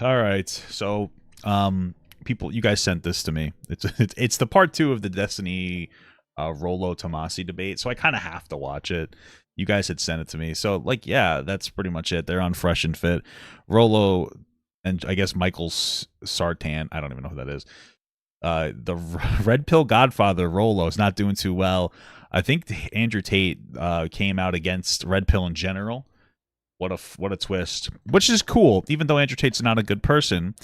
All right. So, people, you guys sent this to me. It's the part 2 of the Destiny Rolo Tomasi debate. So I kind of have to watch it. You guys had sent it to me. So, like, yeah, that's pretty much it. They're on Fresh and Fit. Rolo and I guess Michael Sartan. I don't even know who that is. The Red Pill Godfather Rolo is not doing too well. I think Andrew Tate came out against Red Pill in general. What a twist, which is cool. Even though Andrew Tate's not a good person,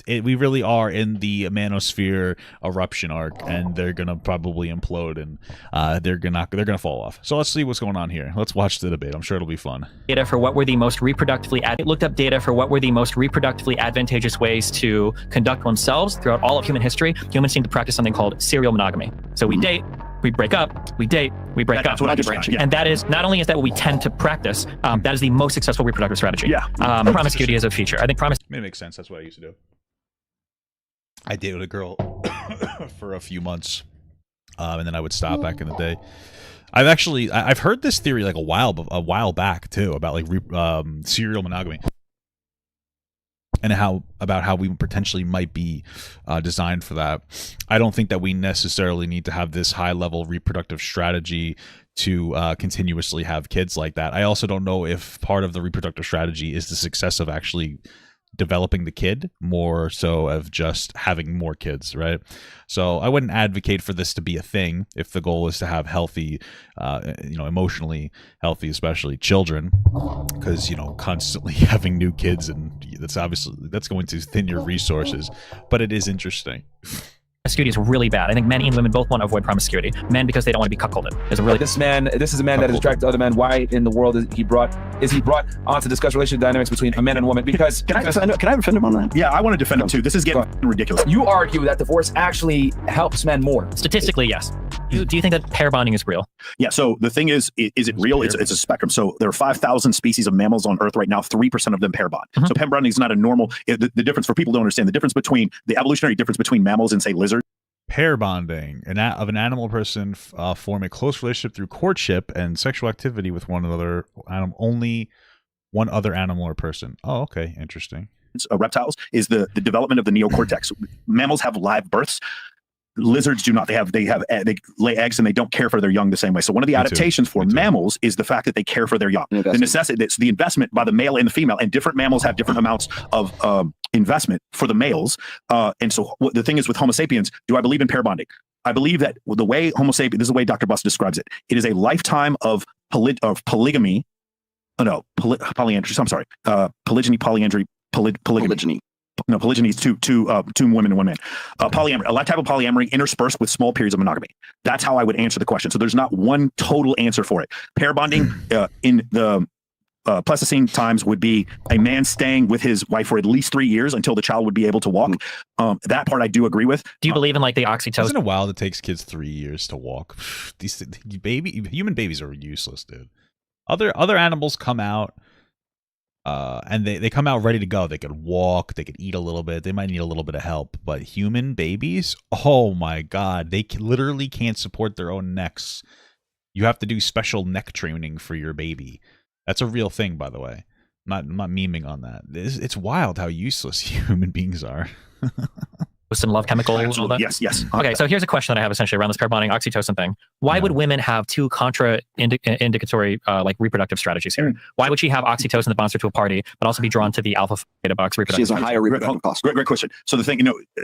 we really are in the manosphere eruption arc, and they're gonna probably implode, and they're gonna fall off. So let's see what's going on here. Let's watch the debate. I'm sure it'll be fun. Data for what were the most reproductively looked up data for what were the most reproductively advantageous ways to conduct oneself throughout all of human history. Humans seem to practice something called serial monogamy. So we date, we break up, we date, we break up. That's what I just mentioned. Yeah. And that is, not only is that what we tend to practice, that is the most successful reproductive strategy. Yeah. Promiscuity is a feature. I think It makes sense. That's what I used to do. I dated a girl for a few months, and then I would stop back in the day. I've heard this theory like a while back too, about like serial monogamy, and how we potentially might be designed for that. I don't think that we necessarily need to have this high level reproductive strategy to continuously have kids like that. I also don't know if part of the reproductive strategy is the success of actually developing the kid, more so of just having more kids, right? So I wouldn't advocate for this to be a thing if the goal is to have healthy, emotionally healthy, especially children, because, constantly having new kids, and that's going to thin your resources, but it is interesting. promiscuity is really bad. I think men and women both want to avoid promiscuity. Men because they don't want to be cuckolded. Is a really this is a man that is attracted to other men. Why in the world is he brought on to discuss relationship dynamics between a man and a woman? Because can I defend him on that? Yeah, I want to defend him too. This is getting ridiculous. You argue that divorce actually helps men more. Statistically, yes. Do you think that pair bonding is real? Yeah. So the thing is it real? It's a spectrum. So there are 5,000 species of mammals on Earth right now. 3% of them pair bond. So pair bonding is not a normal. The difference for people who don't understand the difference between the evolutionary difference between mammals and say lizards. Pair bonding of an animal person form a close relationship through courtship and sexual activity with one other animal, only one other animal or person. Oh, okay, interesting. Reptiles is the development of the neocortex. Mammals have live births. Lizards do not. They lay eggs and they don't care for their young the same way. So one of the adaptations for mammals is the fact that they care for their young. The necessity, it's the investment by the male and the female, and different mammals have different amounts of investment for the males. And so the thing is with Homo sapiens, do I believe in pair bonding? I believe that the way Homo sapiens, this is the way Dr. Buss describes it. It is a lifetime of polygamy. Oh no, polyandry. I'm sorry, polygyny, polyandry, polygamy. No, polygyny is two women and one man. Polyamory, a type of polyamory interspersed with small periods of monogamy. That's how I would answer the question. So there's not one total answer for it. Pair bonding in the Pleistocene times would be a man staying with his wife for at least 3 years until the child would be able to walk. That part I do agree with. Do you believe in like the oxytocin? Isn't it wild it takes kids 3 years to walk? These human babies are useless, dude. Other animals come out. And they come out ready to go. They could walk, they could eat a little bit, they might need a little bit of help. But human babies, oh my God, they literally can't support their own necks. You have to do special neck training for your baby. That's a real thing, by the way. I'm not memeing on that. It's wild how useless human beings are. With some love chemicals and all that? Yes. Okay, so here's a question that I have essentially around this pair bonding oxytocin thing. Why would women have two indicatory like reproductive strategies here? Why would she have oxytocin that bonds her to a party, but also be drawn to the alpha beta box reproductive? She has a higher reproduction cost. Great question. So the thing,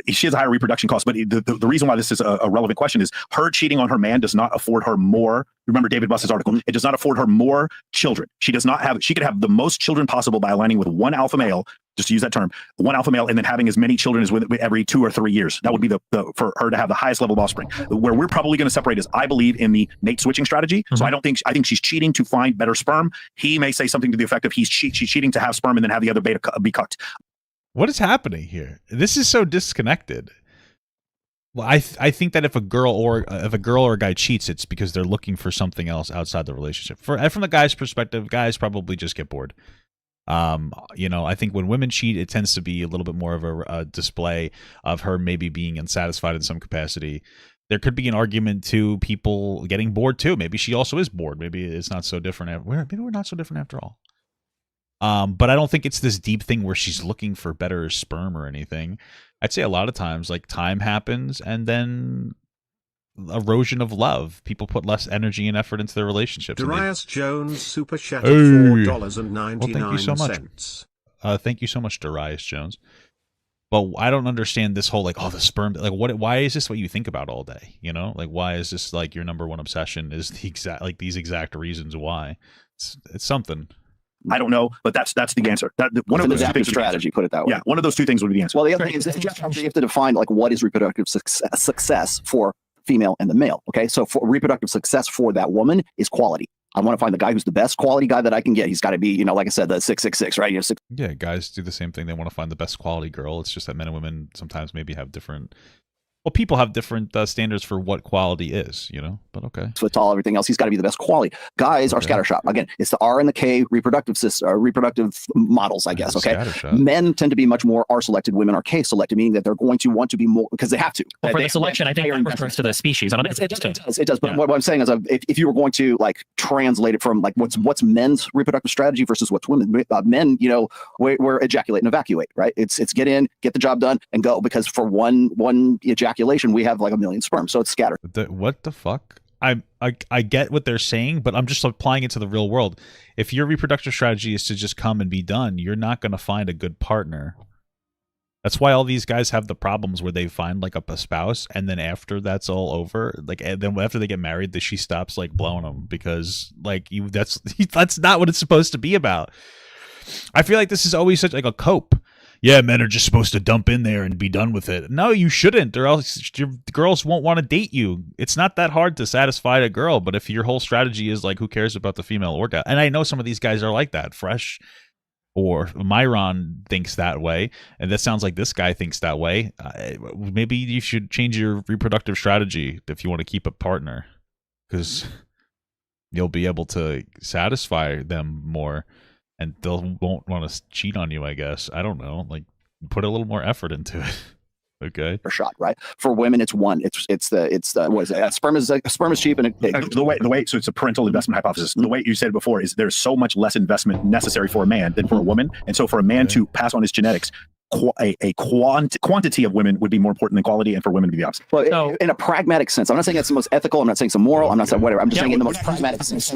she has a higher reproduction cost, but the reason why this is a relevant question is her cheating on her man does not afford her more. Remember David Buss's article. It does not afford her more children. She could have the most children possible by aligning with one alpha male, just to use that term, one alpha male, and then having as many children as with every 2 or 3 years. That would be for her to have the highest level of offspring. Where we're probably going to separate is I believe in the mate switching strategy. So I think she's cheating to find better sperm. He may say something to the effect of she's cheating to have sperm and then have the other beta be cut. What is happening here? This is so disconnected. Well, I think that if a girl or a guy cheats, it's because they're looking for something else outside the relationship. From the guy's perspective, guys probably just get bored. I think when women cheat, it tends to be a little bit more of a display of her maybe being unsatisfied in some capacity. There could be an argument to people getting bored too. Maybe she also is bored. Maybe it's not so different. Maybe we're not so different after all. But I don't think it's this deep thing where she's looking for better sperm or anything. I'd say a lot of times, like, time happens and then erosion of love. People put less energy and effort into their relationships. Darius Jones super chat Hey. $4.99. Well, thank you so much. Thank you so much, Darius Jones. But I don't understand this whole, like, oh, the sperm, like, why is this what you think about all day? You know, like, why is this like your number one obsession? Is these exact reasons why? It's something. I don't know, but that's the answer. One of those two things strategy, put it that way. Yeah, one of those two things would be the answer. Well, the other thing is that you have to define, like, what is reproductive success for female and the male. Okay, so for reproductive success for that woman is quality. I want to find the guy who's the best quality guy that I can get. He's got to be, you know, like I said, the 666, right? Yeah, guys do the same thing. They want to find the best quality girl. It's just that men and women sometimes maybe have different. Well, people have different standards for what quality is, you know, but okay. So it's all everything else. He's got to be the best quality. Guys are scattershot. Again, it's the R and the K reproductive models, I guess. Okay. Men tend to be much more R selected. Women are K selected, meaning that they're going to want to be more because they have to. Well, for the selection, I think it refers to the species. I don't know. It does. But what I'm saying is, if you were going to, like, translate it from, like, what's men's reproductive strategy versus what's women, men, you know, we're ejaculate and evacuate, right? It's get in, get the job done, and go. Because for one ejaculation, we have like 1 million sperm, so it's scattered. What the fuck? I get what they're saying, but I'm just applying it to the real world. If your reproductive strategy is to just come and be done, you're not going to find a good partner. That's why all these guys have the problems where they find, like, a spouse, and then after that's all over, like, and then after they get married, she stops, like, blowing them because, like, that's not what it's supposed to be about. I feel like this is always such, like, a cope. Yeah, men are just supposed to dump in there and be done with it. No, you shouldn't, or else your girls won't want to date you. It's not that hard to satisfy a girl, but if your whole strategy is, like, who cares about the female orgasm? And I know some of these guys are like that. Fresh or Myron thinks that way, and that sounds like this guy thinks that way. Maybe you should change your reproductive strategy if you want to keep a partner, because you'll be able to satisfy them more. And won't want to cheat on you, I guess. I don't know. Like, put a little more effort into it. Okay. Per shot, right? For women, it's one. It's the what is it? Sperm is cheap, and the way. So it's a parental investment hypothesis. The way you said it before is there's so much less investment necessary for a man than for a woman, and so for a man to pass on his genetics, a quantity of women would be more important than quality, and for women to be the opposite. Well, in a pragmatic sense, I'm not saying that's the most ethical. I'm not saying it's moral. I'm not saying whatever. I'm just saying in the most pragmatic sense.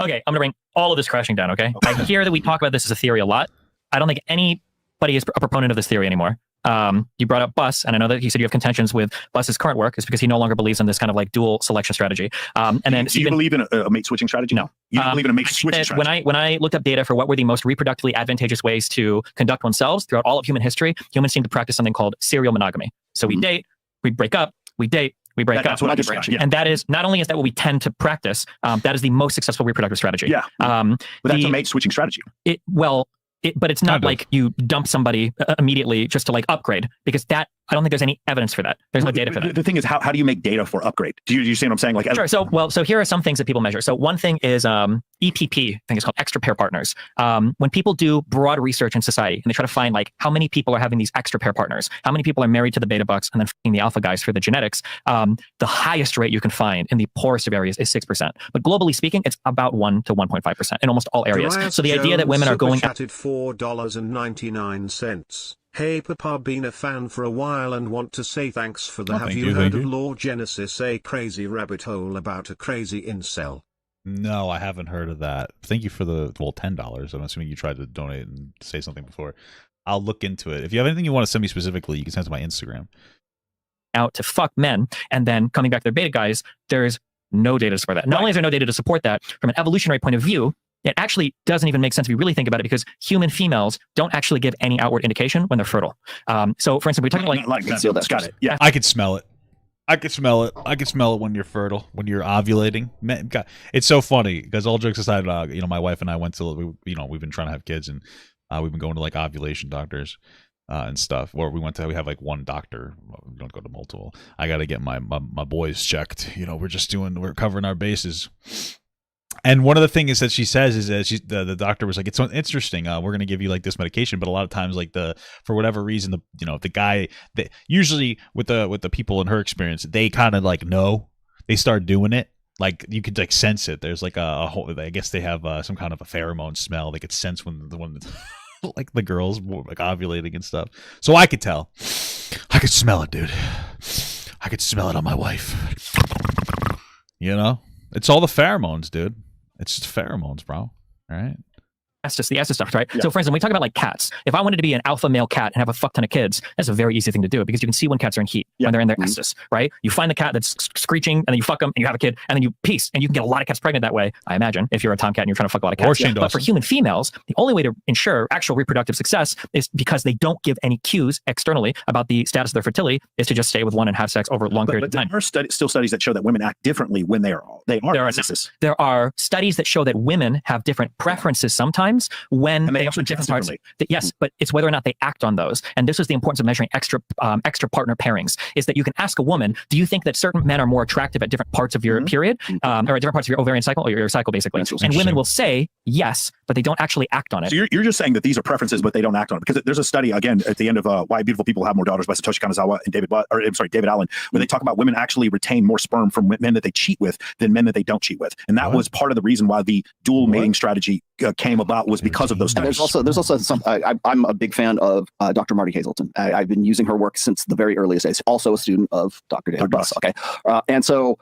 Okay, I'm gonna bring all of this crashing down. Okay, I hear that we talk about this as a theory a lot. I don't think anybody is a proponent of this theory anymore. You brought up Bus, and I know that you said you have contentions with Bus's current work is because he no longer believes in this kind of, like, dual selection strategy. And then do you believe in a mate switching strategy? No. You don't believe in a mate switching strategy? When I looked up data for what were the most reproductively advantageous ways to conduct oneself throughout all of human history, humans seem to practice something called serial monogamy. So we date, we break up, we date, we break up. That's what I described. Yeah. And that is, not only is that what we tend to practice, that is the most successful reproductive strategy. Yeah. But that's a mate switching strategy. But it's not like you dump somebody immediately just to, like, upgrade, because that, I don't think there's any evidence for that. There's no data for that. The thing is, how do you make data for upgrade? Do you see what I'm saying? Like, sure. So here are some things that people measure. So one thing is EPP, I think it's called extra pair partners. When people do broad research in society and they try to find, like, how many people are having these extra pair partners, how many people are married to the beta bucks and then f***ing the alpha guys for the genetics, the highest rate you can find in the poorest of areas is 6%. But globally speaking, it's about 1 to 1.5% in almost all areas. So the idea that women are going $4.99. Hey Papa, been a fan for a while and want to say thanks for the thank you you, heard of Law Genesis, a crazy rabbit hole about a crazy incel? No, I haven't heard of that. Thank you for the $10. I'm assuming you tried to donate and say something before. I'll look into it. If you have anything you want to send me specifically, you can send it to my Instagram. Out to fuck men and then coming back to their beta guys, there's no data to support that. Not only is there no data to support that, from an evolutionary point of view, it actually doesn't even make sense if you really think about it, because human females don't actually give any outward indication when they're fertile. So, for instance, we're talking like that. Got it. Yeah, I could smell it. I could smell it when you're fertile, when you're ovulating. Man, God, it's so funny because, all jokes aside, my wife and I went to, we've been trying to have kids, and we've been going to, like, ovulation doctors and stuff. Or we have like one doctor. We don't go to multiple. I got to get my boys checked. We're covering our bases. And one of the things that she says is that the doctor was like, it's interesting. We're going to give you, like, this medication, but a lot of times, like, for whatever reason, the guy, usually with the people in her experience, they kind of, like, know, they start doing it. like you could like sense it. There's like a whole. I guess they have some kind of a pheromone smell. They could sense when like the girls like ovulating and stuff. So I could tell. I could smell it, dude. I could smell it on my wife. You know, it's all the pheromones, dude. It's just pheromones, bro. All right. The estes stuff, right? Yeah. So for instance, when we talk about like cats, if I wanted to be an alpha male cat and have a fuck ton of kids, that's a very easy thing to do because you can see when cats are in heat, when they're in their estes, right? You find the cat that's screeching and then you fuck them and you have a kid and then you peace and you can get a lot of cats pregnant that way, I imagine, if you're a tomcat and you're trying to fuck a lot of cats. But for human females, the only way to ensure actual reproductive success is because they don't give any cues externally about the status of their fertility is to just stay with one and have sex over a long period of time. There are still studies that show that women act differently when they are there are studies that show that women have different preferences sometimes when they are on different parts. Yes, but it's whether or not they act on those. And this is the importance of measuring extra partner pairings, is that you can ask a woman, do you think that certain men are more attractive at different parts of your period, or at different parts of your ovarian cycle, or your cycle, basically? And women will say yes, but they don't actually act on it. So you're just saying that these are preferences, but they don't act on it. Because there's a study, again, at the end of Why Beautiful People Have More Daughters by Satoshi Kanazawa and David Allen, where they talk about women actually retain more sperm from men that they cheat with than men that they don't cheat with. And that was part of the reason why the dual mating strategy came about, was because of those studies. There's also some. I'm a big fan of Dr. Marty Hazelton. I've been using her work since the very earliest days. Also a student of Dr. David Buss. Okay, and so.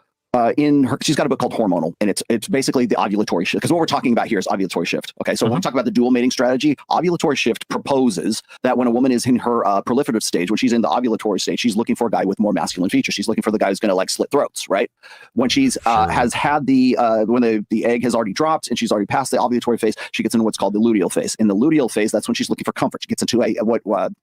She's got a book called Hormonal, and it's basically the ovulatory shift. Because what we're talking about here is ovulatory shift. Okay, so when we talk about the dual mating strategy, ovulatory shift proposes that when a woman is in her proliferative stage, when she's in the ovulatory stage, she's looking for a guy with more masculine features. She's looking for the guy who's going to like slit throats, right? When she's has had when the egg has already dropped and she's already passed the ovulatory phase, she gets into what's called the luteal phase. In the luteal phase, that's when she's looking for comfort. She gets into what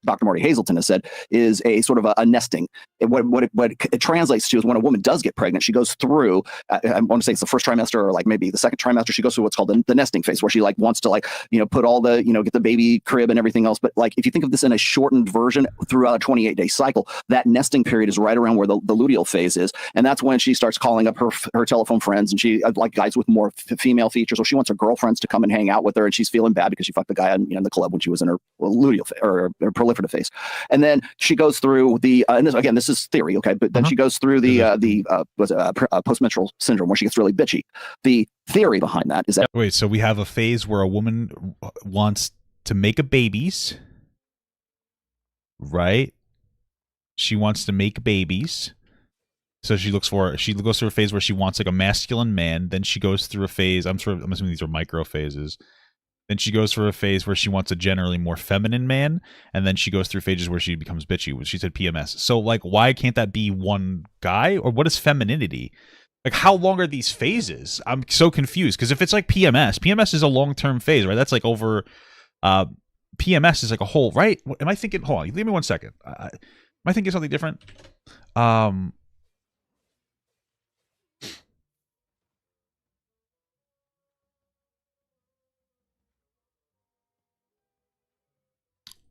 Dr. Marty Hazelton has said is a sort of a nesting. What it translates to is when a woman does get pregnant, she goes through, I want to say it's the first trimester or like maybe the second trimester, she goes through what's called the nesting phase, where she like wants to put all the, get the baby crib and everything else. But like, if you think of this in a shortened version throughout a 28-day cycle, that nesting period is right around where the luteal phase is. And that's when she starts calling up her telephone friends, and she like guys with more female features, or she wants her girlfriends to come and hang out with her, and she's feeling bad because she fucked the guy in the club when she was in her luteal or her proliferative phase. And then she goes through and this is theory, okay, but then she goes through postmenstrual syndrome, where she gets really bitchy. The theory behind that is that so we have a phase where a woman wants to make a babies, right? She wants to make babies, so she goes through a phase where she wants like a masculine man. Then she goes through a phase. I'm assuming these are micro phases. Then she goes through a phase where she wants a generally more feminine man, and then she goes through phases where she becomes bitchy. She said PMS. So, like, why can't that be one guy? Or what is femininity? Like, how long are these phases? I'm so confused, because if it's like PMS is a long-term phase, right? That's like over... PMS is like a whole... Right? Am I thinking... Hold on. Give me 1 second. Am I thinking something different?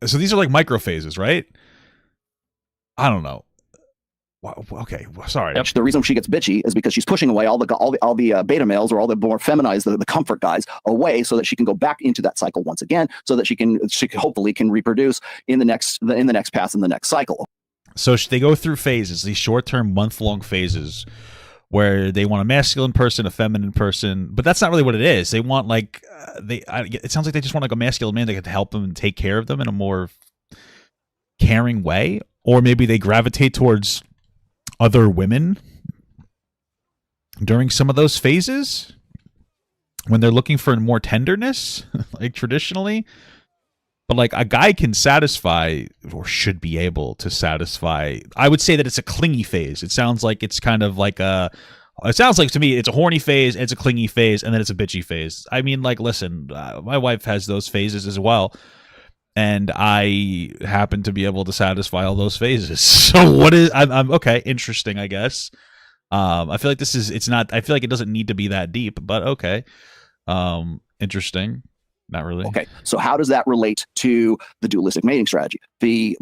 So these are like microphases, right? I don't know. Okay, sorry. Yep. The reason she gets bitchy is because she's pushing away all the beta males, or all the more feminized, the comfort guys, away, so that she can go back into that cycle once again, so that she hopefully can reproduce in the next pass in the next cycle. So they go through phases, these short-term, month-long phases, where they want a masculine person, a feminine person, but that's not really what it is. They want like it sounds like they just want like a masculine man that can help them and take care of them in a more caring way, or maybe they gravitate towards other women during some of those phases when they're looking for more tenderness, like traditionally. But like a guy can satisfy, or should be able to satisfy. I would say that it's a clingy phase. It sounds like it's kind of like it sounds like to me it's a horny phase, it's a clingy phase, and then it's a bitchy phase. I mean, like, listen, my wife has those phases as well, and I happen to be able to satisfy all those phases. So I'm okay, interesting, I guess. I feel like I feel like it doesn't need to be that deep, but okay. Interesting. Not really. Okay, so how does that relate to the dualistic mating strategy? The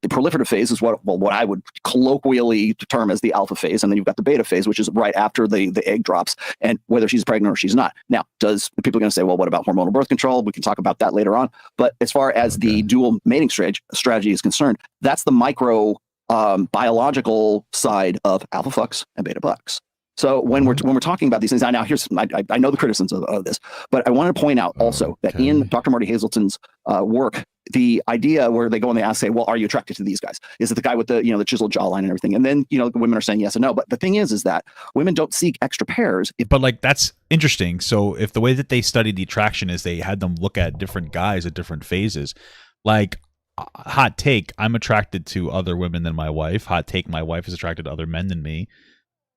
proliferative phase is what I would colloquially term as the alpha phase, and then you've got the beta phase, which is right after the egg drops, and whether she's pregnant or she's not. Now, people are going to say, well, what about hormonal birth control? We can talk about that later on. But as far as the dual mating strategy is concerned, that's the micro biological side of alpha fucks and beta bucks. So when we're talking about these things, now here's I know the criticisms of this, but I want to point out also that in Dr. Marty Hazelton's work, the idea where they go and they say, well, are you attracted to these guys? Is it the guy with the the chiseled jawline and everything? And then the women are saying yes and no. But the thing is that women don't seek extra pairs. But like that's interesting. So if the way that they studied the attraction is they had them look at different guys at different phases, like hot take, I'm attracted to other women than my wife. Hot take, my wife is attracted to other men than me.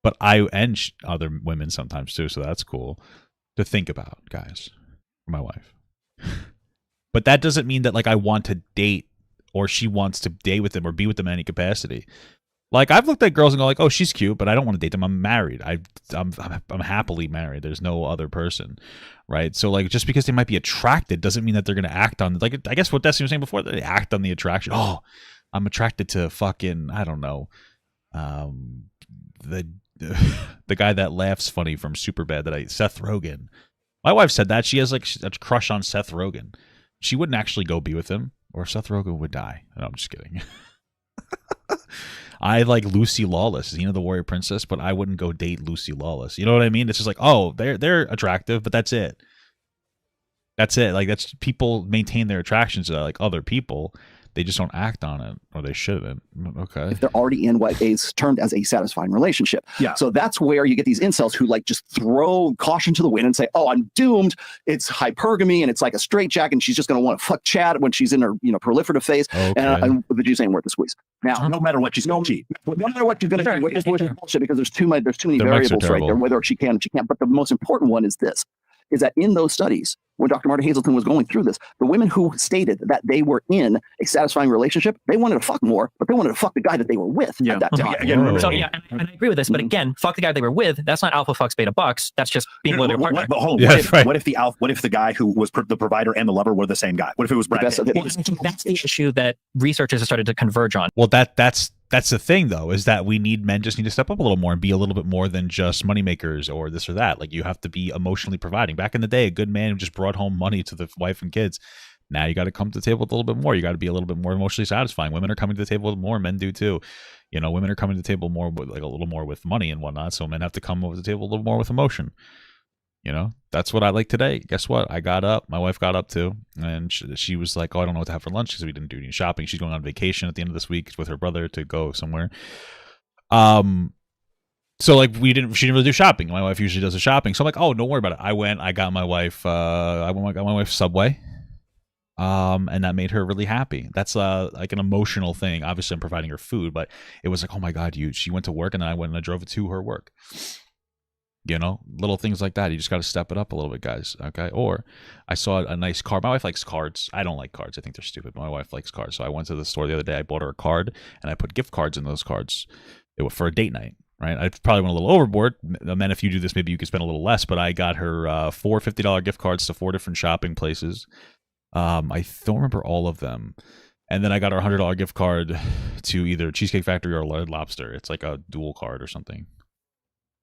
But other women sometimes too, so that's cool to think about, guys. For my wife. But that doesn't mean that like I want to date or she wants to date with them or be with them in any capacity. Like I've looked at girls and go like, oh, she's cute, but I don't want to date them. I'm married. I'm happily married. There's no other person, right? So like just because they might be attracted doesn't mean that they're gonna act on like I guess what Destiny was saying before, they act on the attraction. Oh, I'm attracted to fucking I don't know, the guy that laughs funny from Superbad Seth Rogen. My wife said that she has like a crush on Seth Rogen. She wouldn't actually go be with him, or Seth Rogen would die. No, I'm just kidding. I like Lucy Lawless, the warrior princess, but I wouldn't go date Lucy Lawless. You know what I mean? It's just like, oh, they're attractive, but that's it. That's it. Like that's people maintain their attractions to like other people. They just don't act on it, or they shouldn't. Okay. If they're already in what is termed as a satisfying relationship. Yeah. So that's where you get these incels who like just throw caution to the wind and say, oh, I'm doomed. It's hypergamy and it's like a straitjacket and she's just going to want to fuck Chad when she's in her proliferative phase. Okay. And the Jews ain't worth the squeeze. Now, no matter what she's going to cheat. No matter what you're going to do, it's bullshit because there's too many variables right there, whether she can and she can't. But the most important one is this, is that in those studies, when Dr. Marty Hazelton was going through this, the women who stated that they were in a satisfying relationship, they wanted to fuck more, but they wanted to fuck the guy that they were with at that time. And I agree with this, but again, fuck the guy they were with. That's not alpha fucks beta bucks. That's just being with their partner. What if the guy who was the provider and the lover were the same guy? What if it was Brad Pitt? That's the issue that researchers have started to converge on. Well, that's the thing, though, is that men just need to step up a little more and be a little bit more than just moneymakers or this or that. Like, you have to be emotionally providing. Back in the day, a good man who just brought home money to the wife and kids. Now you got to come to the table with a little bit more. You got to be a little bit more emotionally satisfying. Women are coming to the table with more. Men do too. Women are coming to the table more with like a little more with money and whatnot. So men have to come over to the table a little more with emotion. That's what I like today. Guess what? I got up. My wife got up too. And she was like, oh, I don't know what to have for lunch because we didn't do any shopping. She's going on vacation at the end of this week with her brother to go somewhere. So like she didn't really do shopping. My wife usually does the shopping. So I'm like, oh, don't worry about it. I got my wife Subway. And that made her really happy. That's like an emotional thing. Obviously I'm providing her food, but it was like, oh my God, she went to work and then I went and I drove it to her work. Little things like that. You just got to step it up a little bit, guys. Okay. Or I saw a nice card. My wife likes cards. I don't like cards. I think they're stupid. My wife likes cards. So I went to the store the other day. I bought her a card and I put gift cards in those cards. It was for a date night, right? I probably went a little overboard. And then if you do this, maybe you could spend a little less, but I got her 4 $50 gift cards to 4 different shopping places. I don't remember all of them. And then I got her $100 gift card to either Cheesecake Factory or Red Lobster. It's like a dual card or something.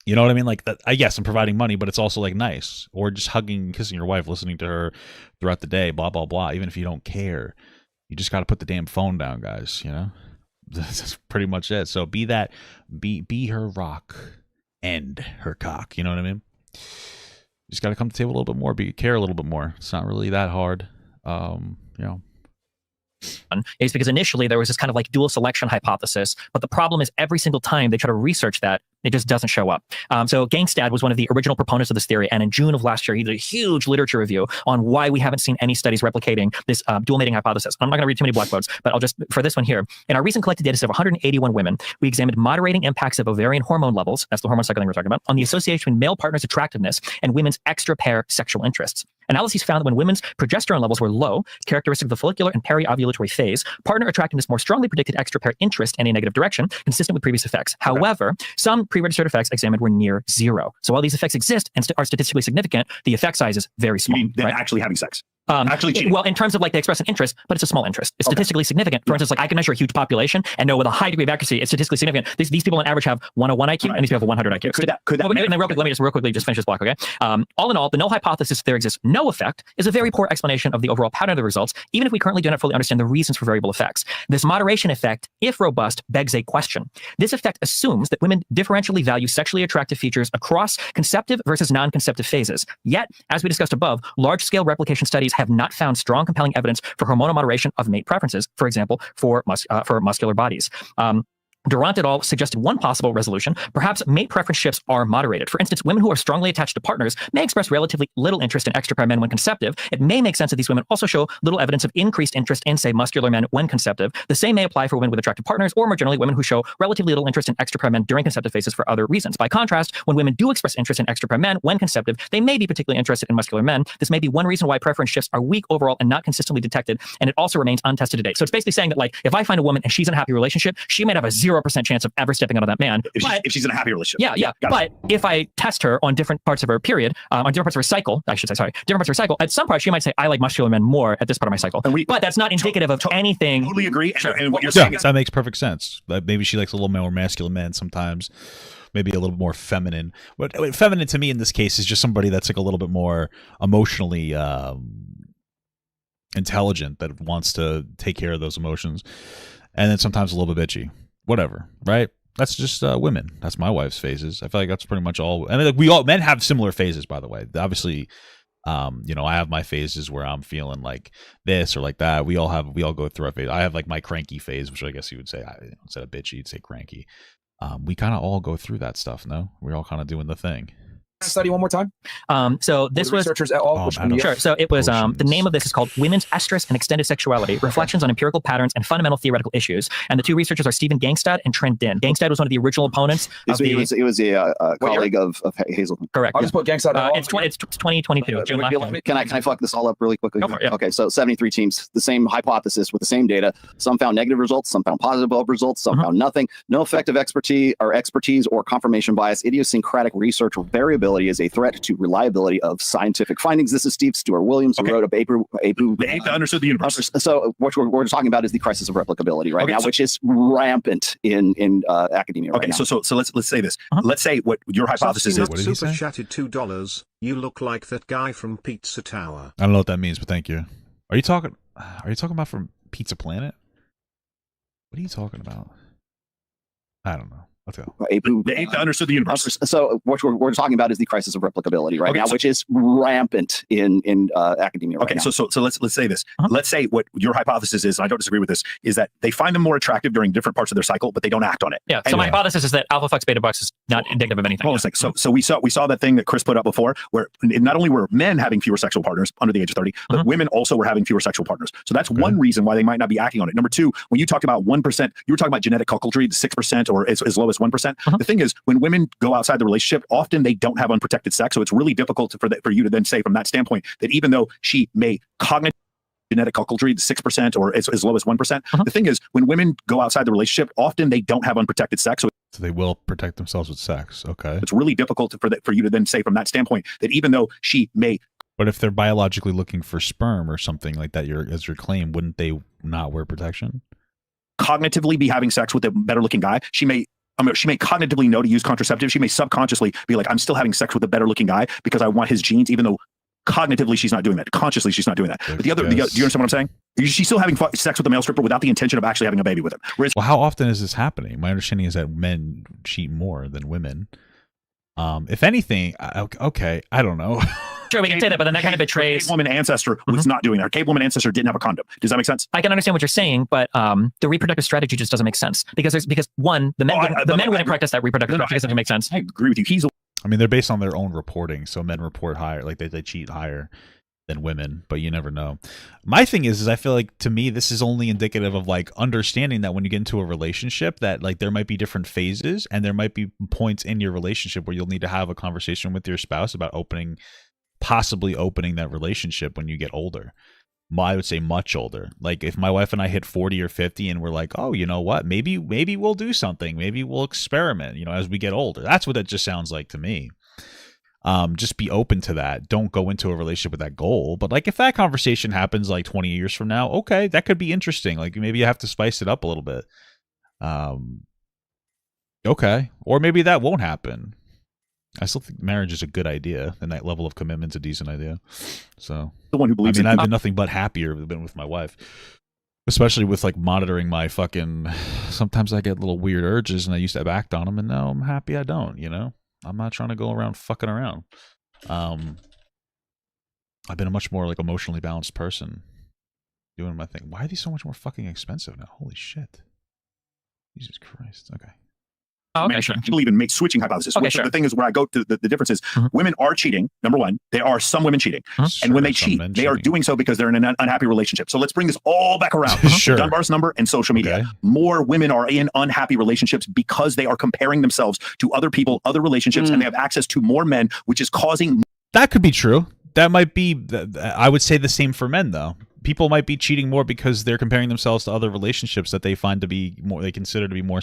You know what I mean? Like that. I guess I'm providing money, but it's also like nice. Or just hugging, kissing your wife, listening to her throughout the day, blah, blah, blah. Even if you don't care, you just got to put the damn phone down, guys. That's pretty much it. So be her rock and her cock. You know what I mean? You just got to come to the table a little bit more, care a little bit more. It's not really that hard. Is because initially there was this kind of like dual selection hypothesis, but the problem is every single time they try to research that, it just doesn't show up. So Gangstad was one of the original proponents of this theory, and in June of last year, he did a huge literature review on why we haven't seen any studies replicating this dual mating hypothesis. I'm not going to read too many block quotes, but I'll just, for this one here, in our recent collected data set of 181 women, we examined moderating impacts of ovarian hormone levels, that's the hormone cycle thing we're talking about, on the association between male partners' attractiveness and women's extra-pair sexual interests. Analyses found that when women's progesterone levels were low, characteristic of the follicular and peri-ovulatory phase, partner attractiveness more strongly predicted extra-pair interest in a negative direction, consistent with previous effects. However, some pre-registered effects examined were near zero. So while these effects exist and are statistically significant, the effect size is very small. You mean actually having sex? Actually cheating. Well, in terms of like they express an interest, but it's a small interest. It's statistically significant. For instance, like I can measure a huge population and know with a high degree of accuracy, it's statistically significant. These people on average have 101 IQ, and these people have 100 IQ. Could that and then real quick, let me just real quickly just finish this block, okay? All in all, the null hypothesis that there exists no effect is a very poor explanation of the overall pattern of the results, even if we currently do not fully understand the reasons for variable effects. This moderation effect, if robust, begs a question. This effect assumes that women differentially value sexually attractive features across conceptive versus non-conceptive phases. Yet, as we discussed above, large-scale replication studies have not found strong, compelling evidence for hormonal moderation of mate preferences, for example, for muscular bodies. Durant et al. Suggested one possible resolution. Perhaps mate preference shifts are moderated. For instance, women who are strongly attached to partners may express relatively little interest in extra-pair men when conceptive. It may make sense that these women also show little evidence of increased interest in, say, muscular men when conceptive. The same may apply for women with attractive partners, or more generally, women who show relatively little interest in extra-pair men during conceptive phases for other reasons. By contrast, when women do express interest in extra-pair men when conceptive, they may be particularly interested in muscular men. This may be one reason why preference shifts are weak overall and not consistently detected, and it also remains untested to date. So it's basically saying that, like, if I find a woman and she's in a happy relationship, she might have a 0% chance of ever stepping out of that man. If she's in a happy relationship. Yeah. But if I test her on different parts of her period, on different parts of her cycle, different parts of her cycle, at some part she might say, I like muscular men more at this part of my cycle. But that's not indicative of anything. Totally agree. Sure. And what you're saying is that makes perfect sense. Maybe she likes a little more masculine men sometimes, maybe a little more feminine. But feminine to me in this case is just somebody that's like a little bit more emotionally intelligent, that wants to take care of those emotions, and then sometimes a little bit bitchy. Whatever, right? That's just women. That's my wife's phases. I feel like that's pretty much all. I mean, like men have similar phases, by the way. Obviously, I have my phases where I'm feeling like this or like that. We all go through our phase. I have like my cranky phase, which I guess you would say, instead of bitchy, you'd say cranky. We kind of all go through that stuff. No, we're all kind of doing the thing. Study one more time. So this was researchers at all. Sure. So it was the name of this is called Women's Estrus and Extended Sexuality: Reflections on Empirical Patterns and Fundamental Theoretical Issues. And the two researchers are Stephen Gangstad and Trent Din. Gangstad was one of the original opponents. It was a colleague of Hazelton. Correct. I'll just put Gangstad. It's 2022. June last. Can I fuck this all up really quickly? Go for it, yeah. Okay, so 73 teams, the same hypothesis with the same data. Some found negative results, some found positive results, some found nothing. No effective expertise or confirmation bias. Idiosyncratic research variability is a threat to reliability of scientific findings. This is Steve Stewart Williams, who wrote the ape that understood the universe. So what we're talking about is the crisis of replicability right now, which is rampant in academia. Okay, so let's say this. Let's say what your hypothesis is. Super chatted $2. You look like that guy from Pizza Tower. I don't know what that means, but thank you. Are you talking about from Pizza Planet? What are you talking about? I don't know. Let's go. The ape that understood the universe. So what we're talking about is the crisis of replicability right now, which is rampant in academia right now. So let's say this. Let's say what your hypothesis is, and I don't disagree with this, is that they find them more attractive during different parts of their cycle, but they don't act on it. Yeah. So my hypothesis is that alpha flux beta flux is not indicative of anything. Hold on a second. So we saw that thing that Chris put up before, where not only were men having fewer sexual partners under the age of 30, but women also were having fewer sexual partners. So that's one reason why they might not be acting on it. Number two, when you talked about 1%, you were talking about genetic cuckoldry, 6% or as low as 1%. The thing is, when women go outside the relationship, often they don't have unprotected sex. So it's really difficult for you to then say from that standpoint that even though she may cognitive genetic cuckoldry, 6% or as low as 1%. The thing is, when women go outside the relationship, often they don't have unprotected sex. So they will protect themselves with sex. Okay. It's really difficult for you to then say from that standpoint that even though she may. But if they're biologically looking for sperm or something like that, as your claim, wouldn't they not wear protection? Cognitively be having sex with a better looking guy. She may cognitively know to use contraceptive. She may subconsciously be like, I'm still having sex with a better looking guy because I want his genes, even though cognitively she's not doing that. Consciously she's not doing that. But do you understand what I'm saying? She's still having sex with a male stripper without the intention of actually having a baby with him. Whereas, well, how often is this happening? My understanding is that men cheat more than women. If anything, okay, I don't know. Sure, we can say that, but then that kind of betrays. Cave woman ancestor was not doing that. Her cave woman ancestor didn't have a condom. Does that make sense? I can understand what you're saying, but the reproductive strategy just doesn't make sense because the men wouldn't practice that reproductive strategy. Doesn't make sense. I agree with you. I mean, they're based on their own reporting, so men report higher, like they cheat higher than women, but you never know. My thing is I feel like, to me, this is only indicative of like understanding that when you get into a relationship, that like there might be different phases and there might be points in your relationship where you'll need to have a conversation with your spouse about possibly opening that relationship when you get older. I would say much older. Like if my wife and I hit 40 or 50 and we're like, oh, you know what? Maybe we'll do something. Maybe we'll experiment, as we get older. That's what it just sounds like to me. Just be open to that. Don't go into a relationship with that goal. But like if that conversation happens like 20 years from now, okay, that could be interesting. Like maybe you have to spice it up a little bit. Okay. Or maybe that won't happen. I still think marriage is a good idea, and that level of commitment's a decent idea. So The one who believes I've been nothing but happier than with my wife. Especially with like monitoring my fucking, sometimes I get little weird urges and I used to have act on them, and now I'm happy I don't, you know? I'm not trying to go around fucking around. I've been a much more like emotionally balanced person doing my thing. Why are these so much more fucking expensive now? Holy shit. Jesus Christ. Okay. Oh, okay, sure. People even make switching hypothesis. Okay, Which sure. The thing is where I go to the difference is women are cheating. Number one, there are some women cheating. And when they cheat, they are doing so because they're in an unhappy relationship. So let's bring this all back around. Sure. Dunbar's number and social media. Okay. More women are in unhappy relationships because they are comparing themselves to other people, other relationships, and they have access to more men, which is causing. That could be true. That might be, I would say the same for men though. People might be cheating more because they're comparing themselves to other relationships that they find to be more, they consider to be more.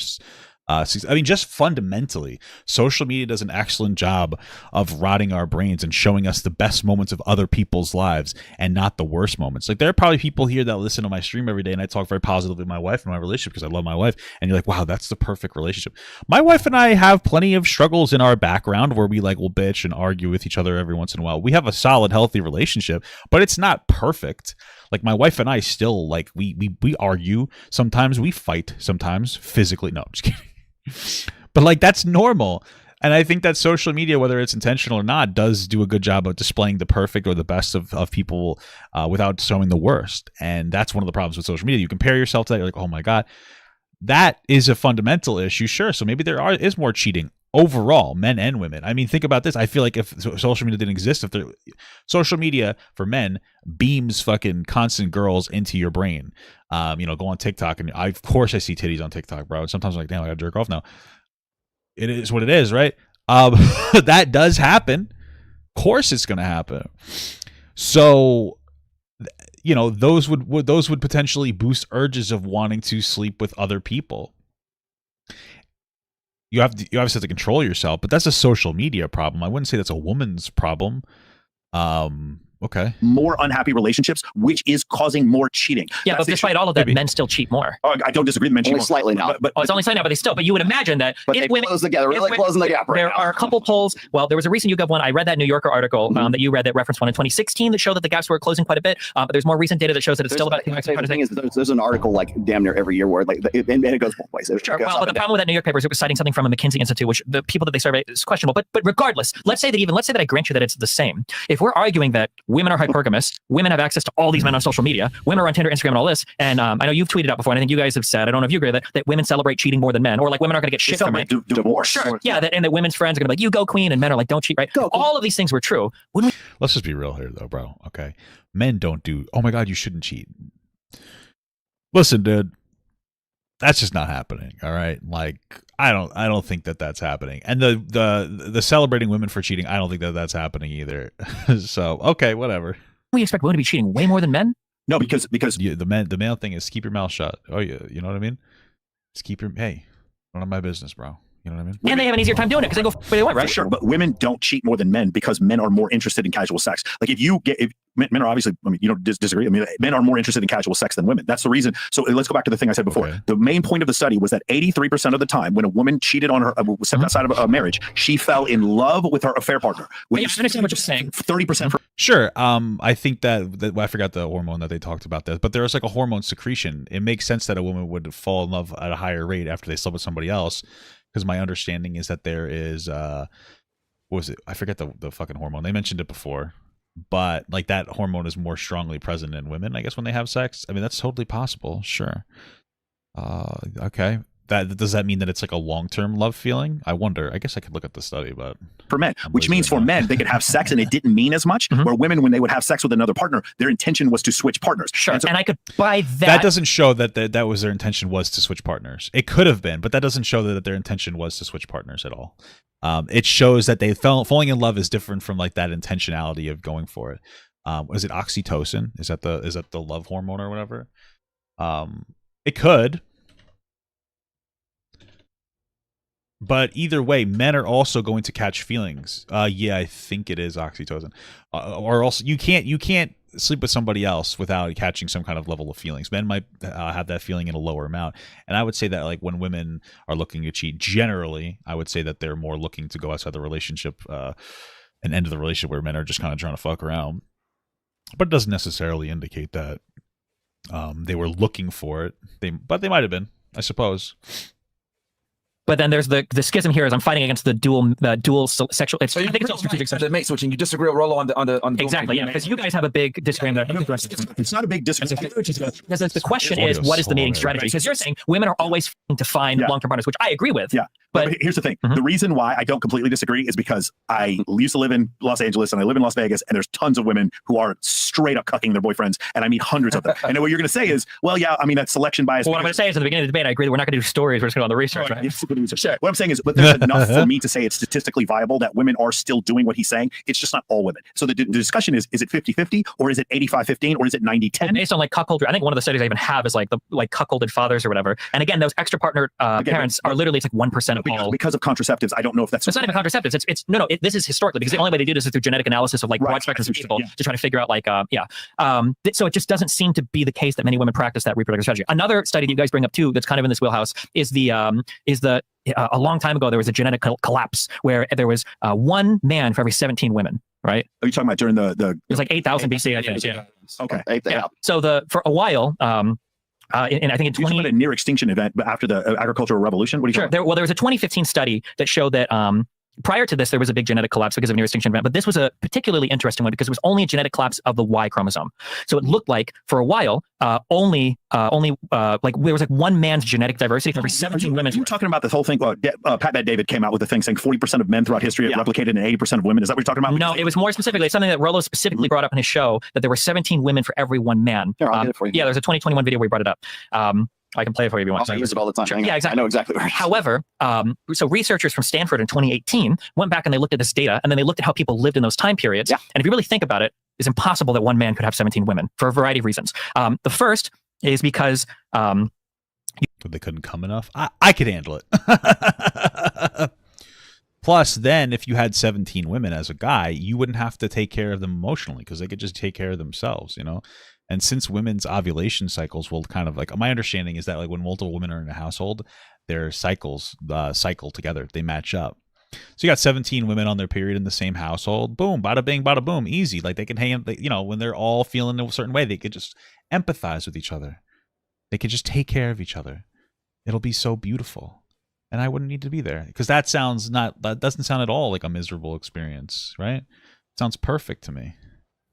I mean, just fundamentally, social media does an excellent job of rotting our brains and showing us the best moments of other people's lives and not the worst moments. Like there are probably people here that listen to my stream every day, and I talk very positively with my wife and my relationship because I love my wife. And you're like, wow, that's the perfect relationship. My wife and I have plenty of struggles in our background where we like will bitch and argue with each other every once in a while. We have a solid, healthy relationship, but it's not perfect. Like my wife and I still like we argue sometimes, we fight sometimes physically. No, I'm just kidding. But like that's normal. And I think that social media, whether it's intentional or not, does do a good job of displaying the perfect or the best of people without showing the worst. And that's one of the problems with social media. You compare yourself to that, you're like, oh my God, that is a fundamental issue. Sure. So maybe there is more cheating overall, men and women. I mean, think about this. I feel like if social media didn't exist, if social media for men beams fucking constant girls into your brain. You know, go on TikTok, and of course I see titties on TikTok, bro. And sometimes I'm like, damn, I gotta jerk off now. It is what it is, right? That does happen. Of course it's gonna happen. So, you know, those would potentially boost urges of wanting to sleep with other people. You obviously have to control yourself, but that's a social media problem. I wouldn't say that's a woman's problem. Okay. More unhappy relationships, which is causing more cheating. Yeah, but despite all of that, men still cheat more. Oh, I don't disagree. Men cheat Only more. slightly now. But It's only slightly now, but they still. But you would imagine that But if they women close together, really if closing the gap right there now. are a couple polls. Well, there was a recent YouGov one. I read that New Yorker article that you read that referenced one in 2016 that showed that the gaps were closing quite a bit. But there's more recent data that shows that it's still about. The thing is, there's an article like damn near every year where like and it goes both ways. Sure. Well, but the problem with that New York paper is it was citing something from a McKinsey Institute, which the people that they survey is questionable. But regardless, let's say that I grant you that it's the same. If we're arguing that women are hypergamous, women have access to all these men on social media, women are on Tinder, Instagram, and all this, and I know you've tweeted out before, and I think you guys have said, I don't know if you agree with that women celebrate cheating more than men, or like women are going to get shit from it. Divorce. Sure. Yeah, and that women's friends are going to be like, you go queen, and men are like, don't cheat, right? All of these things were true. Wouldn't we? Let's just be real here, though, bro. Okay, men don't do. Oh my God, you shouldn't cheat. Listen, dude, that's just not happening. All right, like I don't think that that's happening. And the celebrating women for cheating, I don't think that that's happening either. So okay, whatever. We expect women to be cheating way more than men. No, because the male thing is keep your mouth shut. Oh yeah, you know what I mean? Just keep your none of my business, bro. You know what I mean? And they have an easier time doing it because they go where they want, right? For sure, but women don't cheat more than men because men are more interested in casual sex. Like if men are obviously, I mean, you don't disagree. I mean, men are more interested in casual sex than women. That's the reason. So let's go back to the thing I said before. Okay. The main point of the study was that 83% of the time when a woman cheated on her, stepped outside of a marriage, she fell in love with her affair partner. Yeah, I understand what you're saying. 30% for. Sure. I think that I forgot the hormone that they talked about that, but there's like a hormone secretion. It makes sense that a woman would fall in love at a higher rate after they slept with somebody else. Because my understanding is that there is, what was it? I forget the fucking hormone. They mentioned it before, but like that hormone is more strongly present in women, I guess, when they have sex. I mean, that's totally possible. Sure. Okay. Does that mean that it's like a long-term love feeling? I wonder. I guess I could look at the study, but for men, which means for men, they could have sex and it didn't mean as much. Where women, when they would have sex with another partner, their intention was to switch partners. Sure, and I could buy that. That doesn't show that was their intention was to switch partners. It could have been, but that doesn't show that their intention was to switch partners at all. It shows that they falling in love is different from like that intentionality of going for it. Was it oxytocin? Is that the love hormone or whatever? It could. But either way, men are also going to catch feelings. Yeah, I think it is oxytocin. Or also, you can't sleep with somebody else without catching some kind of level of feelings. Men might have that feeling in a lower amount. And I would say that like when women are looking to cheat, generally, I would say that they're more looking to go outside the relationship, an end of the relationship where men are just kind of trying to fuck around. But it doesn't necessarily indicate that they were looking for it. But they might have been, I suppose. But then there's the schism here is I'm fighting against the dual sexual. So you I think it's all strategic. the mate switching. You disagree with Rollo on the Exactly, yeah, because you guys have a big disagreement. It's not a big disagreement. Because the question is, what is the mating strategy? Because you're saying women are always to find long-term partners, which I agree with. Yeah. But here's the thing. The reason why I don't completely disagree is because I used to live in Los Angeles and I live in Las Vegas, and there's tons of women who are straight up cucking their boyfriends, and I meet hundreds of them. And then what you're going to say is, well, yeah, I mean, that's selection bias. Well, what I'm going to say is at the beginning of the debate, I agree that we're not going to do stories. We're just going to on the research, right? Sure. What I'm saying is, but there's enough for me to say it's statistically viable that women are still doing what he's saying. It's just not all women. So the discussion is it 50-50 or is it 85-15 or is it 90-10? Based on like cuckold, I think one of the studies I even have is like the cuckolded fathers or whatever. And again, those extra partner parents are literally, it's like 1% of all. Because of contraceptives, I don't know if that's... It's not even contraceptives. This is historically, because the only way they do this is through genetic analysis of like broad spectrums of people to try to figure out like, so it just doesn't seem to be the case that many women practice that reproductive strategy. Another study that you guys bring up too, that's kind of in this wheelhouse is a long time ago, there was a genetic collapse where there was one man for every 17 women, right? Are you talking about during the it was like 8,000 BC, I think. Yeah. Okay. Yeah. So for a while, and I think in 20... a near extinction event after the agricultural revolution? What are you talking about? There was a 2015 study that showed that prior to this, there was a big genetic collapse because of a near extinction event, but this was a particularly interesting one because it was only a genetic collapse of the Y chromosome. So it looked like for a while, only like there was like one man's genetic diversity for every 17 women. You're talking about this whole thing. Pat Bet David came out with a thing saying 40% of men throughout history have replicated and 80% of women. Is that what you're talking about? No, it was more specifically, it's something that Rollo specifically brought up in his show, that there were 17 women for every one man. Here, I'll get it for you. Yeah, there's a 2021 video where he brought it up. I can play it for you if you want. I use it all the time. Sure. Yeah, exactly. I know exactly where it is. However, so researchers from Stanford in 2018 went back and they looked at this data, and then they looked at how people lived in those time periods. Yeah. And if you really think about it, it's impossible that one man could have 17 women for a variety of reasons. The first is because they couldn't come enough. I could handle it. Plus, then if you had 17 women as a guy, you wouldn't have to take care of them emotionally because they could just take care of themselves, you know? And since women's ovulation cycles will kind of like, my understanding is that like when multiple women are in a household, their cycles cycle together. They match up. So you got 17 women on their period in the same household. Boom, bada bing, bada boom, easy. Like they can hang, you know, when they're all feeling a certain way, they could just empathize with each other. They could just take care of each other. It'll be so beautiful. And I wouldn't need to be there because that doesn't sound at all like a miserable experience, right? It sounds perfect to me.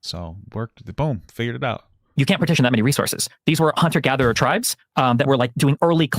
So boom, figured it out. You can't partition that many resources. These were hunter-gatherer tribes that were like doing early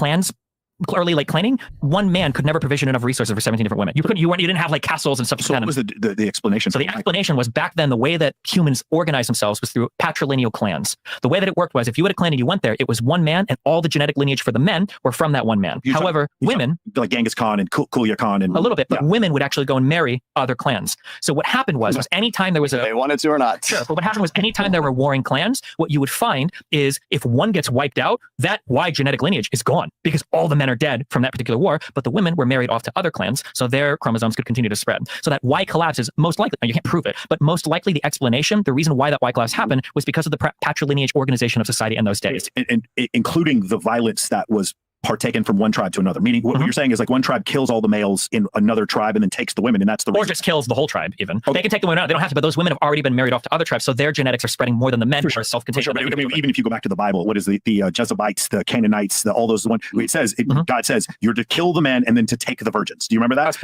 like claiming. One man could never provision enough resources for 17 different women. You didn't have like castles and stuff. So what was the explanation? So the explanation was back then the way that humans organized themselves was through patrilineal clans. The way that it worked was if you had a clan and you went there, it was one man and all the genetic lineage for the men were from that one man. However, women like Genghis Khan and Kulia Khan and a little bit, but women would actually go and marry other clans. So what happened was anytime there was they wanted to or not. Sure, but what happened was anytime there were warring clans, what you would find is if one gets wiped out, that Y genetic lineage is gone because all the men are dead from that particular war, but the women were married off to other clans, so their chromosomes could continue to spread. So that Y collapse is most likely, you can't prove it, but most likely the explanation, the reason why that Y collapse happened was because of the patrilineage organization of society in those days. And including the violence that was partaken from one tribe to another, meaning what you're saying is like one tribe kills all the males in another tribe and then takes the women, and that's the reason. Or just kills the whole tribe even. Okay. They can take the women out, they don't have to, but those women have already been married off to other tribes, so their genetics are spreading more than the men who are self-contained. Sure. I mean, even if you go back to the Bible, what is the Jezebites, the Canaanites, all those one it says God says you're to kill the men and then to take the virgins. Do you remember that?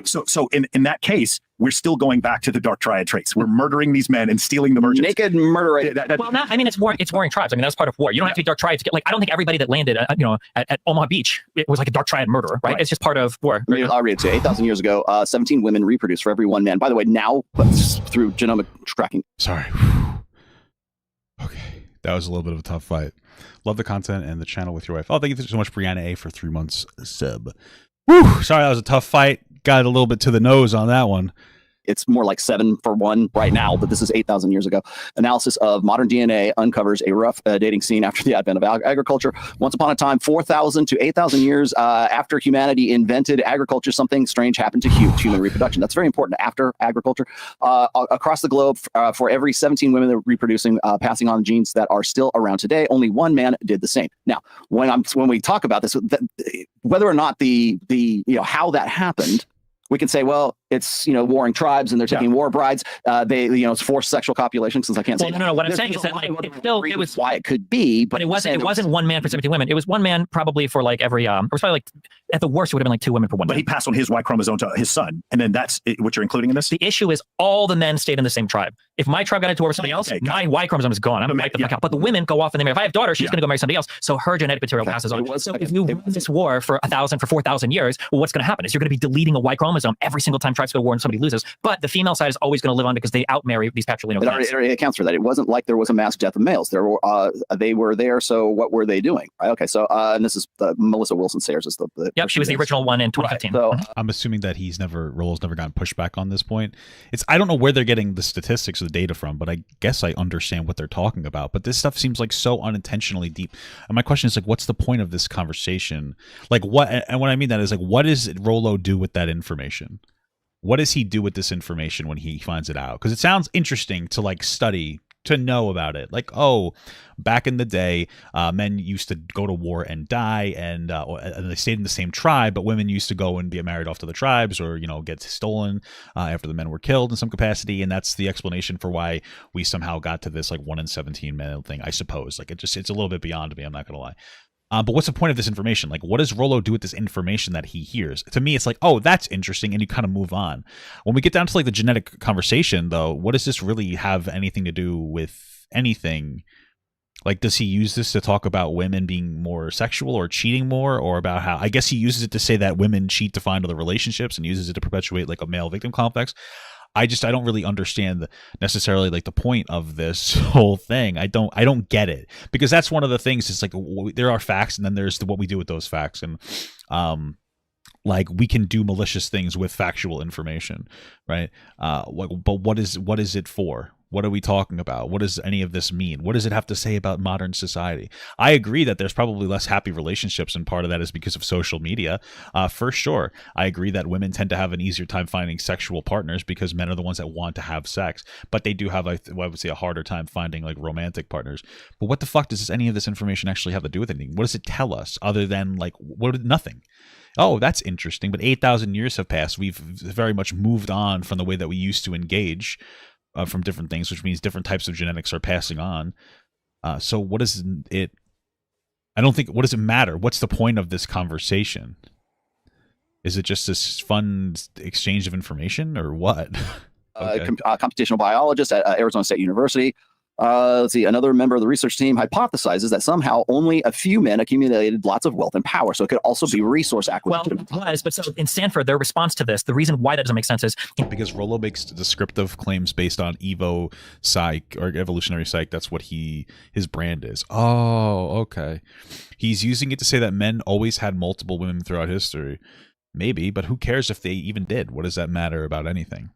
So in that case, we're still going back to the dark triad traits. We're murdering these men and stealing the virgins. Naked murder. Well, I mean, it's warring tribes. I mean, that's part of war. You don't have to be dark triad to get, like, I don't think everybody that landed, at Omaha Beach, it was like a dark triad murderer, right? It's just part of war. I'll read it to you. 8,000 years ago, 17 women reproduced for every one man. By the way, now, through genomic tracking. Sorry. Okay. That was a little bit of a tough fight. Love the content and the channel with your wife. Oh, thank you so much, Brianna A, for 3 months sub. Woo! Sorry, that was a tough fight. Got a little bit to the nose on that one. it's more like 7 for 1 right now, but this is 8,000 years ago. Analysis of modern DNA uncovers a rough dating scene after the advent of agriculture. Once upon a time, 4,000 to 8,000 years after humanity invented agriculture, something strange happened to human reproduction. That's very important. After agriculture, across the globe, for every 17 women that are reproducing, passing on genes that are still around today, only one man did the same. Now, when we talk about this, whether or not how that happened, we can say, well, it's warring tribes and they're taking war brides. It's forced sexual copulation, since I can't say. No. What I'm saying is that it was why it could be, but it wasn't one man for 17 women. It was one man probably for like every. It was probably like at the worst it would have been like 2 women for one. But man. he passed on his Y chromosome to his son, and then that's what you're including in this. The issue is all the men stayed in the same tribe. If my tribe got into war with somebody else, my Y chromosome is gone. I'm going to the fuck out. But the women go off and they marry. If I have daughters, she's going to go marry somebody else. So her genetic material passes on. So if you run this war for 4,000 years, well, what's going to happen is you're going to be deleting a Y chromosome every single time tribes go to war and somebody loses. But the female side is always going to live on because they outmarry these patrilineal clans. It accounts for that. It wasn't like there was a mass death of males. They were there. So what were they doing? Right? Okay. So and this is Melissa Wilson Sayers is the yep. She was the original one in 2015. Right. So I'm assuming that Rollo's never gotten pushback on this point. I don't know where they're getting the statistics or the data from, but I guess I understand what they're talking about. But this stuff seems like so unintentionally deep. And my question is like, what's the point of this conversation? Like what? And what I mean that is like, what does Rollo do with that information? What does he do with this information when he finds it out? Because it sounds interesting to like study, to know about it. Like, oh, back in the day, men used to go to war and die, and they stayed in the same tribe, but women used to go and be married off to the tribes, or get stolen after the men were killed in some capacity, and that's the explanation for why we somehow got to this like 1 in 17 male thing, I suppose. Like it's a little bit beyond me. I'm not gonna lie. But what's the point of this information? Like, what does Rollo do with this information that he hears? To me, it's like, oh, that's interesting, and you kind of move on. When we get down to like the genetic conversation, though, what does this really have anything to do with anything? Like, does he use this to talk about women being more sexual or cheating more, or about how, I guess he uses it to say that women cheat to find other relationships and uses it to perpetuate like a male victim complex. I don't really understand necessarily like the point of this whole thing. I don't get it, because that's one of the things. It's like there are facts, and then there's what we do with those facts, and like we can do malicious things with factual information, right? But what is it for? What are we talking about? What does any of this mean? What does it have to say about modern society? I agree that there's probably less happy relationships, and part of that is because of social media. For sure. I agree that women tend to have an easier time finding sexual partners because men are the ones that want to have sex, but they do have, I would say, a harder time finding like romantic partners. But what the fuck does any of this information actually have to do with anything? What does it tell us other than like nothing? Oh, that's interesting. But 8,000 years have passed. We've very much moved on from the way that we used to engage from different things, which means different types of genetics are passing on. So what is it? I don't think, what does it matter? What's the point of this conversation? Is it just this fun exchange of information, or what? Okay. Computational biologist at Arizona State University. Let's see. Another member of the research team hypothesizes that somehow only a few men accumulated lots of wealth and power. So it could also be resource acquisition. Well, but so in Stanford, their response to this, the reason why that doesn't make sense is because Rollo makes descriptive claims based on Evo Psych or evolutionary psych. That's what his brand is. Oh, okay. He's using it to say that men always had multiple women throughout history. Maybe, but who cares if they even did? What does that matter about anything?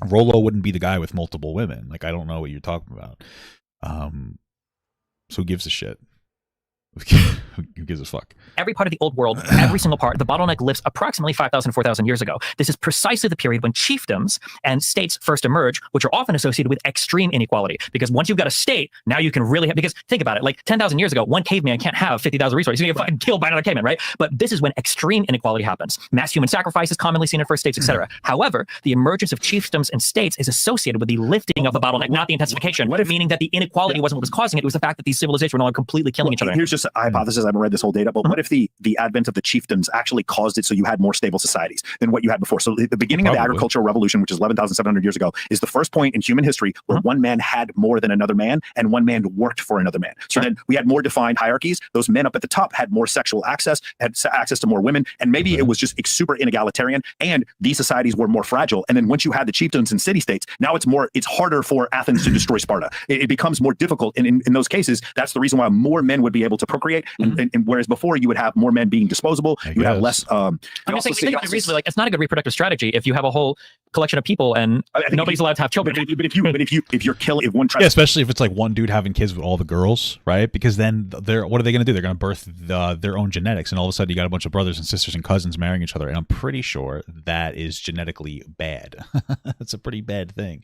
Rollo wouldn't be the guy with multiple women. Like, I don't know what you're talking about. So who gives a shit? Who gives a fuck? Every part of the old world, every single part, the bottleneck lives approximately 5,000, 4,000 years ago. This is precisely the period when chiefdoms and states first emerge, which are often associated with extreme inequality. Because once you've got a state, now you can really have, because think about it, like 10,000 years ago, one caveman can't have 50,000 resources. You get fucking killed by another caveman, right? But this is when extreme inequality happens. Mass human sacrifice is commonly seen in first states, etc. However, the emergence of chiefdoms and states is associated with the lifting of the bottleneck, not the intensification. Meaning that the inequality wasn't what was causing it. It was the fact that these civilizations were no longer completely killing each other. Here's just a hypothesis. I haven't read this whole data, but what if the advent of the chieftains actually caused it so you had more stable societies than what you had before? So the beginning of the agricultural revolution, which is 11,700 years ago, is the first point in human history where one man had more than another man, and one man worked for another man. So then we had more defined hierarchies. Those men up at the top had more sexual access, had access to more women, and maybe it was just super inegalitarian, and these societies were more fragile. And then once you had the chieftains and city-states, now it's harder for Athens to destroy Sparta. It becomes more difficult. And in those cases, that's the reason why more men would be able to procreate and whereas before you would have more men being disposable, you would have less. I'm just saying, think about it reasonably, like it's not a good reproductive strategy if you have a whole collection of people and nobody's allowed to have children. But if you're killing, if one tries, yeah, especially if it's like one dude having kids with all the girls, right? Because then what are they going to do? They're going to birth their own genetics, and all of a sudden you got a bunch of brothers and sisters and cousins marrying each other, and I'm pretty sure that is genetically bad. That's a pretty bad thing.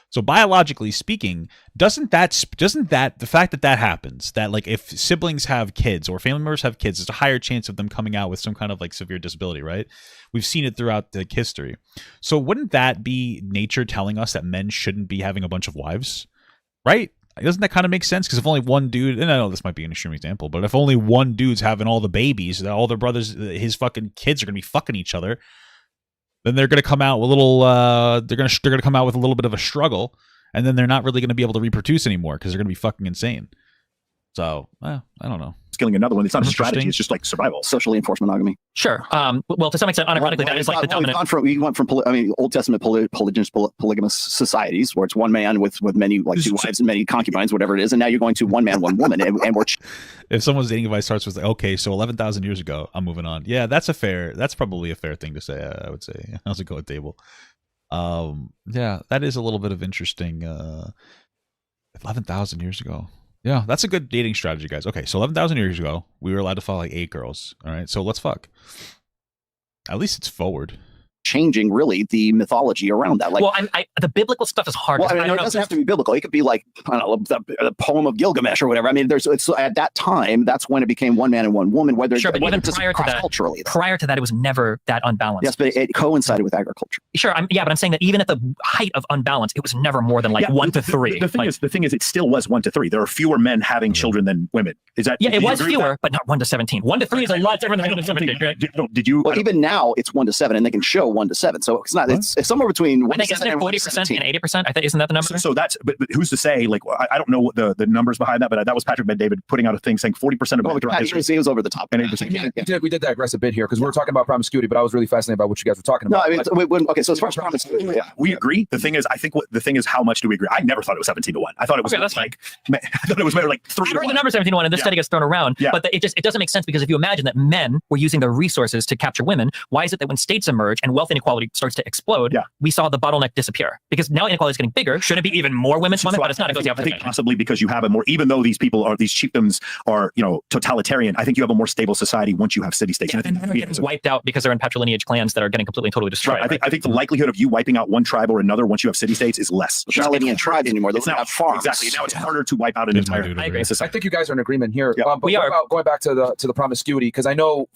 So biologically speaking, doesn't that the fact that happens, that like if siblings have kids or family members have kids, there's a higher chance of them coming out with some kind of like severe disability, right? We've seen it throughout the history. So wouldn't that be nature telling us that men shouldn't be having a bunch of wives, right? Doesn't that kind of make sense? Because if only one dude, and I know this might be an extreme example, but if only one dude's having all the babies, all their brothers, his fucking kids are going to be fucking each other, then they're going to come out with a little, they're going to come out with a little bit of a struggle, and then they're not really going to be able to reproduce anymore because they're going to be fucking insane. So, I don't know. Killing another one. It's not a strategy. It's just like survival. Socially enforced monogamy. Sure. Well, to some extent, unironically, that is like the dominant. We went from Old Testament polygamous societies where it's one man with many, like two wives and many concubines, whatever it is, and now you're going to one man, one woman, and we're. If someone's dating advice starts with like, okay, so 11,000 years ago, I'm moving on. Yeah, that's probably a fair thing to say. I would say. How's it go at table? Yeah, that is a little bit of interesting. 11,000 years ago. Yeah, that's a good dating strategy, guys. Okay, so 11,000 years ago, we were allowed to follow like 8 girls. All right, so let's fuck. At least it's forward. Changing really the mythology around that. Like, well, the biblical stuff is hard. Well, I mean, it doesn't have to be biblical. It could be like, I don't know, the poem of Gilgamesh or whatever. I mean, it's at that time, that's when it became one man and one woman. Sure, but even prior to that, it was never that unbalanced. Yes, but it coincided with agriculture. Sure, but I'm saying that even at the height of unbalance, it was never more than like 1 to 3. The thing is, it still was 1 to 3. There are fewer men having children than women. Is that? Yeah, it was fewer, but not 1 to 17. 1 to 3 is a lot different than 1 to 17. Did you? Well, even now it's 1 to 7, and they can show 1 to 7. So it's not. It's somewhere between. I think isn't it 40% and 80%? I think isn't that the number? So that's. But who's to say? Like, I don't know what the numbers behind that, but that was Patrick Ben-David putting out a thing saying 40% of. He was over the top. And 80%. We did digress a bit here because we were talking about promiscuity, but I was really fascinated by what you guys were talking about. No, I mean, okay. So as far as promiscuity, we agree. The thing is, I think the thing is, how much do we agree? I never thought it was 17 to 1. I thought it was I thought it was like 3 to 1. I've heard the number 17 to 1, and this study gets thrown around. Yeah. But it doesn't make sense because if you imagine that men were using their resources to capture women, why is it that when states emerge and wealth inequality starts to explode, we saw the bottleneck disappear? Because now inequality is getting bigger. Should it be even more women to women? But it's not. I think possibly because you have a more, even though these chiefdoms are, totalitarian, I think you have a more stable society once you have city-states. Yeah, and they're getting wiped out because they're in patrilineage clans that are getting completely and totally destroyed. Right. I think the likelihood of you wiping out one tribe or another once you have city-states is less. They're not living in tribes anymore. They're not farms. Exactly. Now it's harder to wipe out an entire. I agree. I think you guys are in agreement here. Yeah. But we are going back to the promiscuity because I know.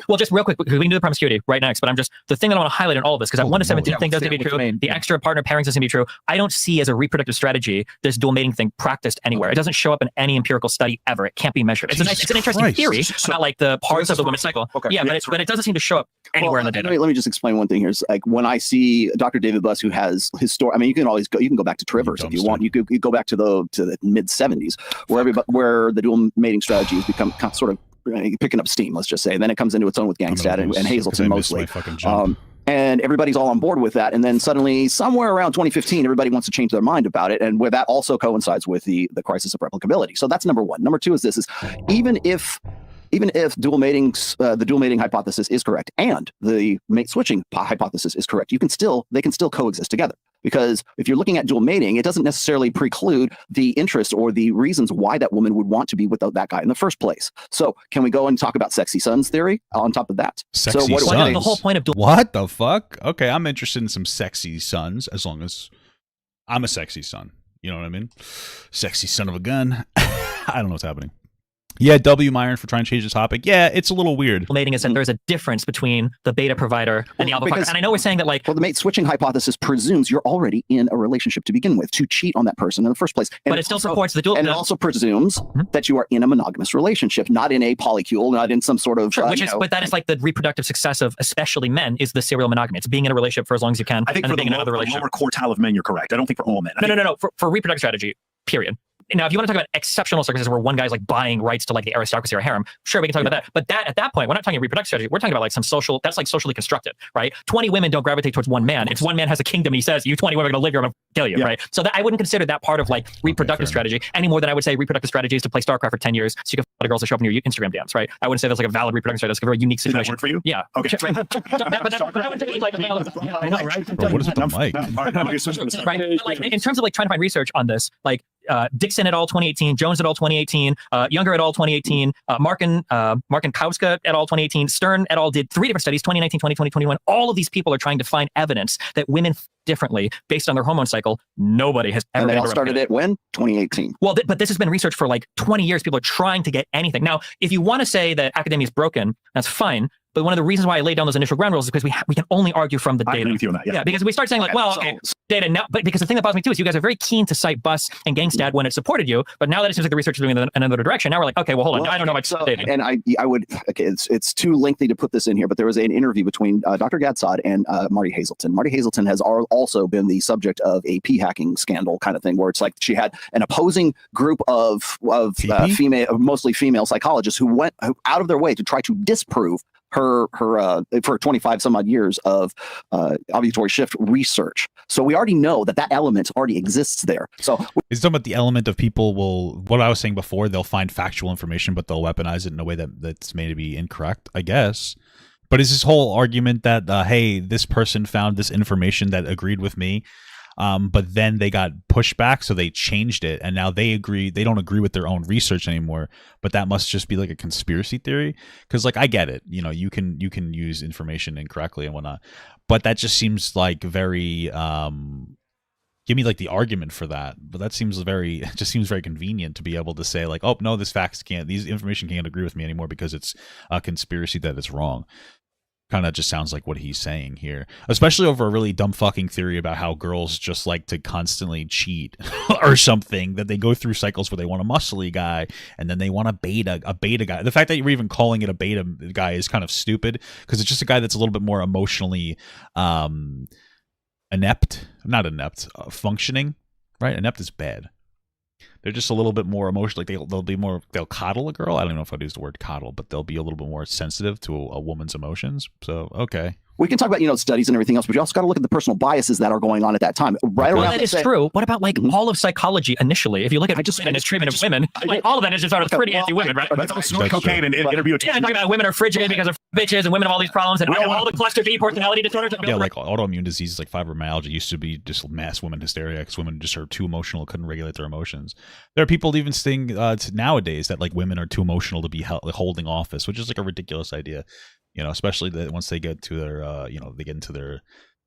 Well, just real quick, because we can do the promiscuity right next. But the thing that I want to highlight in all of this, because that 1 to 17 thing doesn't be true. The extra partner pairings doesn't be true. I don't see as a reproductive strategy this dual mating thing practiced anywhere. It doesn't show up in any empirical study ever. It can't be measured. It's an interesting theory about like the parts of the women's cycle. Okay. Yeah, but it doesn't seem to show up anywhere in the data. Let me just explain one thing here. Is like when I see Dr. David Buss, who has his story. I mean, you can go back to Trivers if you want. You could go back to the mid 70s, where the dual mating strategy has become sort of picking up steam. Let's just say. And then it comes into its own with Gangstad and Hazelton mostly. And everybody's all on board with that. And then suddenly, somewhere around 2015, everybody wants to change their mind about it. And where that also coincides with the crisis of replicability. So that's number one. Number two is even if the dual mating hypothesis is correct and the mate switching hypothesis is correct, they can still coexist together. Because if you're looking at dual mating, it doesn't necessarily preclude the interest or the reasons why that woman would want to be with that guy in the first place. So can we go and talk about sexy sons theory on top of that? Sexy sons? The whole point of dual. What the fuck? Okay, I'm interested in some sexy sons as long as I'm a sexy son. You know what I mean? Sexy son of a gun. I don't know what's happening. Yeah, W. Myron for trying to change the topic. Yeah, it's a little weird. Mating is that there's a difference between the beta provider and the alpha provider. And I know we're saying that the mate switching hypothesis presumes you're already in a relationship to begin with to cheat on that person in the first place. But it still supports the dual. And it also presumes that you are in a monogamous relationship, not in a polycule, not in some sort of. Sure, but that is like the reproductive success of especially men is the serial monogamy. It's being in a relationship for as long as you can. I think for the lower quartile of men, you're correct. I don't think for all men. No. For reproductive strategy, period. now, if you want to talk about exceptional circumstances where one guy's like buying rights to like the aristocracy or harem, sure, we can talk about that. But at that point, we're not talking reproductive strategy. We're talking about like some social, that's like socially constructed, right? 20 women don't gravitate towards one man. If one man has a kingdom and he says, you 20 women are going to live here, I'm going to kill you, right? So that I wouldn't consider that part of like reproductive strategy any more than I would say reproductive strategy is to play StarCraft for 10 years so you can find girls to show up in your Instagram DMs, right? I wouldn't say that's like a valid reproductive strategy. That's a very unique situation. Does that work for you? Yeah. Okay. But I wouldn't say like a valid. Yeah, I know, right? Bro, what is with the mic? Right. But like in terms of like trying to find research on this, like Dixon et al. 2018, Jones et al. 2018, Younger et al. 2018, Markinkowska et al. 2018, Stern et al. did 3 different studies, 2019, 2020, 2021. All of these people are trying to find evidence that women differently based on their hormone cycle. Nobody has ever. And they all started it when? 2018. Well, but this has been researched for like 20 years. People are trying to get anything. Now, if you want to say that academia is broken, that's fine. But one of the reasons why I laid down those initial ground rules is because we can only argue from the data. I agree with you on that. Yeah, because we start saying like, well, okay, data now, but because the thing that bothers me too is you guys are very keen to cite Buss and Gangstad when it supported you, but now that it seems like the research is moving in another direction, now we're like, okay, well, hold on, I don't know much data. And I would, okay, it's too lengthy to put this in here, but there was an interview between Dr. Gadsad and Marty Hazelton. Marty Hazelton has also been the subject of a p-hacking scandal kind of thing, where it's like she had an opposing group of mostly female psychologists who went out of their way to try to disprove her for 25 some odd years of ovulatory shift research. So we already know that element already exists there. So he's talking about the element of people will, what I was saying before, they'll find factual information, but they'll weaponize it in a way that's made to be incorrect, I guess. But is this whole argument that, hey, this person found this information that agreed with me, but then they got pushback, so they changed it, and now they don't agree with their own research anymore, but that must just be like a conspiracy theory? Because like I get it, you can use information incorrectly and whatnot, but that just seems like very give me like the argument for that. But that seems very convenient to be able to say like, oh no, these information can't agree with me anymore because it's a conspiracy that it's wrong. Kind of just sounds like what he's saying here, especially over a really dumb fucking theory about how girls just like to constantly cheat or something, that they go through cycles where they want a muscly guy and then they want a beta guy. The fact that you're even calling it a beta guy is kind of stupid, because it's just a guy that's a little bit more emotionally functioning, right? Inept is bad. They're just a little bit more emotional. Like they'll coddle a girl. I don't even know if I'd use the word coddle, but they'll be a little bit more sensitive to a woman's emotions. So, okay. We can talk about, studies and everything else, but you also got to look at the personal biases that are going on at that time. That is true. What about like all of psychology initially? If you look at and its treatment of women, like all of that is just sort of pretty anti-women, right? Let's all snort cocaine and interview. Yeah, talking about women are frigid because of bitches, and women have all these problems, and all the cluster B personality disorders. Yeah, like autoimmune diseases like fibromyalgia used to be just mass women hysteria because women just are too emotional, couldn't regulate their emotions. There are people even saying nowadays that like women are too emotional to be holding office, which is like a ridiculous idea. Especially that once they get to their, they get into their,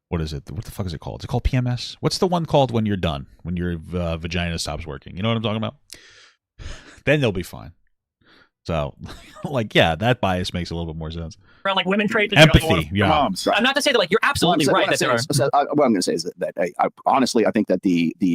what is it? What the fuck is it called? Is it called PMS? What's the one called when you're done? When your vagina stops working? You know what I'm talking about? Then they'll be fine. So, like, yeah, that bias makes a little bit more sense. Around like women traits. Empathy, yeah. Moms. I'm not to say that like you're absolutely right. What I'm going to say is that honestly, I think that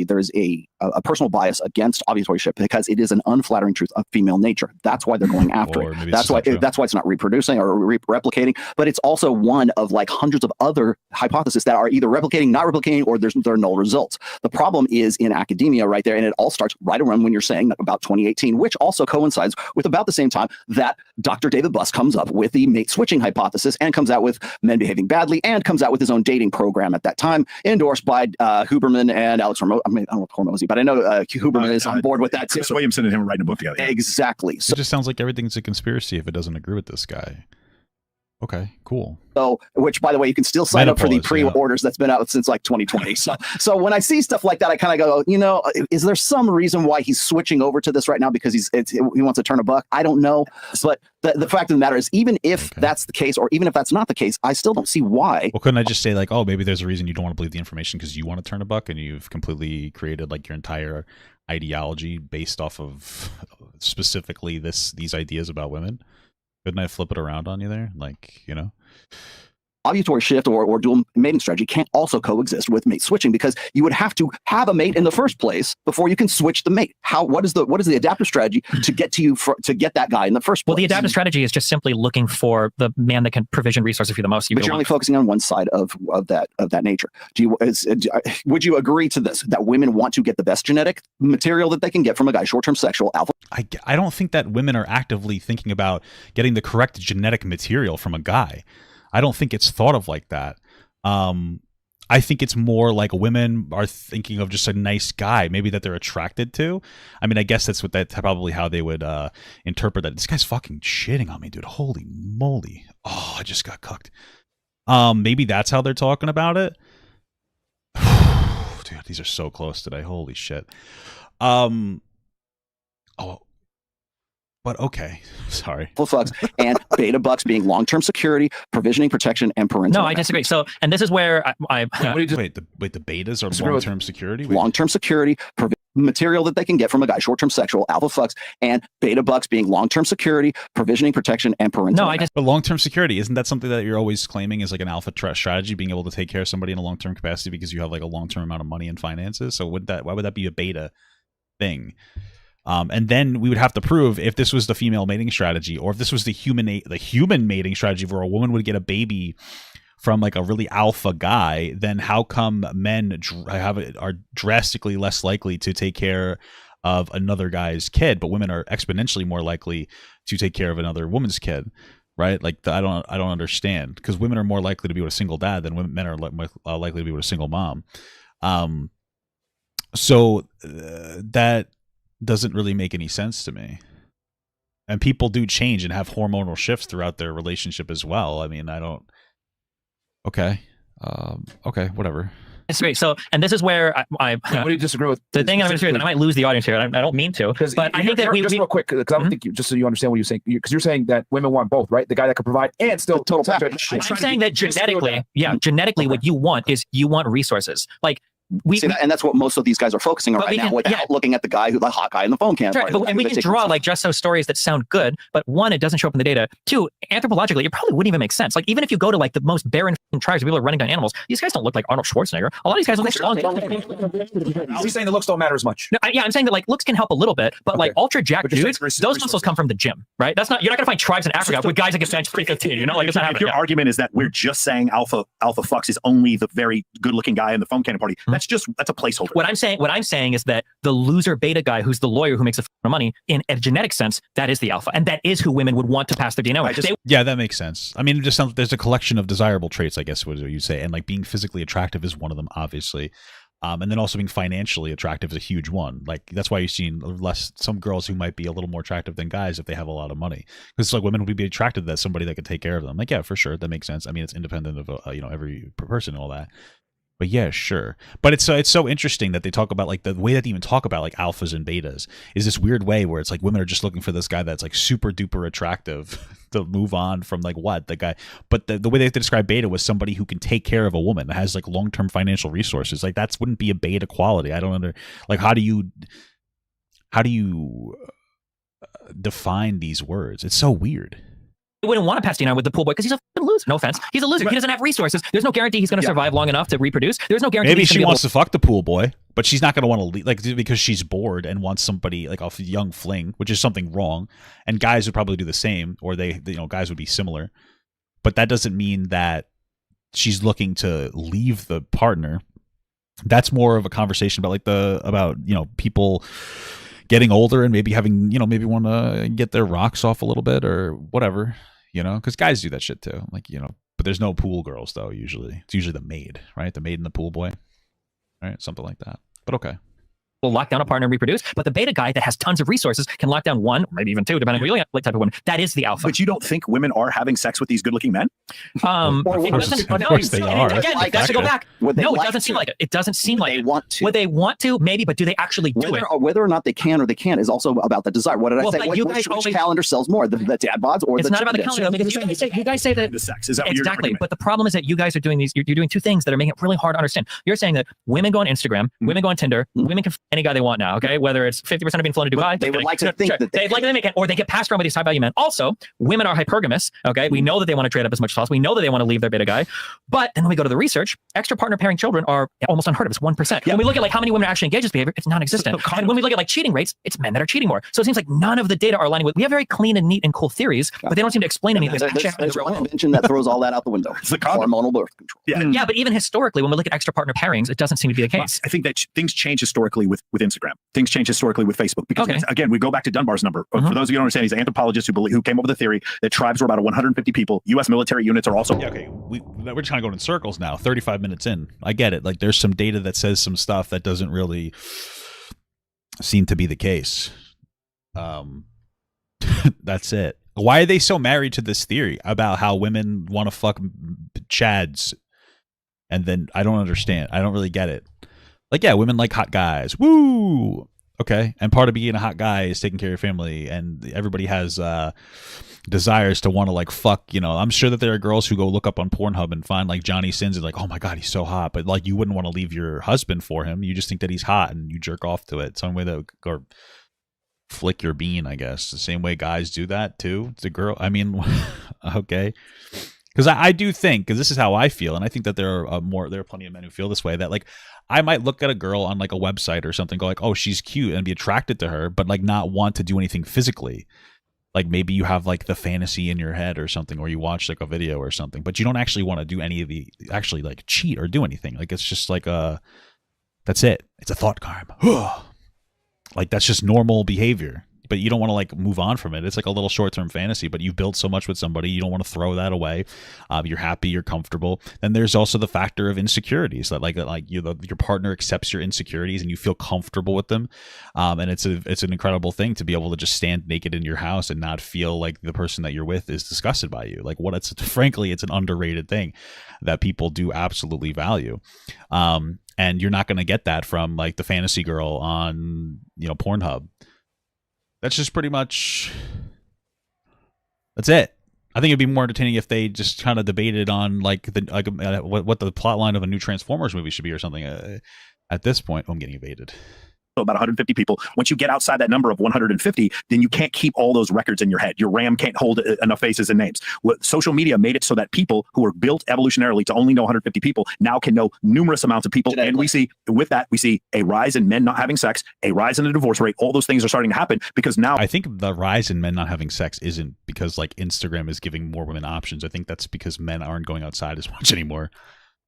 there is a personal bias against ovulatory shift because it is an unflattering truth of female nature. That's why they're going after it. That's why it's not reproducing or replicating. But it's also one of like hundreds of other hypotheses that are either replicating, not replicating, or there are null results. The problem is in academia right there, and it all starts right around when you're saying about 2018, which also coincides with about the same time that Dr. David Buss comes up with the mate switching hypothesis and comes out with men behaving badly and comes out with his own dating program at that time, endorsed by Huberman and Alex Hormozi. I mean, I don't know if Hormozi, but I know Huberman is on board with that too. Chris Williamson and him are writing a book together. Exactly. So, it just sounds like everything's a conspiracy if it doesn't agree with this guy. Okay, cool. So, which by the way, you can still sign up for the pre-orders that's been out since like 2020. So when I see stuff like that, I kind of go, is there some reason why he's switching over to this right now because he wants to turn a buck? I don't know, but the fact of the matter is, even if that's the case, or even if that's not the case, I still don't see why. Well, couldn't I just say like, oh, maybe there's a reason you don't want to believe the information because you want to turn a buck and you've completely created like your entire ideology based off of specifically these ideas about women? Couldn't I flip it around on you there? Like, ovulatory shift or dual mating strategy can't also coexist with mate switching, because you would have to have a mate in the first place before you can switch the mate. What is the adaptive strategy to get to get that guy in the first place? Well, the adaptive strategy is just simply looking for the man that can provision resources for you the most. But you're only focusing on one side of that nature. Would you agree to this, that women want to get the best genetic material that they can get from a guy, short-term sexual alpha? I don't think that women are actively thinking about getting the correct genetic material from a guy. I don't think it's thought of like that. I think it's more like women are thinking of just a nice guy, maybe that they're attracted to. I mean, I guess that's probably how they would interpret that. This guy's fucking shitting on me, dude. Holy moly. Oh, I just got cooked. Maybe that's how they're talking about it. Dude, these are so close today. Holy shit. But okay, sorry. Flux and beta bucks being long-term security, provisioning, protection, and parental. No, I disagree. So, and this is where wait, the betas are long-term security? Long-term security, material that they can get from a guy, short-term sexual, alpha flux, and beta bucks being long-term security, provisioning, protection, and parental. No, but long-term security, isn't that something that you're always claiming is like an alpha strategy, being able to take care of somebody in a long-term capacity because you have like a long-term amount of money and finances? So why would that be a beta thing? And then we would have to prove if this was the female mating strategy, or if this was the human mating strategy where a woman would get a baby from like a really alpha guy, then how come men are drastically less likely to take care of another guy's kid, but women are exponentially more likely to take care of another woman's kid, right? Like I don't understand, because women are more likely to be with a single dad than men are likely to be with a single mom. So that doesn't really make any sense to me. And people do change and have hormonal shifts throughout their relationship as well. I mean, okay, whatever. Disagree. So, and this is where what do you disagree with? The thing I'm going to say, and I might lose the audience here. I don't mean to, but I think that just real quick, because I don't think just so you understand what you're saying, because you're saying that women want both, right? The guy that can provide and still total package. I'm saying that genetically, what you want is resources. Like, and that's what most of these guys are focusing on right now, without looking at the guy the hot guy in the phone cam. Right, and we can draw like just those stories that sound good, but one, it doesn't show up in the data. Two, anthropologically, it probably wouldn't even make sense. Like, even if you go to like the most barren tribes where people are running down animals, these guys don't look like Arnold Schwarzenegger. A lot of these guys look like He's saying the looks don't matter as much. No, I'm saying that like looks can help a little bit, but like ultra jacked dudes, those muscles come from the gym, right? You're not gonna find tribes in Africa with guys that can bench 315. You know, like it's not happening. If your argument is that we're just saying alpha fucks is only the very good looking guy in the phone cannon party, that's a placeholder. What I'm saying is that the loser beta guy who's the lawyer who makes a of money, in a genetic sense, that is the alpha, and that is who women would want to pass their DNA with. Yeah, that makes sense. I mean, it just sounds there's a collection of desirable traits, I guess, what you say, and like being physically attractive is one of them, obviously. And then also being financially attractive is a huge one. Like that's why you've seen some girls who might be a little more attractive than guys if they have a lot of money, because it's like women would be attracted to somebody that could take care of them. Like, yeah, for sure, that makes sense. I mean, it's independent of every person and all that. But yeah, sure. But it's so interesting that they talk about like the way that they even talk about like alphas and betas is this weird way where it's like women are just looking for this guy that's like super duper attractive to move on from like the guy. But the way they describe beta was somebody who can take care of a woman that has like long-term financial resources. Like that wouldn't be a beta quality. I don't like how do you define these words? It's so weird. You wouldn't want to pass DNA with the pool boy because he's a loser. No offense. He's a loser. He doesn't have resources. There's no guarantee he's going to survive long enough to reproduce. There's no guarantee. Maybe she wants to fuck the pool boy, but she's not going to want to leave, like, because she's bored and wants somebody like off a young fling, which is something wrong. And guys would probably do the same, or guys would be similar. But that doesn't mean that she's looking to leave the partner. That's more of a conversation about people getting older and maybe having, maybe want to get their rocks off a little bit or whatever, because guys do that shit too. Like, but there's no pool girls though, usually. It's usually the maid, right? The maid and the pool boy, right? Something like that. But okay. Will lock down a partner and reproduce, but the beta guy that has tons of resources can lock down one, or maybe even two, depending on what type of woman. That is the alpha. But you don't think women are having sex with these good-looking men? Of course they are. Again, that's to go back. No, it doesn't seem like it. It doesn't seem like it. Would they want to? Maybe, but do they actually do it? Whether or not they can or they can't is also about the desire. What did I say? Which calendar sells more, the dad bods or the? It's not about the calendar because you guys say that the sex is that exactly. But the problem is that you guys are doing these. You're doing two things that are making it really hard to understand. You're saying that women go on Instagram, women go on Tinder, women can f any guy they want now. Okay. Whether it's 50% of being flown to Dubai, they would like to think that they'd like to make it, or they get passed around by these high value men. Also, women are hypergamous. Okay, we know that they want to trade up as much tell us. We know that they want to leave their beta guy. But then when we go to the research, extra partner pairing children are almost unheard of. It's 1%. When we look at like how many women are actually engaged in this behavior, it's non-existent. And when we look at like cheating rates, it's men that are cheating more. So it seems like none of the data are aligning with. We have very clean and neat and cool theories, but they don't seem to explain anything. There's one invention that throws all that out the window. It's the hormonal birth control. Yeah, but even historically, when we look at extra partner pairings, it doesn't seem to be the case. I think that things change historically with Instagram. Things change historically with Facebook. Because again, we go back to Dunbar's number. For those of you who don't understand, he's an anthropologist who came up with the theory that tribes were about 150 people. U.S. military units are also. Yeah, okay. We're just kind of going in circles now. 35 minutes in. I get it. Like there's some data that says some stuff that doesn't really seem to be the case. That's it. Why are they so married to this theory about how women want to fuck chads? And then I don't understand. I don't really get it. Like, yeah, women like hot guys. Woo! Okay. And part of being a hot guy is taking care of your family. And everybody has desires to want to like fuck, you know. I'm sure that there are girls who go look up on Pornhub and find like Johnny Sins and like, oh my God, he's so hot. But like you wouldn't want to leave your husband for him. You just think that he's hot and you jerk off to it. Some way that, or flick your bean, I guess. The same way guys do that too. The girl, I mean, okay. Because I do think, because this is how I feel, and I think that there are plenty of men who feel this way, that like I might look at a girl on like a website or something, go like, oh, she's cute, and be attracted to her, but like not want to do anything physically. Like maybe you have like the fantasy in your head or something, or you watch like a video or something, but you don't actually want to do any of the actually like cheat or do anything. Like it's just like that's it. It's a thought crime. Like that's just normal behavior. But you don't want to like move on from it. It's like a little short-term fantasy, but you build so much with somebody, you don't want to throw that away. You're happy, you're comfortable. Then there's also the factor of insecurities that like your partner accepts your insecurities and you feel comfortable with them. And it's an incredible thing to be able to just stand naked in your house and not feel like the person that you're with is disgusted by you. Like frankly, it's an underrated thing that people do absolutely value. And you're not going to get that from like the fantasy girl on, Pornhub. That's just pretty much, that's it. I think it'd be more entertaining if they just kind of debated on like what the plot line of a new Transformers movie should be or something. At this point, I'm getting evaded. About 150 people. Once you get outside that number of 150, then you can't keep all those records in your head. Your RAM can't hold enough faces and names. Social media made it so that people who are built evolutionarily to only know 150 people now can know numerous amounts of people. And we see a rise in men not having sex, a rise in the divorce rate. All those things are starting to happen because now I think the rise in men not having sex isn't because like Instagram is giving more women options. I think that's because men aren't going outside as much anymore.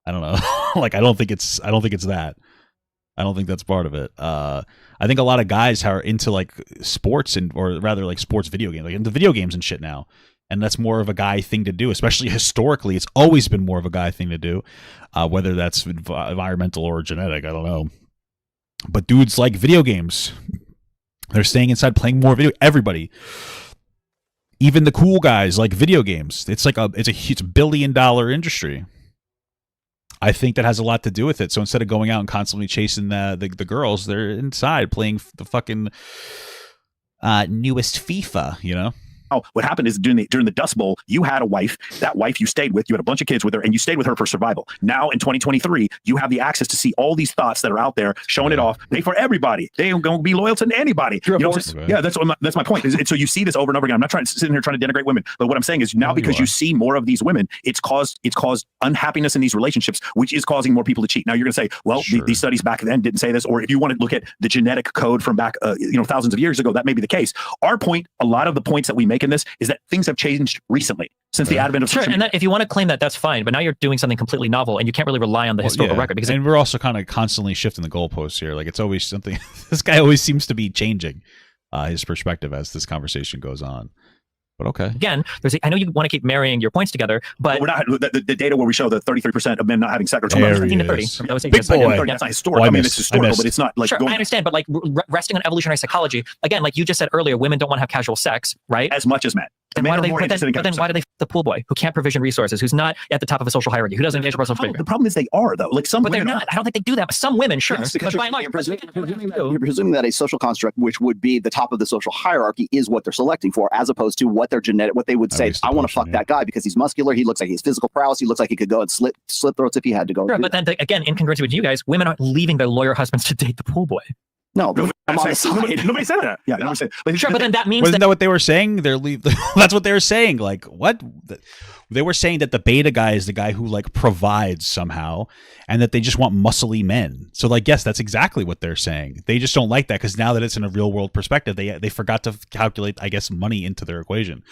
I don't know. Like I don't think it's that. I don't think that's part of it. I think a lot of guys are into like sports or rather like sports video games, like into video games and shit now. And that's more of a guy thing to do, especially historically. It's always been more of a guy thing to do, whether that's environmental or genetic. I don't know. But dudes like video games. They're staying inside playing more video. Everybody. Even the cool guys like video games. It's like it's a $1 billion industry. I think that has a lot to do with it. So instead of going out and constantly chasing the girls, they're inside playing the fucking newest FIFA, What happened is during the Dust Bowl, you had a wife. That wife you stayed with, you had a bunch of kids with her, and you stayed with her for survival. Now in 2023, you have the access to see all these thoughts that are out there, showing it off. They for everybody. They ain't gonna be loyal to anybody. Yeah, that's my point. And so you see this over and over again. I'm not sitting here trying to denigrate women, but what I'm saying is now because you see more of these women, it's caused unhappiness in these relationships, which is causing more people to cheat. Now you're gonna say, well, these studies back then didn't say this, or if you want to look at the genetic code from back, thousands of years ago, that may be the case. Our point, a lot of the points that we make in this is that things have changed recently since the advent of social media. And that, if you want to claim that, that's fine. But now you're doing something completely novel, and you can't really rely on the historical record. Because we're also kind of constantly shifting the goalposts here. Like it's always something. This guy always seems to be changing his perspective as this conversation goes on. But okay. Again, I know you want to keep marrying your points together, but we're not the data where we show that 33% of men not having sex. There 15 to 30. That was big boy. That's not historical. It's historical, but it's not like. Sure, I understand, but like resting on evolutionary psychology, again, like you just said earlier, women don't want to have casual sex, right? As much as men. Then why do they the pool boy who can't provision resources, who's not at the top of a social hierarchy, who doesn't engage in personal behavior? The problem is they are though. Like some, but they're not. I don't think they do that. But some women, sure. Yes, because you're presuming that a social construct, which would be the top of the social hierarchy, is what they're selecting for, as opposed to what they would say. I want to fuck that guy because he's muscular. He looks like he's physical prowess. He looks like he could go and slit throats if he had to go. Sure, but then again, in congruency with you guys, women aren't leaving their lawyer husbands to date the pool boy. No, I'm on the side. Nobody said that. Yeah, nobody said. Sure, but then that means Wasn't that that what they were saying? That's what they were saying. Like, what? They were saying that the beta guy is the guy who like provides somehow, and that they just want muscly men. So like, yes, that's exactly what they're saying. They just don't like that because now that it's in a real world perspective, they forgot to calculate, I guess, money into their equation.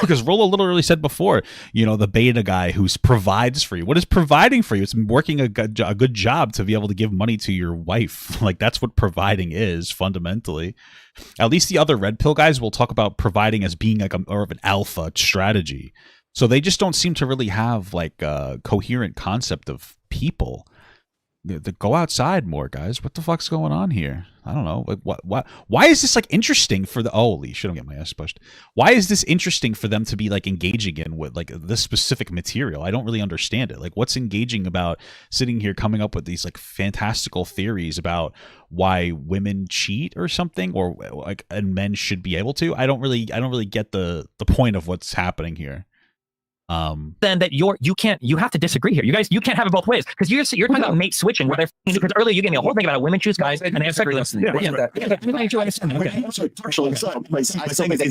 Because Rollo literally said before, the beta guy who provides for you. What is providing for you? It's working a good job to be able to give money to your wife. Like, that's what providing is fundamentally. At least the other red pill guys will talk about providing as being like more of an alpha strategy. So they just don't seem to really have like a coherent concept of people. Go outside more, guys. What the fuck's going on here? I don't know. Like, what? Why is this like interesting for the? Holy shit! I'm getting my ass pushed. Why is this interesting for them to be like engaging in with like this specific material? I don't really understand it. Like, what's engaging about sitting here coming up with these like fantastical theories about why women cheat or something, or like and men should be able to? I don't really get the point of what's happening here. Then that you have to disagree here. You guys, you can't have it both ways because you're talking about mate switching where they're because earlier you gave me a whole thing about women choose guys and they have sex with them. Is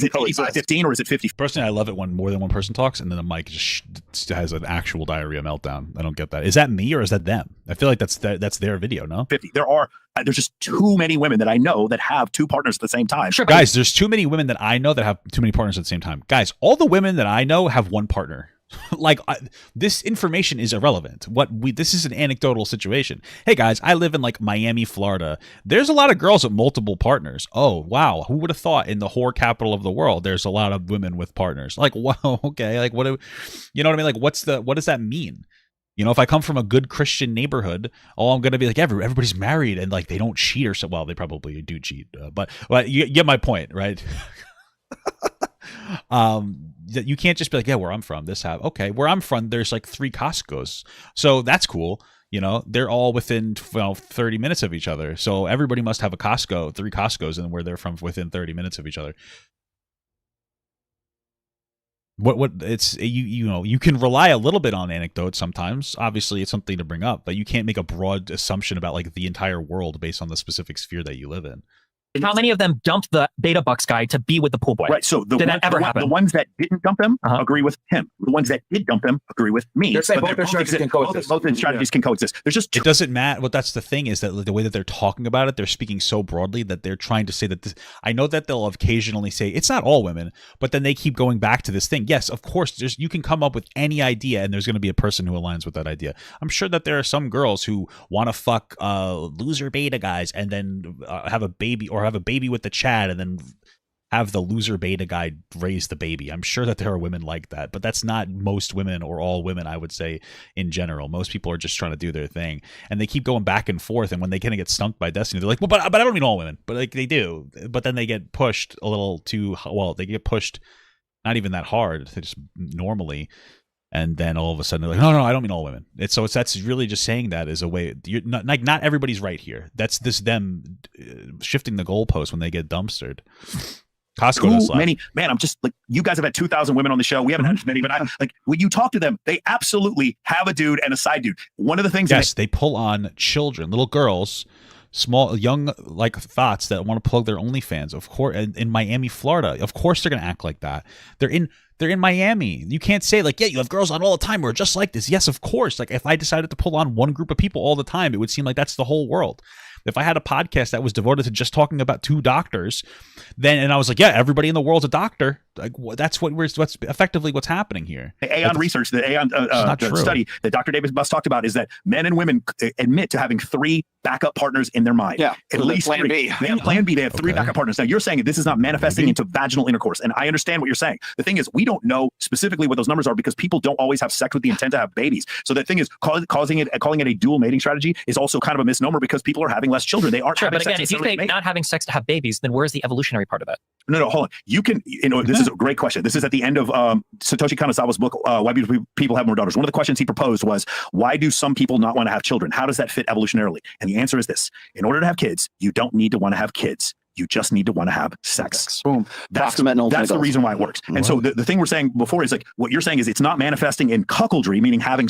it 15 or is it 50? Personally, I love it when more than one person talks and then the mic just has an actual diarrhea meltdown. I don't get that. Is that me or is that them? I feel like that's their video, no? 50. There's just too many women that I know that have two partners at the same time. Sure, guys, there's too many women that I know that have too many partners at the same time. Guys, all the women that I know have one partner. Like, this information is irrelevant. This is an anecdotal situation. Hey guys, I live in like Miami, Florida. There's a lot of girls with multiple partners. Oh wow, who would have thought in the whore capital of the world there's a lot of women with partners? Like, wow, okay, like what I mean? Like, what does that mean? If I come from a good Christian neighborhood, I'm going to be like, everybody's married and like they don't cheat or so. Well, they probably do cheat, but you get my point, right? You can't just be like, yeah, where I'm from, okay, where I'm from, there's like 3 Costco's. So that's cool. They're all within 30 minutes of each other. So everybody must have 3 Costco's and where they're from within 30 minutes of each other. You can rely a little bit on anecdotes sometimes. Obviously it's something to bring up, but you can't make a broad assumption about like the entire world based on the specific sphere that you live in. How many of them dumped the Beta Bucks guy to be with the pool boy? Right. So did that ever happen? The ones that didn't dump them agree with him. The ones that did dump them agree with me. They're saying both their strategies can coexist. Both strategies can coexist. There's just it doesn't matter. Well, that's the thing is that the way that they're talking about it, they're speaking so broadly that they're trying to say that this. I know that they'll occasionally say it's not all women, but then they keep going back to this thing. Yes, of course, you can come up with any idea, and there's going to be a person who aligns with that idea. I'm sure that there are some girls who want to fuck loser beta guys and then have a baby with the Chad and then have the loser beta guy raise the baby. I'm sure that there are women like that, but that's not most women or all women, I would say, in general. Most people are just trying to do their thing, and they keep going back and forth, and when they kind of get stunk by destiny, they're like, well, but I don't mean all women, but like they do. But then they get pushed a little too well. They get pushed not even that hard. They just normally. And then all of a sudden they're like, no, I don't mean all women. That's really just saying that as a way. Not everybody's right here. That's them shifting the goalpost when they get dumpstered. Costco does many. Man, I'm just like, you guys have had 2,000 women on the show. We haven't had as many, but when you talk to them, they absolutely have a dude and a side dude. One of the things, yes, they pull on children, little girls, small, young, like thoughts that want to plug their OnlyFans. Of course, in Miami, Florida, of course they're gonna act like that. They're in Miami. You can't say like, yeah, you have girls on all the time who are just like this. Yes, of course. Like if I decided to pull on one group of people all the time, it would seem like that's the whole world. If I had a podcast that was devoted to just talking about 2 doctors, and I was like, yeah, everybody in the world's a doctor. Like that's what's effectively what's happening here. The Aon research, the Aon study that Dr. Davis Buss talked about is that men and women admit to having 3 backup partners in their mind. Yeah, at least plan 3. B. They have plan B. They have 3 backup partners. Now you're saying this is not manifesting into vaginal intercourse, and I understand what you're saying. The thing is, we don't know specifically what those numbers are because people don't always have sex with the intent to have babies. So the thing is, calling it a dual mating strategy is also kind of a misnomer because people are having less children. They aren't. Sure, but again, if you say not having sex to have babies, then where's the evolutionary part of that? No, hold on. You can, this is a great question. This is at the end of Satoshi Kanazawa's book, Why Do People Have More Daughters? One of the questions he proposed was, why do some people not want to have children? How does that fit evolutionarily? And the answer is this. In order to have kids, you don't need to want to have kids. You just need to want to have sex. Boom. That's Proximate and the ultimate reason why it works. And so the thing we're saying before is like, what you're saying is it's not manifesting in cuckoldry, meaning having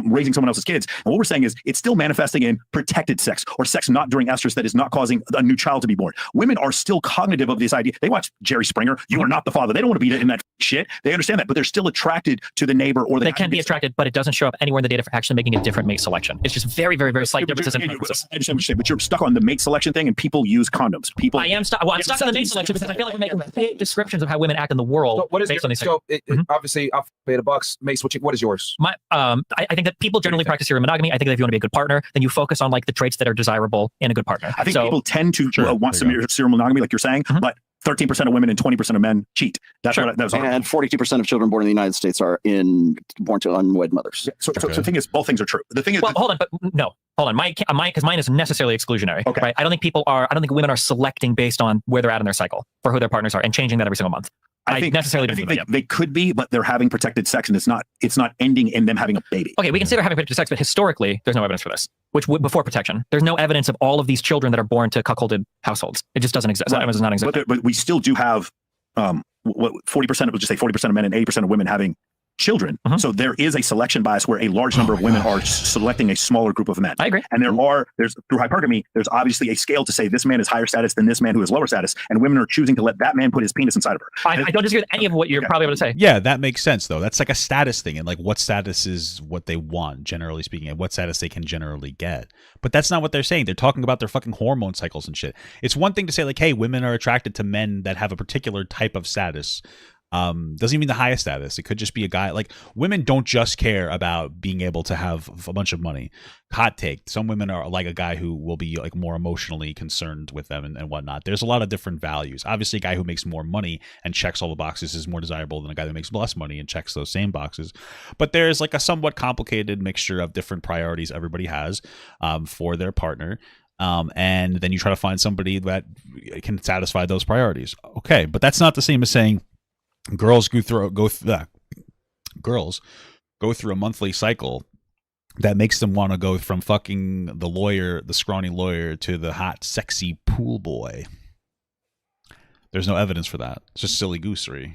raising someone else's kids. And what we're saying is it's still manifesting in protected sex, or sex not during estrus that is not causing a new child to be born. Women are still cognitive of this idea. They watch Jerry Springer. You are not the father. They don't want to be in that shit. They understand that, but they're still attracted to the neighbor or they can be attracted, but it doesn't show up anywhere in the data for actually making a different mate selection. It's just very, very, very slight differences in preferences. I understand what you're saying, but you're stuck on the mate selection thing, and people use condoms. I am stuck. Well, I'm stuck on the mate selection because I feel like we're making fake descriptions of how women act in the world. So what is based on these so obviously Alpha Beta Bucks, mate switching. What is yours? I think that people generally practice serial monogamy. I think that if you want to be a good partner, then you focus on like the traits that are desirable in a good partner. I think people tend to want serial monogamy, like you're saying, but 13% of women and 20% of men cheat. That's what that was. And 42% of children born in the United States are born to unwed mothers. So the thing is, both things are true. The thing is, hold on, because mine is necessarily exclusionary. Okay. Right? I don't think women are selecting based on where they're at in their cycle for who their partners are and changing that every single month. I think they could be, but they're having protected sex, and it's not ending in them having a baby. Okay, we consider having protected sex, but historically, there's no evidence for this. Before protection, there's no evidence of all of these children that are born to cuckolded households. It just doesn't exist. That does not exist. But we still do have 40%. We'll just say 40% of men and 80% of women having children. So there is a selection bias where a large number of women are selecting a smaller group of men. I agree. And there's through hypergamy, there's obviously a scale to say this man is higher status than this man who is lower status, and women are choosing to let that man put his penis inside of her. I don't disagree with any of what you're probably able to say. Yeah, that makes sense though. That's like a status thing, and like what status is what they want, generally speaking, and what status they can generally get. But that's not what they're saying. They're talking about their fucking hormone cycles and shit. It's one thing to say like, hey, women are attracted to men that have a particular type of status. Doesn't even mean the highest status. It could just be a guy. Like, women don't just care about being able to have a bunch of money. Hot take. Some women are like a guy who will be like more emotionally concerned with them and whatnot. There's a lot of different values. Obviously, a guy who makes more money and checks all the boxes is more desirable than a guy that makes less money and checks those same boxes. But there's like a somewhat complicated mixture of different priorities everybody has for their partner. And then you try to find somebody that can satisfy those priorities. Okay, but that's not the same as saying girls go through a monthly cycle that makes them want to go from fucking the scrawny lawyer, to the hot, sexy pool boy. There's no evidence for that. It's just silly goosery.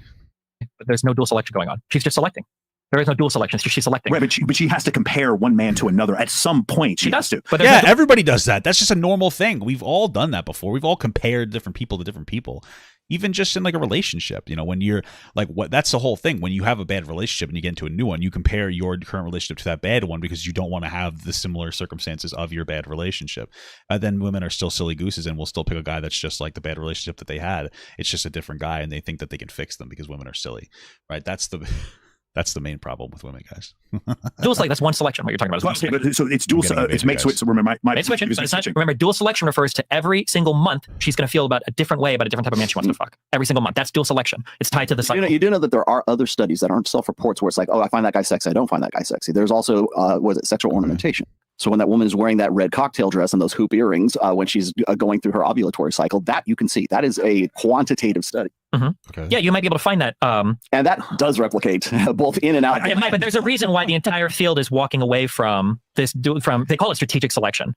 But there's no dual selection going on. She's just selecting. There is no dual selection. She's selecting. Right, but she has to compare one man to another at some point. She has to. But yeah, everybody does that. That's just a normal thing. We've all done that before. We've all compared different people to different people. Even just in like a relationship, when you're like, that's the whole thing. When you have a bad relationship and you get into a new one, you compare your current relationship to that bad one because you don't want to have the similar circumstances of your bad relationship. Then women are still silly gooses and will still pick a guy that's just like the bad relationship that they had. It's just a different guy, and they think that they can fix them because women are silly, right? That's the main problem with women, guys. That's one selection. What you're talking about is so it's dual. It's mate switch. So remember, mate switching. Remember, dual selection refers to every single month she's going to feel about a different way about a different type of man she wants to fuck. Every single month. That's dual selection. It's tied to the cycle. You do know that there are other studies that aren't self-reports where it's like, oh, I find that guy sexy, I don't find that guy sexy. There's also sexual ornamentation. So when that woman is wearing that red cocktail dress and those hoop earrings when she's going through her ovulatory cycle, that you can see. That is a quantitative study. Mm-hmm. Okay. Yeah, you might be able to find that. And that does replicate both in and out. It might, but there's a reason why the entire field is walking away from this. They call it strategic selection,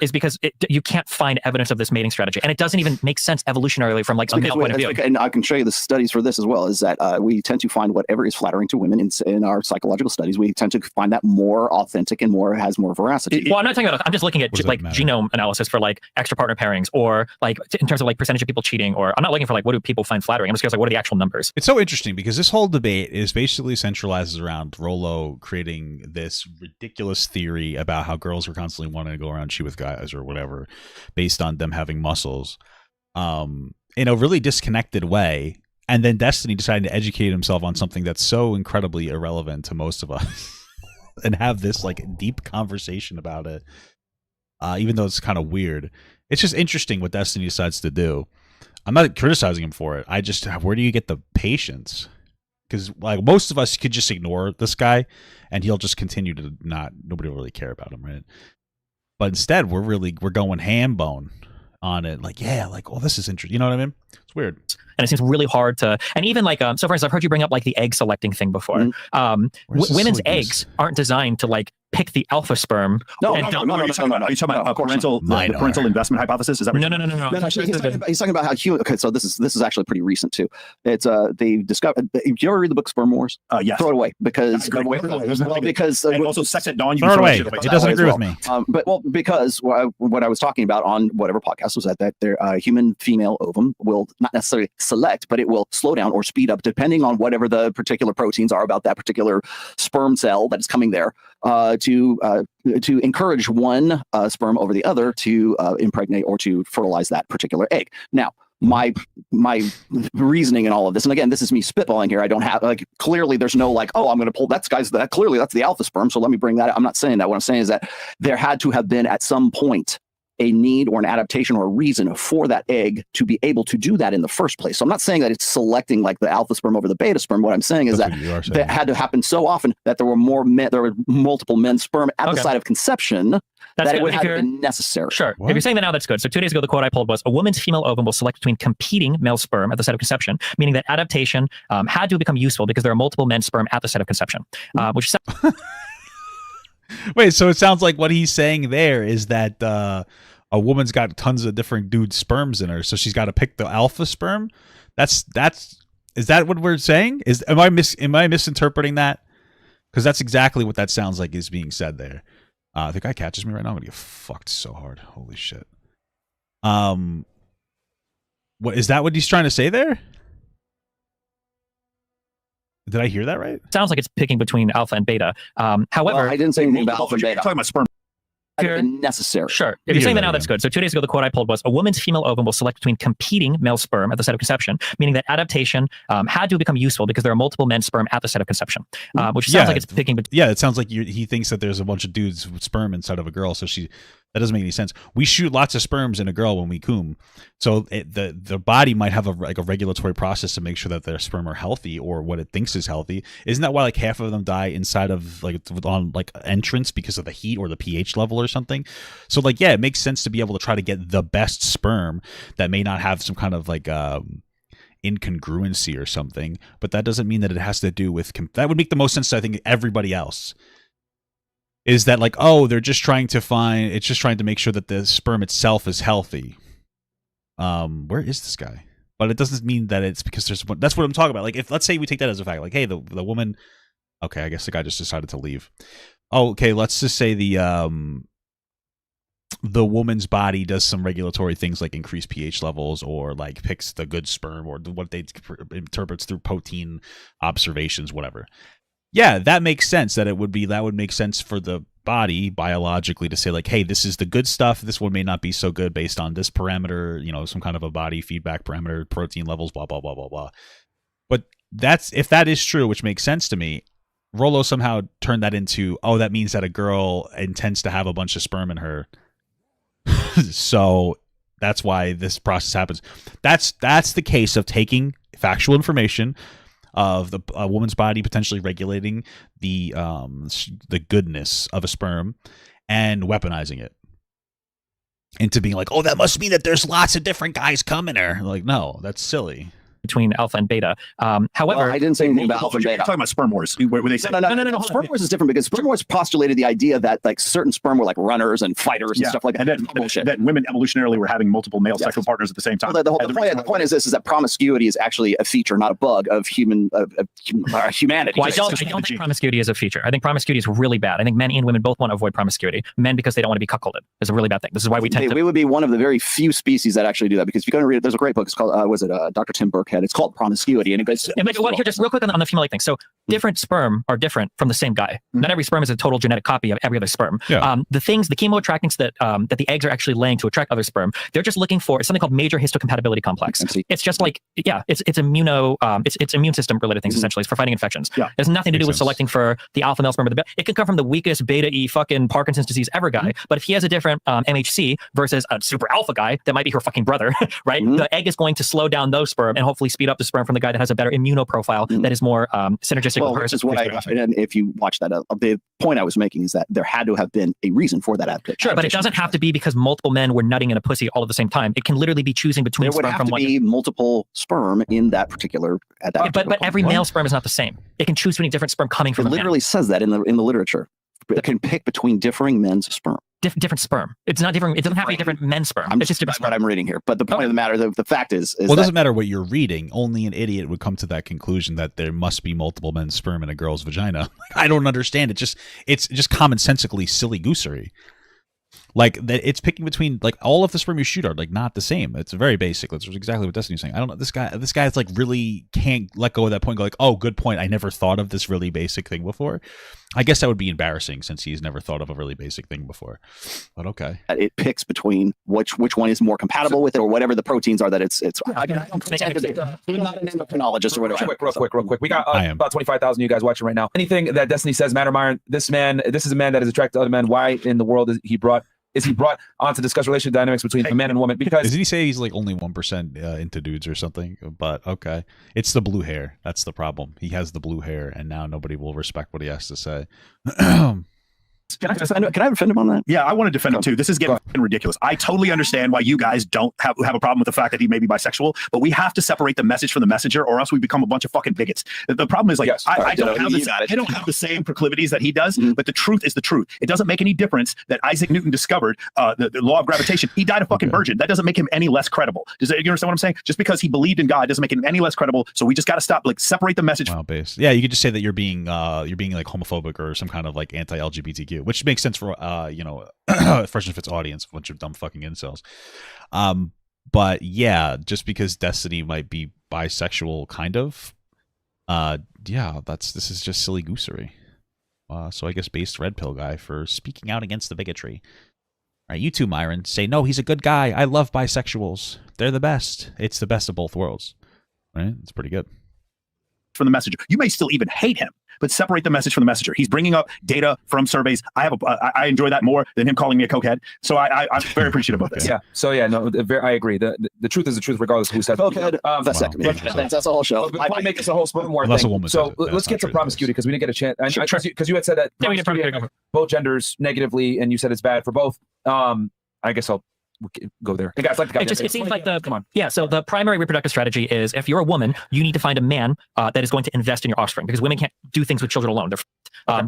is because you can't find evidence of this mating strategy, and it doesn't even make sense evolutionarily from like some male point of view. And I can show you the studies for this as well. Is that we tend to find whatever is flattering to women in our psychological studies. We tend to find that more authentic and has more veracity. Well, I'm not talking about. I'm just looking at genome analysis for like extra partner pairings, or like in terms of like percentage of people cheating. Or I'm not looking for like what do people find flattering. I'm just curious like what are the actual numbers. It's so interesting because this whole debate is basically centralizes around Rollo creating this ridiculous theory about how girls were constantly wanting to go around cheat with guys or whatever based on them having muscles in a really disconnected way. And then Destiny decided to educate himself on something that's so incredibly irrelevant to most of us and have this like deep conversation about it, even though it's kind of weird. It's just interesting what Destiny decides to do. I'm not criticizing him for it. Where do you get the patience? Because like most of us could just ignore this guy and he'll just continue to nobody will really care about him, right? But instead we're going ham bone on it. Like, yeah, like, oh, this is interesting. You know what I mean? It's weird. And it seems really hard to, and even like, so for instance, I've heard you bring up like the egg selecting thing before. Women's eggs aren't designed to like pick the alpha sperm. No, you're talking about the parental investment hypothesis. Is that what No. He's talking about how human. Okay, so this is actually pretty recent too. It's they discovered. Do you ever read the book Sperm Wars? Yes. Throw it away because and also Sex at Dawn. You Throw it can away. shit away. It doesn't agree with me. Because what I was talking about on whatever podcast was that their human female ovum will not necessarily select, but it will slow down or speed up depending on whatever the particular proteins are about that particular sperm cell that is coming there to encourage one sperm over the other to impregnate or to fertilize that particular egg. Now, my reasoning and all of this, and again, this is me spitballing here. I don't have clearly there's no oh, I'm going to pull clearly that's the alpha sperm, so let me bring that up. I'm not saying that. What I'm saying is that there had to have been at some point a need or an adaptation or a reason for that egg to be able to do that in the first place. So I'm not saying that it's selecting the alpha sperm over the beta sperm. What I'm saying is that had to happen so often that there were multiple men sperm at the site of conception. That it would have been necessary. Sure. What? If you're saying that now, that's good. So 2 days ago, the quote I pulled was, a woman's female ovum will select between competing male sperm at the site of conception, meaning that adaptation had to become useful because there are multiple men sperm at the site of conception, which Wait, so it sounds like what he's saying there is that a woman's got tons of different dude sperms in her, so she's got to pick the alpha sperm. Is that what we're saying? Am I misinterpreting that? Because that's exactly what that sounds like is being said there. The guy catches me right now, I'm gonna get fucked so hard. Holy shit. What is that? What he's trying to say there? Did I hear that right? Sounds like it's picking between alpha and beta. However, I didn't say anything about alpha and beta. You're talking about sperm. Necessary. Sure. If you're saying that now, that's good. So 2 days ago, the quote I pulled was, a woman's female ovum will select between competing male sperm at the site of conception, meaning that adaptation had to become useful because there are multiple men sperm at the site of conception, which sounds like it's picking. Yeah, it sounds like he thinks that there's a bunch of dudes with sperm inside of a girl, so that doesn't make any sense. We shoot lots of sperms in a girl when we cum, so the body might have a regulatory process to make sure that their sperm are healthy or what it thinks is healthy. Isn't that why half of them die inside of on entrance because of the heat or the pH level or something? So yeah, it makes sense to be able to try to get the best sperm that may not have some kind of incongruency or something, but that doesn't mean that it has to do with that would make the most sense to, I think, everybody else. Is that they're just trying to make sure that the sperm itself is healthy. Where is this guy? But it doesn't mean that it's because that's what I'm talking about. If let's say we take that as a fact, hey, the woman, okay, I guess the guy just decided to leave. Oh, okay, let's just say the woman's body does some regulatory things like increase pH levels or picks the good sperm or what they interprets through protein observations, whatever. Yeah, that makes sense. That would make sense for the body biologically to say hey, this is the good stuff. This one may not be so good based on this parameter, some kind of a body feedback parameter, protein levels, blah blah blah blah blah. But if that is true, which makes sense to me, Rollo somehow turned that into that means that a girl intends to have a bunch of sperm in her. So that's why this process happens. That's the case of taking factual information of a woman's body potentially regulating the goodness of a sperm and weaponizing it into being that must mean that there's lots of different guys coming her. No, that's silly. Between alpha and beta. However, I didn't say anything about alpha and beta. You're talking about Sperm Wars, where they say no. Sperm Wars is different because Sperm Wars postulated the idea that certain sperm were runners and fighters and stuff like that. And that women evolutionarily were having multiple male sexual partners at the same time. Well, the point is that promiscuity is actually a feature, not a bug of humanity. Well, I don't think promiscuity is a feature. I think promiscuity is really bad. I think men and women both want to avoid promiscuity. Men because they don't want to be cuckolded is a really bad thing. This is why we would be one of the very few species that actually do that. Because if you're going to read it, there's a great book. It's called Dr. Tim Burkhead. It's called Promiscuity. And it goes, here, just real quick on the female thing. So different sperm are different from the same guy. Not every sperm is a total genetic copy of every other sperm. Yeah. The chemoattractants that the eggs are actually laying to attract other sperm, they're just looking for something called major histocompatibility complex. It's just it's immune system related things essentially. It's for fighting infections. Yeah. It has nothing to do with selecting for the alpha male sperm or the beta. It can come from the weakest beta-E fucking Parkinson's disease ever guy. But if he has a different MHC versus a super alpha guy that might be her fucking brother, right? The egg is going to slow down those sperm and hopefully speed up the sperm from the guy that has a better immunoprofile that is more synergistic with hers. Which is what and if you watch that, the point I was making is that there had to have been a reason for that adaptation. Sure, but it doesn't have to be because multiple men were nutting in a pussy all at the same time. It can literally be choosing between sperm from one. There would have to be multiple sperm in that particular adaptation. But every male sperm is not the same. It can choose between different sperm coming from. It literally says that in the literature. can pick between differing men's sperm. Different sperm. It's not different. It doesn't have to be different men's sperm. It's just different That's what I'm reading here. But the point of the matter, the fact is well, it doesn't matter what you're reading. Only an idiot would come to that conclusion that there must be multiple men's sperm in a girl's vagina. I don't understand. It's just commonsensically silly goosery. Like that, it's picking between like all of the sperm you shoot are like not the same. It's very basic. That's exactly what Destiny's saying. I don't know. This guy's like really can't let go of that point. And go like, oh, good point. I never thought of this really basic thing before. I guess that would be embarrassing since he's never thought of a really basic thing before. But okay, it picks between which one is more compatible with it, or whatever the proteins are that it's. I'm not an endocrinologist or whatever. Real quick. We got about 25,000 of you guys watching right now. Anything that Destiny says matter, Myron? This is a man that is attracted to other men. Why in the world is he brought on to discuss relationship dynamics between a man and woman? Because did he say he's like only 1% into dudes or something? But okay, it's the blue hair. That's the problem. He has the blue hair, and now nobody will respect what he has to say. Can I defend him on that? Yeah, I want to defend him too. This is getting ridiculous. I totally understand why you guys don't have a problem with the fact that he may be bisexual, but we have to separate the message from the messenger, or else we become a bunch of fucking bigots. The problem is like I don't have the same proclivities that he does, but the truth is the truth. It doesn't make any difference that Isaac Newton discovered the law of gravitation. He died a fucking virgin. That doesn't make him any less credible. You understand what I'm saying? Just because he believed in God doesn't make him any less credible. So we just got to stop, like, separate the message. Wow, base. Yeah, you could just say that you're being like homophobic or some kind of like anti-LGBTQ, which makes sense for Fresh and Fit's audience, a bunch of dumb fucking incels. But yeah, just because Destiny might be bisexual, kind of, this is just silly goosery. So I guess based red pill guy for speaking out against the bigotry. All right, you too, Myron, say no, he's a good guy. I love bisexuals. They're the best. It's the best of both worlds. Right? It's pretty good. From the messenger. You may still even hate him, but separate the message from the messenger. He's bringing up data from surveys. I enjoy that more than him calling me a cokehead. So I'm very appreciative of this. Yeah. So yeah, no, I agree. The truth is the truth, regardless of who says cokehead. That's a whole show. But I make this a whole sperm war thing. So let's get to promiscuity, because we didn't get a chance. Because you had said that both genders negatively, and you said it's bad for both. I guess I'll go there. Hey guys, it seems like come on. Yeah, so the primary reproductive strategy is, if you're a woman, you need to find a man that is going to invest in your offspring, because women can't do things with children alone.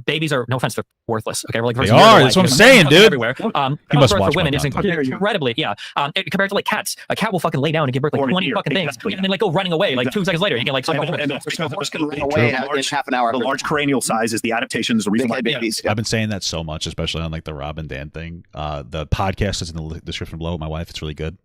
Babies are, no offense, they're worthless. Okay, we're like, they are. That's what I'm saying, dude. Everywhere. You must watch for women is incredibly, compared to like cats. A cat will fucking lay down and give birth like 20 fucking things, exactly, and then like go running away like 2 seconds later. You can like a horse can run away in half an hour. The large cranial size is the adaptation. Is the reason why babies. I've been saying that so much, especially on like the Rob and Dan thing. The podcast is in the description below. My wife, it's really good.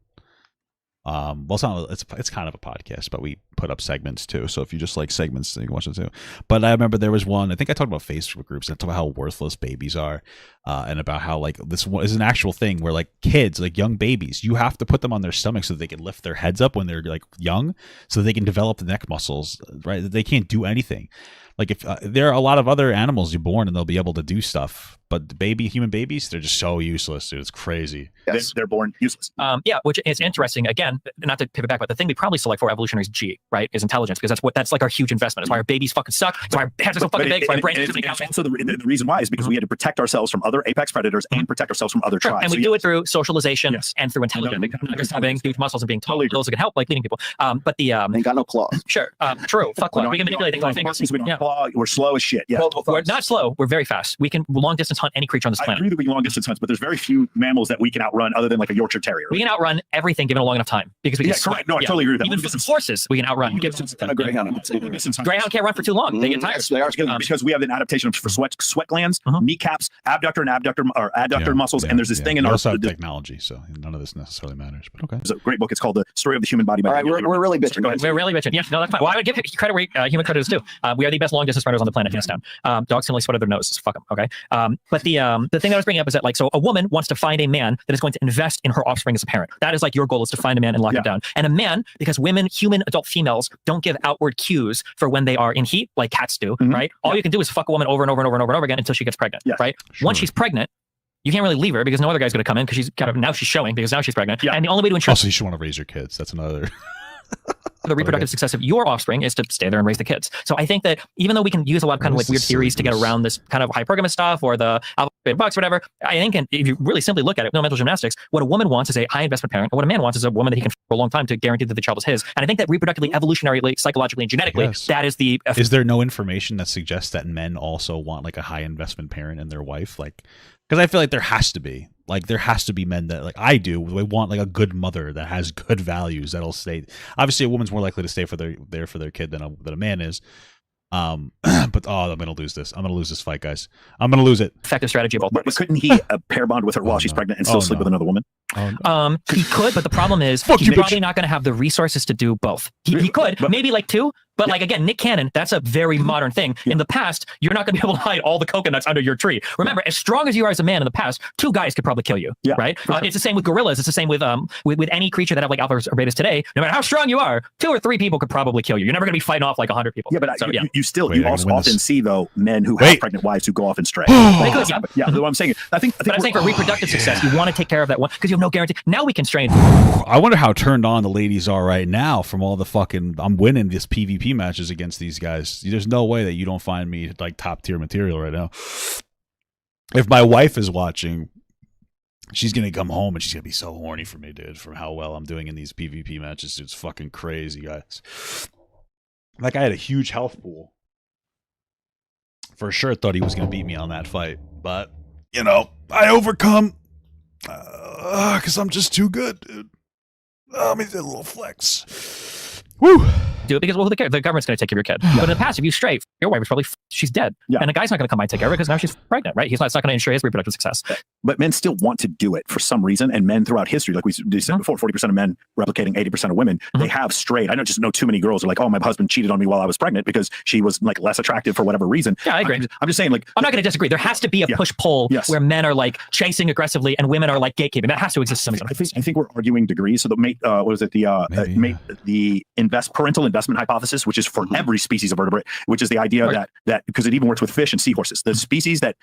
Well, it's kind of a podcast, but we put up segments too. So if you just like segments, you can watch it too. But I remember there was one, I think I talked about Facebook groups and talked about how worthless babies are, and about how like this one is an actual thing where like kids, like young babies, you have to put them on their stomach so that they can lift their heads up when they're like young, so that they can develop the neck muscles, right? They can't do anything. Like if there are a lot of other animals you're born and they'll be able to do stuff, but human babies, they're just so useless, dude. It's crazy. Yes. They're born useless. Yeah, which is interesting. Again, not to pivot back, but the thing we probably select for evolutionary is G, right? Is intelligence, because that's like our huge investment. It's why our babies fucking suck. It's why our heads are so fucking big. It's why our brains are so big. Also, the reason why is because we had to protect ourselves from other apex predators and protect ourselves from other tribes. And we do it through socialization and through intelligence. Not just having huge muscles and being tall. Those can help, like leading people. But the they got no claws. Sure, true. Fuck claws. We can manipulate things with our fingers. We don't claw. We're slow as shit. Yeah, we're not slow. We're very fast. We can long distance hunt any creature on this planet. I agree that we can long distance hunts, but there's very few mammals that we can outrun other than like a Yorkshire Terrier. We can outrun everything given a long enough time, because we can. Correct. No, I totally agree with that. Even horses, we can outrun. Greyhound can't run for too long. They get tired. They are because we have an adaptation for sweat glands, kneecaps, abductor muscles, and there's this thing in our technology. So none of this necessarily matters. But okay, it's a great book. It's called The Story of the Human Body. All right, we're really bitching. We're really bitching. Yeah, no, that's fine. Well, I would give credit where human credit is due. We are the best long distance runners on the planet, hands down. Dogs can only sweat at their noses. Fuck them. Okay. But the thing that I was bringing up is that, like, so a woman wants to find a man that is going to invest in her offspring as a parent. That is like your goal, is to find a man and lock him down. And a man, because human adult females don't give outward cues for when they are in heat like cats do, right? All you can do is fuck a woman over and over and over and over and over again until she gets pregnant, right? Sure. Once she's pregnant, you can't really leave her because no other guy's going to come in, because now she's showing because now she's pregnant. And the only way to ensure. Also, you should want to raise your kids. That's another. the reproductive success of your offspring is to stay there and raise the kids. So I think that even though we can use a lot of kind of like weird theories to get around this kind of hypergamous stuff or the alpha beta bucks, whatever, I think if you really simply look at it, no mental gymnastics, what a woman wants is a high investment parent, and what a man wants is a woman that he can for a long time to guarantee that the child is his. And I think that reproductively, evolutionarily, psychologically, and genetically, that is the. Is there no information that suggests that men also want like a high investment parent in their wife? Like, because I feel like there has to be. Like, there has to be men that, like I do, they want like a good mother that has good values that'll stay. Obviously, a woman's more likely to stay for their kid than a man is. But I'm gonna lose this. I'm gonna lose this fight, guys. I'm gonna lose it. Effective strategy of both parties. But couldn't he pair bond with her while she's pregnant and still sleep with another woman? He could, but the problem is he's probably not going to have the resources to do both. He could, maybe like two, but like again, Nick Cannon, that's a very modern thing. In the past, you're not going to be able to hide all the coconuts under your tree. Remember, as strong as you are as a man in the past, two guys could probably kill you, right? It's the same with gorillas. It's the same with any creature that have like alphas or betas today. No matter how strong you are, 2 or 3 people could probably kill you. You're never going to be fighting off like 100 people. Yeah, but you also often see though men who have pregnant wives who go off and stray. Yeah, what I'm saying. I think I'm saying for reproductive success, you want to take care of that one because you have no guarantee. Now we constrain. I wonder how turned on the ladies are right now from all the fucking. I'm winning this PvP matches against these guys. There's no way that you don't find me like top tier material right now. If my wife is watching, she's gonna come home and she's gonna be so horny for me, dude, from how well I'm doing in these PvP matches. It's fucking crazy, guys. Like, I had a huge health pool. For sure thought he was gonna beat me on that fight, but you know, I overcome because I'm just too good, dude. Let me do a little flex. Woo! Do it because, well, who cares? The government's going to take care of your kid. But in the past, if you stray, your wife is probably she's dead. And a guy's not going to come by and take care of her because now she's pregnant, right? It's not going to ensure his reproductive success. But men still want to do it for some reason. And men throughout history, like we said before, 40% of men replicating 80% of women, they have strayed. I don't just know too many girls are like, oh, my husband cheated on me while I was pregnant because she was like less attractive for whatever reason. Yeah, I agree. I'm just saying, like, I'm not going to disagree. There has to be a push-pull where men are like chasing aggressively and women are like gatekeeping. That has to exist. I think we're arguing degrees. So the what was it? The parental investment hypothesis, which is for every species of vertebrate, which is the idea that because it even works with fish and seahorses, the species that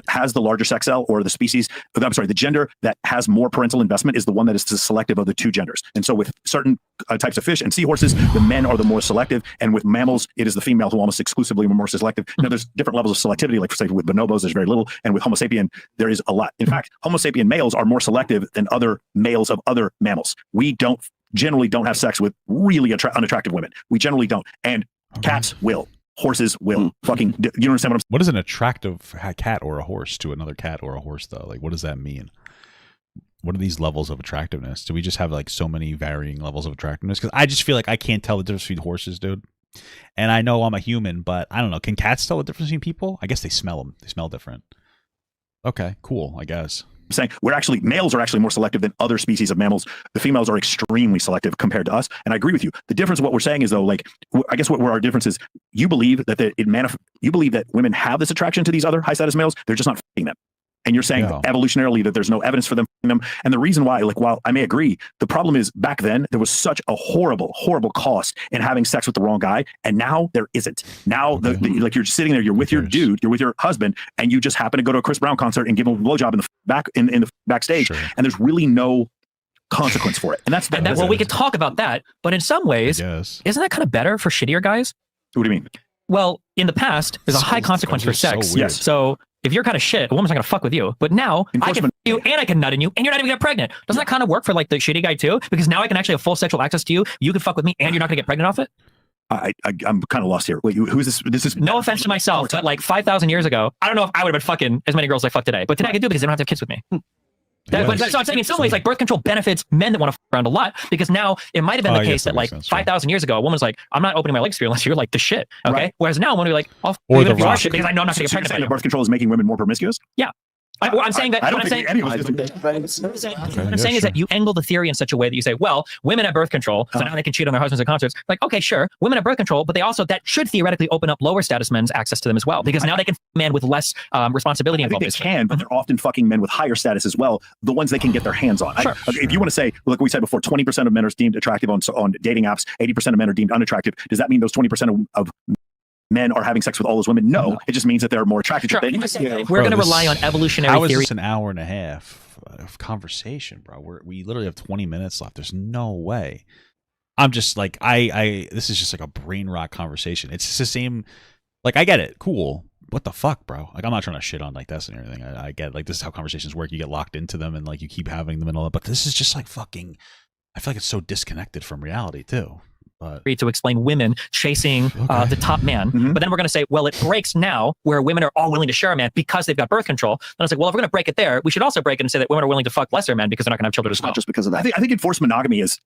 has the larger sex cell, or the species, the gender that has more parental investment is the one that is selective of the two genders. And so with certain types of fish and seahorses, the men are the more selective, and with mammals, it is the female who almost exclusively are more selective. Now, there's different levels of selectivity. Like, for example, with bonobos, there's very little, and with Homo sapien, there is a lot. In fact, Homo sapien males are more selective than other males of other mammals. We generally don't have sex with really unattractive women. We generally don't. And cats will. Horses will. Fucking, you understand what I'm saying? What is an attractive cat or a horse to another cat or a horse, though? Like, what does that mean? What are these levels of attractiveness? Do we just have like so many varying levels of attractiveness? Because I just feel like I can't tell the difference between horses, dude. And I know I'm a human, but I don't know. Can cats tell the difference between people? I guess they smell them. They smell different. Okay, cool, I guess. Saying males are actually more selective than other species of mammals. The females are extremely selective compared to us. And I agree with you. The difference of what we're saying is, though, like, I guess where our difference is, you believe that you believe that women have this attraction to these other high status males. They're just not f***ing them. And you're saying evolutionarily that there's no evidence for them. And the reason why, like, while I may agree, the problem is back then there was such a horrible, horrible cost in having sex with the wrong guy. And now there isn't. Now, like, you're just sitting there, you're with your dude, you're with your husband, and you just happen to go to a Chris Brown concert and give him a blowjob in the backstage. Sure. And there's really no consequence for it. And that's well, we could talk about that. But in some ways, isn't that kind of better for shittier guys? What do you mean? Well, in the past, there's a high consequence for sex. So if you're kind of shit, a woman's not going to fuck with you. But now I can fuck you and I can nut in you and you're not even going to get pregnant. Doesn't that kind of work for like the shitty guy too? Because now I can actually have full sexual access to you. You can fuck with me and you're not going to get pregnant off it. I'm kind of lost here. Wait, who is this? This is no offense to myself, but like 5,000 years ago, I don't know if I would have been fucking as many girls as I fuck today. But today I can do it because they don't have to have kids with me. But so I'm saying in some ways, like, birth control benefits men that want to f around a lot, because now it might have been the case that like 5,000 years ago, a woman's like, I'm not opening my legs for you unless you're like the shit. Okay. Right. Whereas now, when you're like, I'll or the shit because I know I'm not going to get pregnant. Birth control is making women more promiscuous? Yeah. I'm saying that. What I'm saying is that you angle the theory in such a way that you say, well, women have birth control, so now they can cheat on their husbands at concerts. Like, okay, sure, women have birth control, but they also, that should theoretically open up lower status men's access to them as well, because now they can men with less responsibility involved. I think they can, but they're often fucking men with higher status as well, the ones they can get their hands on. Sure. If you want to say, like we said before, 20% of men are deemed attractive on dating apps, 80% of men are deemed unattractive. Does that mean those 20% of men are having sex with all those women? No, it just means that they're more attractive. Sure. We're going to rely on evolutionary theory. How is this an hour and a half of conversation, bro? We literally have 20 minutes left. There's no way. I'm just like, this is just like a brain rot conversation. It's just the same. Like, I get it. Cool. What the fuck, bro? Like, I'm not trying to shit on like this and everything. I get like this is how conversations work. You get locked into them and like you keep having them and all that. But this is just like fucking. I feel like it's so disconnected from reality too. To explain women chasing the top man. But then we're going to say, well, it breaks now where women are all willing to share a man because they've got birth control. Then I was like, well, if we're going to break it there, we should also break it and say that women are willing to fuck lesser men because they're not going to have children as well. Not just because of that. I think enforced monogamy is,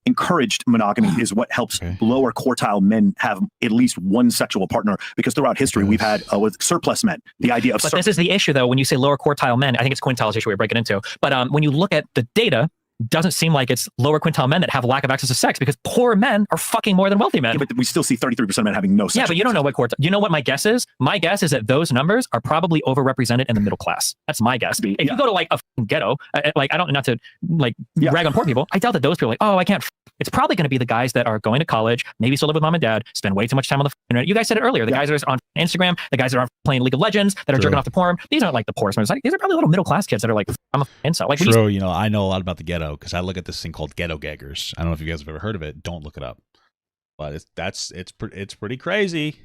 encouraged monogamy is what helps lower quartile men have at least one sexual partner, because throughout history we've had with surplus men, the idea of. But this is the issue though, when you say lower quartile men, I think it's quintile issue we're breaking into. But when you look at the data, doesn't seem like it's lower quintile men that have lack of access to sex, because poor men are fucking more than wealthy men. Yeah, but we still see 33% of men having no sex. Yeah, but you don't know what quartile. You know what my guess is? My guess is that those numbers are probably overrepresented in the middle class. That's my guess. If you go to like a ghetto, like I don't, not to like rag on poor people, I doubt that those people are like, oh, I can't. It's probably going to be the guys that are going to college, maybe still live with mom and dad, spend way too much time on the internet. You guys said it earlier. The guys that are on Instagram, the guys that are playing League of Legends, that are jerking off to porn. These aren't like the poorest men. These are probably little middle class kids that are like, I'm a incel. Like, true. You know, I know a lot about the ghetto because I look at this thing called ghetto gaggers. I don't know if you guys have ever heard of it. Don't look it up, but it's pretty crazy.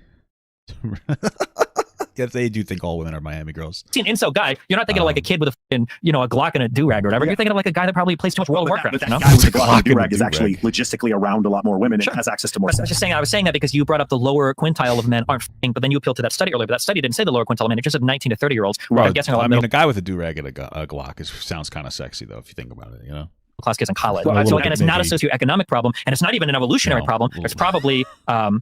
If they do think all women are Miami girls. See an incel guy, you're not thinking of like a kid with a Glock and a do-rag or whatever. You're thinking of like a guy that probably plays too much World of Warcraft. But that guy with the Glock and do-rag is actually logistically around a lot more women and has access to more sex. I was saying that because you brought up the lower quintile of men aren't f***ing, but then you appealed to that study earlier. But that study didn't say the lower quintile of men. It just said 19 to 30-year-olds. Right. I'm guessing a guy with a do-rag and a Glock sounds kind of sexy, though, if you think about it, you know? Class kids in college. And it's not a socioeconomic problem, and it's not even an evolutionary problem. It's probably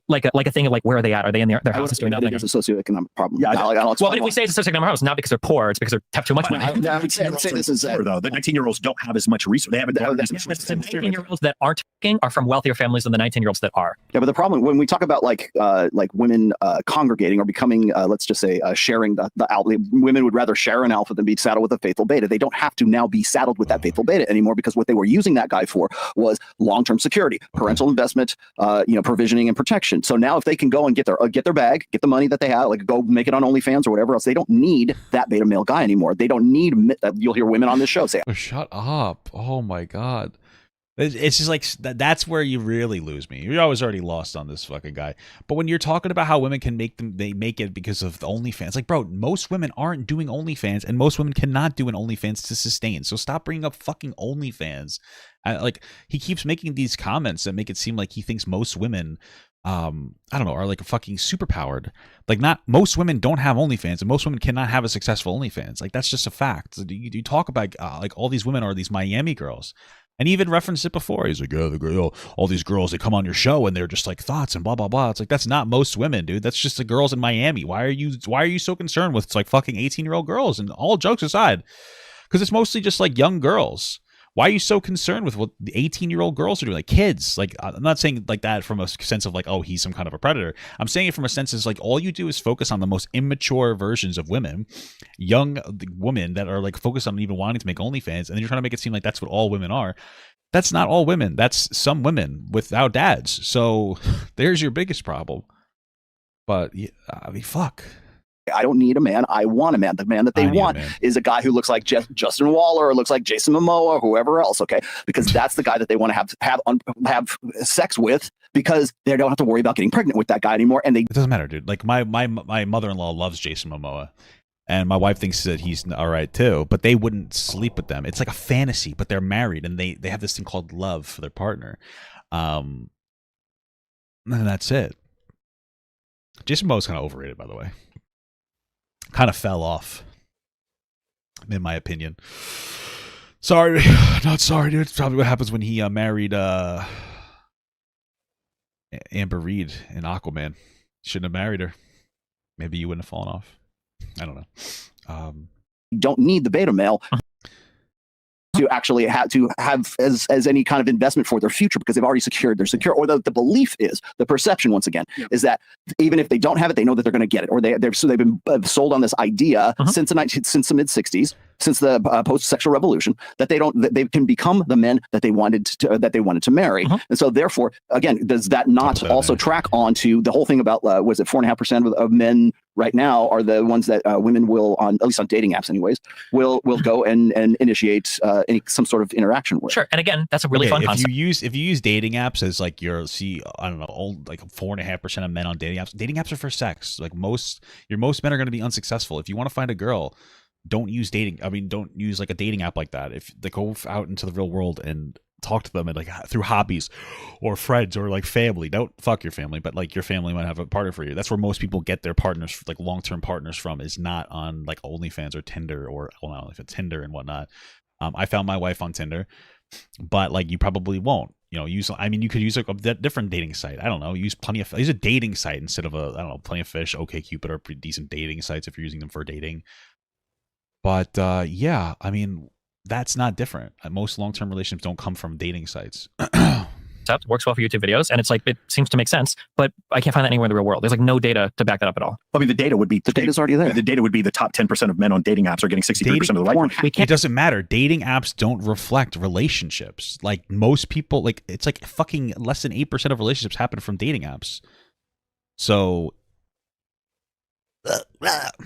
like a thing of like, where are they at? Are they in their houses doing nothing? It's a socioeconomic problem. Yeah, well, but if we say it's a socioeconomic problem, it's not because they're poor. It's because they have too much money. I would say this is though. The 19-year-olds don't have as much resource. They haven't. The 19-year-olds that aren't talking are from wealthier families than the 19-year-olds that are. Yeah, but the problem when we talk about like women congregating or becoming, let's just say, sharing the alpha, women would rather share an alpha than be saddled with a faithful beta. They don't have to now be saddled with that faithful beta anymore, because what they were using that guy for was long-term security, parental investment, provisioning and protection. So now if they can go and get their bag, get the money that they have, like go make it on OnlyFans or whatever else, they don't need that beta male guy anymore. They don't need, you'll hear women on this show say, shut up. Oh my God. It's just like, that's where you really lose me. You're always already lost on this fucking guy. But when you're talking about how women can they make it because of the OnlyFans, like, bro, most women aren't doing OnlyFans, and most women cannot do an OnlyFans to sustain. So stop bringing up fucking OnlyFans. Like, he keeps making these comments that make it seem like he thinks most women, I don't know, are like fucking superpowered. Like, not most women don't have OnlyFans, and most women cannot have a successful OnlyFans. Like, that's just a fact. You talk about like all these women are these Miami girls. And he even referenced it before. He's like, all these girls, they come on your show and they're just like thoughts and blah, blah, blah. It's like, that's not most women, dude. That's just the girls in Miami. Why are you so concerned with it's like fucking 18-year-old girls? And all jokes aside, because it's mostly just like young girls. Why are you so concerned with what the 18-year-old girls are doing? Like, kids. Like, I'm not saying like that from a sense of like, oh, he's some kind of a predator. I'm saying it from a sense is like, all you do is focus on the most immature versions of women, young women that are like focused on even wanting to make OnlyFans, and then you're trying to make it seem like that's what all women are. That's not all women. That's some women without dads. So there's your biggest problem. But I mean, fuck. I don't need a man. I want a man. The man that they want is a guy who looks like Justin Waller or looks like Jason Momoa or whoever else. Okay, because that's the guy that they want to have sex with, because they don't have to worry about getting pregnant with that guy anymore. And it doesn't matter, dude. Like my mother-in-law loves Jason Momoa, and my wife thinks that he's all right too. But they wouldn't sleep with them. It's like a fantasy. But they're married, and they have this thing called love for their partner. And that's it. Jason Momoa's kind of overrated, by the way. Kind of fell off, in my opinion. Sorry, not sorry, dude. It's probably what happens when he married Amber Reed in Aquaman. Shouldn't have married her. Maybe you wouldn't have fallen off. I don't know. You don't need the beta male to actually have as any kind of investment for their future, because they've already secured their or the belief is, the perception once again is that even if they don't have it, they know that they're going to get it, or they've been sold on this idea since the mid 60s, since the post-sexual revolution, that they can become the men that they wanted to marry. And so therefore, again, does that not also track onto the whole thing about was it 4.5% of men right now are the ones that women will, on at least on dating apps anyways, will go and initiate some sort of interaction with. Sure. And again, that's a really fun concept. If you use dating apps as like I don't know, like 4.5% of men on dating apps are for sex. Like most men are going to be unsuccessful. If you want to find a girl, don't use don't use like a dating app like that. If they go out into the real world and talk to them and like through hobbies or friends or like family. Don't fuck your family, but like your family might have a partner for you. That's where most people get their partners, like long-term partners from, is not on like OnlyFans or Tinder or Tinder and whatnot. I found my wife on Tinder, but like you probably won't, use, you could use a different dating site. I don't know, use a dating site instead of Plenty of Fish, OkCupid are pretty decent dating sites if you're using them for dating. But yeah, that's not different. Most long-term relationships don't come from dating sites. Works well for YouTube videos, and it's like, it seems to make sense, but I can't find that anywhere in the real world. There's like no data to back that up at all. The data would be the data's already there. The data would be the top 10% of men on dating apps are getting 63% of the like. It doesn't matter. Dating apps don't reflect relationships. Like most people, like it's like fucking less than 8% of relationships happen from dating apps. So.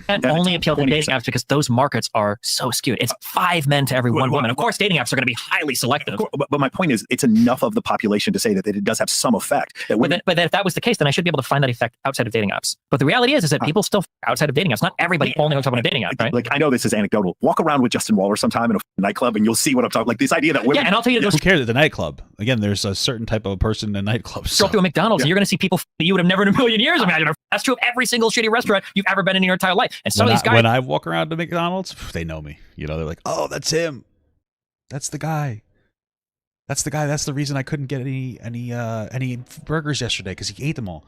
And only appeal to dating apps because those markets are so skewed. It's 5 men to every 1 woman. Of course, dating apps are going to be highly selective. But my point is, it's enough of the population to say that it does have some effect. But then if that was the case, then I should be able to find that effect outside of dating apps. But the reality is that people still outside of dating apps. Not everybody only hooks up on a dating app, right? Like I know this is anecdotal. Walk around with Justin Waller sometime in a nightclub, and you'll see what I'm talking. Like this idea that women. Yeah, and I'll tell you, who cares at the nightclub? Again, there's a certain type of person in nightclubs. Stroll through a McDonald's, and you're going to see people that you would have never in a million years imagined. That's true of every single shitty restaurant you've ever been in your entire life. And some of these guys, when I walk around to McDonald's, they know me. They're like, "Oh, that's him. That's the guy. That's the guy. That's the reason I couldn't get any burgers yesterday because he ate them all.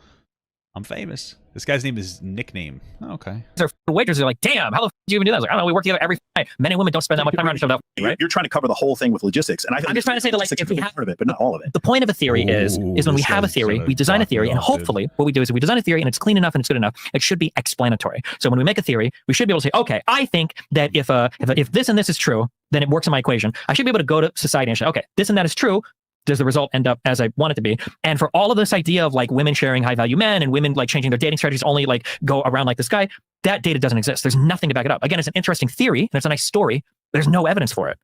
I'm famous. This guy's name is Nickname. Oh, okay. The waiters are like, damn, how the f do you even do that? I was like, I don't know, we work together every night. Men and women don't spend that much time around each other, right? You're trying to cover the whole thing with logistics, and I'm just trying to say that, like, if we have part of it, but not all of it. The point of a theory is when we have a theory, we design a theory, and hopefully what we do is we design a theory and it's clean enough and it's good enough. It should be explanatory. So when we make a theory, we should be able to say, okay, I think that if this and this is true, then it works in my equation. I should be able to go to society and say, okay, this and that is true. Does the result end up as I want it to be? And for all of this idea of like women sharing high value men and women like changing their dating strategies only like go around like this guy, that data doesn't exist. There's nothing to back it up. Again, it's an interesting theory and it's a nice story. There's no evidence for it.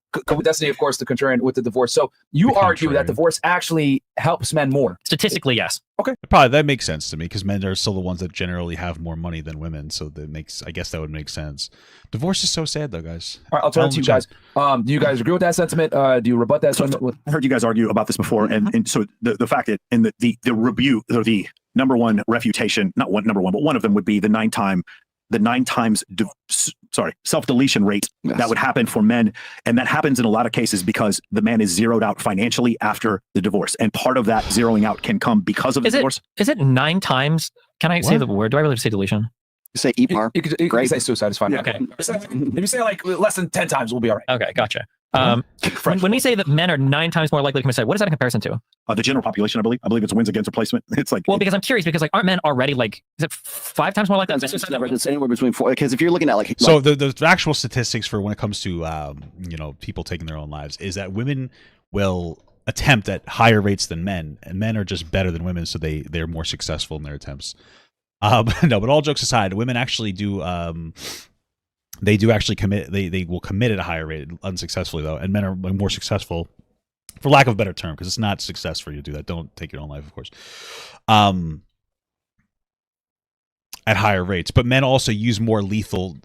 Destiny, of course, the contrarian with the divorce. So you argue that divorce actually helps men more? Statistically, yes. Okay. Probably that makes sense to me because men are still the ones that generally have more money than women. So I guess that would make sense. Divorce is so sad though, guys. All right, I'll turn it to you guys. Do you guys agree with that sentiment? Do you rebut that sentiment? I heard you guys argue about this before. And so the fact that in the rebuke or the number one refutation, not one number one, but one of them would be the 9 times self-deletion rate that would happen for men. And that happens in a lot of cases because the man is zeroed out financially after the divorce. And part of that zeroing out can come because of the divorce. Is it 9 times? Can I say the word? Do I really say deletion? You say EPAR. You could say suicide is fine. Yeah. Okay. If you say like less than 10 times, we'll be all right. Okay, gotcha. When we say that men are 9 times more likely to commit suicide, what is that in comparison to? The general population, I believe it's wins against replacement. It's like, well, because I'm curious because like aren't men already like, is it 5 times more likely to commit suicide? It's anywhere between 4. Because if you're looking at like so the actual statistics for when it comes to people taking their own lives is that women will attempt at higher rates than men, and men are just better than women, so they're more successful in their attempts. No, but all jokes aside, women actually do. They do actually commit. They will commit at a higher rate, unsuccessfully though, and men are more successful, for lack of a better term, because it's not success for you to do that. Don't take your own life, of course. At higher rates, but men also use more lethal,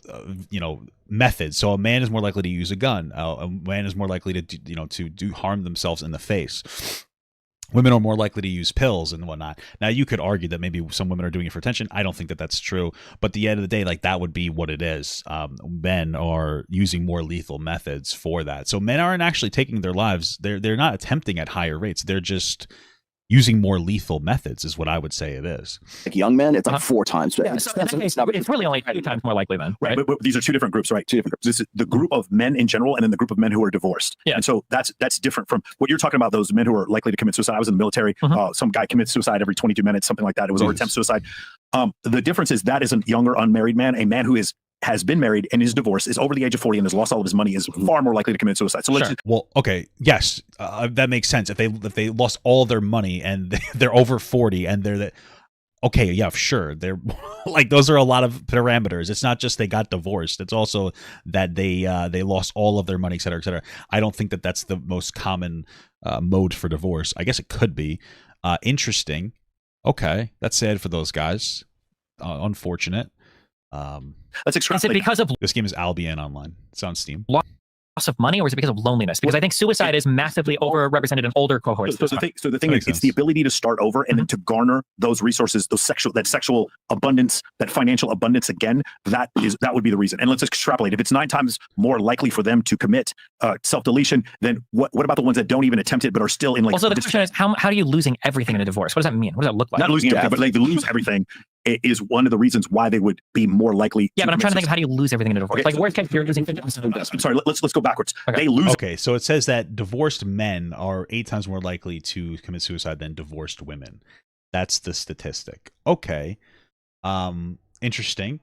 methods. So a man is more likely to use a gun. A man is more likely to do harm themselves in the face. Women are more likely to use pills and whatnot. Now, you could argue that maybe some women are doing it for attention. I don't think that that's true. But at the end of the day, like that would be what it is. Men are using more lethal methods for that. So men aren't actually taking their lives. They're not attempting at higher rates. They're just using more lethal methods is what I would say it is. Like young men, it's like 4 times. Yeah, it's really only 2 times more likely then, right? But these are 2 different groups, right? 2 different groups. This is the group of men in general, and then the group of men who are divorced. Yeah. And so that's different from what you're talking about. Those men who are likely to commit suicide. I was in the military. Some guy commits suicide every 22 minutes, something like that. It was over attempt suicide. The difference is that is a younger unmarried man. A man who has been married and is divorced, is over the age of 40 and has lost all of his money, is far more likely to commit suicide. So well, okay, yes, that makes sense. If they lost all their money and they're over 40 and okay, yeah, sure. They're like, those are a lot of parameters. It's not just they got divorced. It's also that they lost all of their money, et cetera, et cetera. I don't think that that's the most common mode for divorce. I guess it could be. Interesting. Okay, that's sad for those guys. Unfortunate. Let's extrapolate. Is it because of this game is Albion Online. It's on Steam. Loss of money, or is it because of loneliness? Because I think suicide is massively overrepresented in older cohorts. So the thing is, it's the ability to start over and then to garner those resources, that sexual abundance, that financial abundance again. That would be the reason. And let's extrapolate. If it's 9 times more likely for them to commit self-deletion, then what about the ones that don't even attempt it but are still in like? Also, the question is, how are you losing everything in a divorce? What does that mean? What does that look like? Not losing everything, but like they lose everything. Is one of the reasons why they would be more likely. Yeah, but I'm trying to think of how do you lose everything in a divorce? Okay, like worst case, you're losing. I'm sorry. Let's go backwards. Okay. They lose. Okay, so it says that divorced men are 8 times more likely to commit suicide than divorced women. That's the statistic. Okay, interesting.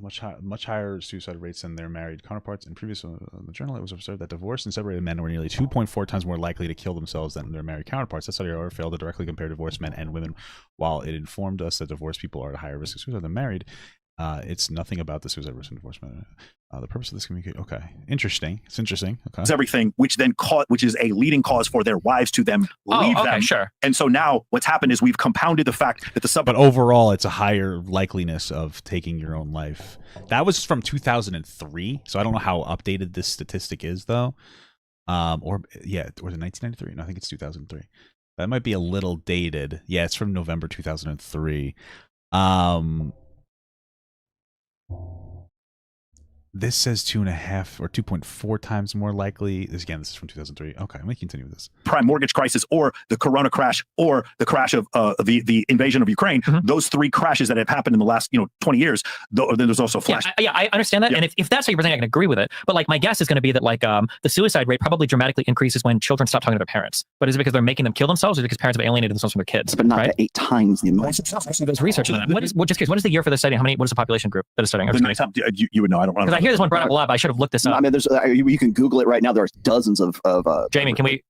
Much higher suicide rates than their married counterparts. In previous the journal, it was observed that divorced and separated men were nearly 2.4 times more likely to kill themselves than their married counterparts. That study, however, failed to directly compare divorced men and women. While it informed us that divorced people are at a higher risk of suicide than married, it's nothing about the suicide risk and divorce men. The purpose of this communication. Okay, interesting. It's interesting. Okay, everything, which is a leading cause for their wives to them leave them. Sure. And so now what's happened is we've compounded the fact that but overall, it's a higher likeliness of taking your own life. That was from 2003, so I don't know how updated this statistic is, though. Or was it 1993? No, I think it's 2003. That might be a little dated. Yeah, it's from November 2003. This says 2.5 or 2.4 times more likely. This is from 2003. Okay, let me continue with this. Prime mortgage crisis, or the Corona crash, or the crash of the invasion of Ukraine. Mm-hmm. Those 3 crashes that have happened in the last 20 years. Then there's also flash. Yeah, I understand that, and if that's how you're presenting, I can agree with it. But like my guess is going to be that like the suicide rate probably dramatically increases when children stop talking to their parents. But is it because they're making them kill themselves, or because parents have alienated themselves from their kids? But not 8 times the amount. Actually, there's research on that. Just curious, what is the year for this study? What is the population group that is studying? You would know. I don't know. Because I hear this one brought up a lot, but I should have looked this up. I mean, you can Google it right now. There's dozens of Jamie, can we?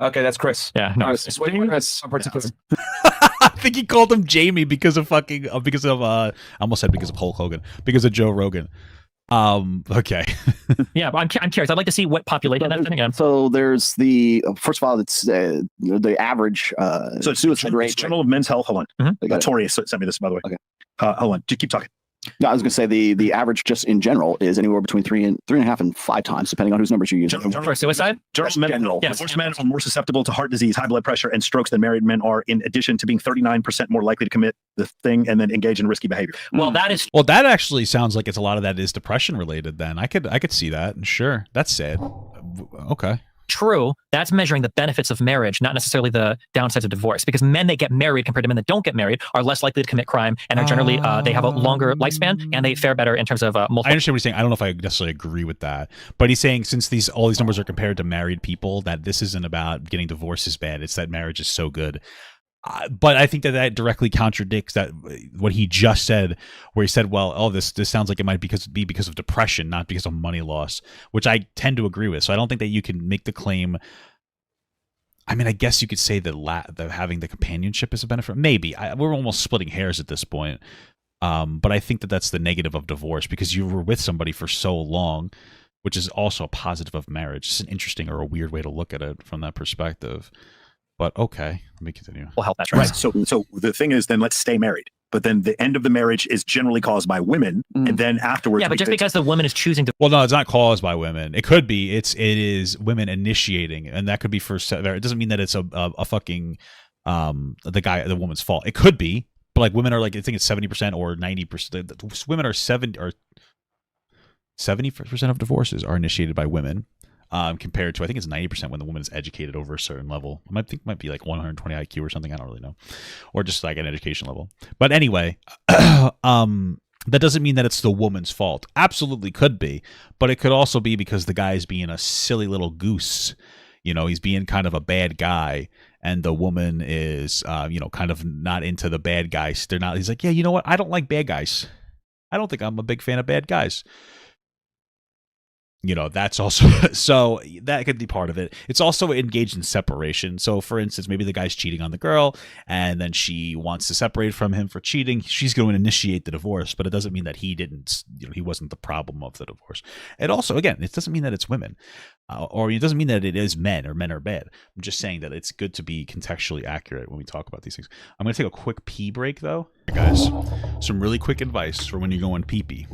Okay, that's Chris. Yeah, no. Chris. I think he called him Jamie because of I almost said because of Hulk Hogan, because of Joe Rogan. Okay. Yeah, but I'm curious. I'd like to see what population that's in again. So there's first of all, it's the average so suicide rate. Journal of Men's Health. Hold on. Mm-hmm. Tori sent me this, by the way. Okay. Hold on. Just keep talking. No, I was going to say the average just in general is anywhere between 3.5 and 5 times, depending on whose numbers you use. For suicide? General. Yes. Divorced men are more susceptible to heart disease, high blood pressure, and strokes than married men are, in addition to being 39% more likely to commit the thing and then engage in risky behavior. Well, that actually sounds like it's a lot of that is depression related then. I could see that. Sure. That's sad. Okay. True, that's measuring the benefits of marriage, not necessarily the downsides of divorce. Because men that get married compared to men that don't get married are less likely to commit crime and are generally they have a longer lifespan and they fare better in terms of multiple. I understand what he's saying. I don't know if I necessarily agree with that, but he's saying since all these numbers are compared to married people, that this isn't about getting divorced is bad. It's that marriage is so good. But I think that directly contradicts that what he just said, where he said, "Well, this sounds like it might be because of depression, not because of money loss," which I tend to agree with. So I don't think that you can make the claim. I mean, I guess you could say that having the companionship is a benefit. Maybe we're almost splitting hairs at this point. But I think that that's the negative of divorce because you were with somebody for so long, which is also a positive of marriage. It's an interesting or a weird way to look at it from that perspective. But okay, let me continue. Well, help that right. So the thing is, then let's stay married. But then the end of the marriage is generally caused by women, and then afterwards. Yeah, but just because the woman is choosing to. Well, no, it's not caused by women. It could be. It is women initiating, and that could be for. It doesn't mean that it's a fucking the woman's fault. It could be, but like women are like I think it's 70% or 90%. Women are 70% of divorces are initiated by women. Compared to I think it's 90% when the woman is educated over a certain level. I think it might be like 120 IQ or something. I don't really know, or just like an education level. But anyway, that doesn't mean that it's the woman's fault. Absolutely could be, but it could also be because the guy is being a silly little goose. He's being kind of a bad guy, and the woman is kind of not into the bad guys. They're not. He's like, yeah, you know what? I don't like bad guys. I don't think I'm a big fan of bad guys. You know, that's also so that could be part of it. It's also engaged in separation. So for instance, maybe the guy's cheating on the girl and then she wants to separate from him for cheating. She's going to initiate the divorce, but it doesn't mean that he didn't, you know, he wasn't the problem of the divorce. And also, again, it doesn't mean that it's women or it doesn't mean that it is men or men are bad. I'm just saying that it's good to be contextually accurate when we talk about these things. I'm going to take a quick pee break though. Guys, some really quick advice for when you're going pee-pee.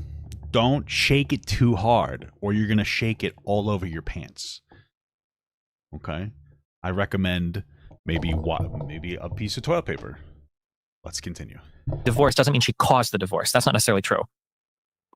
Don't shake it too hard or you're going to shake it all over your pants. Okay? I recommend maybe a piece of toilet paper. Let's continue. Divorce doesn't mean she caused the divorce. That's not necessarily true.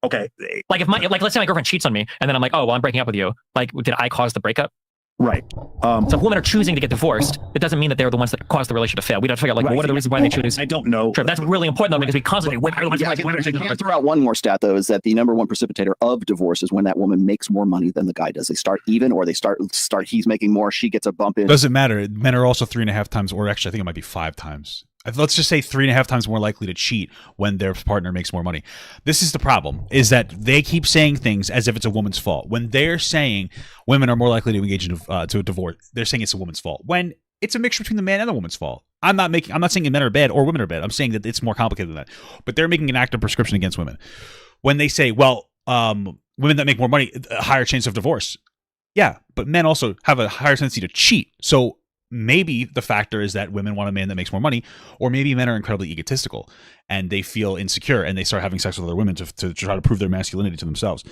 Okay. Like let's say my girlfriend cheats on me and then I'm like, oh, well, I'm breaking up with you. Like, did I cause the breakup? Right. So if women are choosing to get divorced, it doesn't mean that they're the ones that caused the relationship to fail. We have to figure out, like, well, what are the reasons why they choose? I don't know. Sure, that's really important, though, because we constantly... I throw out one more stat, though, is that the number one precipitator of divorce is when that woman makes more money than the guy does. They start even, or they start he's making more, she gets a bump in. Doesn't matter. Men are also 3.5 times, or actually, I think it might be 5 times. Let's just say 3.5 times more likely to cheat when their partner makes more money. This is the problem, is that they keep saying things as if it's a woman's fault. When they're saying women are more likely to engage in to a divorce, they're saying it's a woman's fault. When it's a mixture between the man and the woman's fault. I'm not saying men are bad or women are bad. I'm saying that it's more complicated than that. But they're making an active prescription against women. When they say, well, women that make more money, a higher chance of divorce. Yeah, but men also have a higher tendency to cheat. So maybe the factor is that women want a man that makes more money, or maybe men are incredibly egotistical and they feel insecure and they start having sex with other women to try to prove their masculinity to themselves.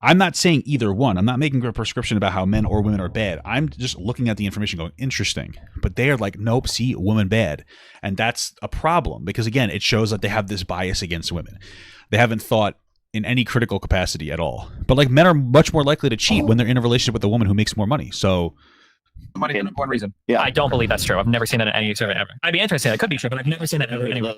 I'm not saying either one. I'm not making a prescription about how men or women are bad. I'm just looking at the information going, interesting. But they are like, nope, see, woman bad. And that's a problem because, again, it shows that they have this bias against women. They haven't thought in any critical capacity at all. But like men are much more likely to cheat when they're in a relationship with a woman who makes more money. So money is one reason. Yeah, I don't believe that's true. I've never seen that in any survey ever. I'd be interested. It could be true, but I've never seen that ever anywhere.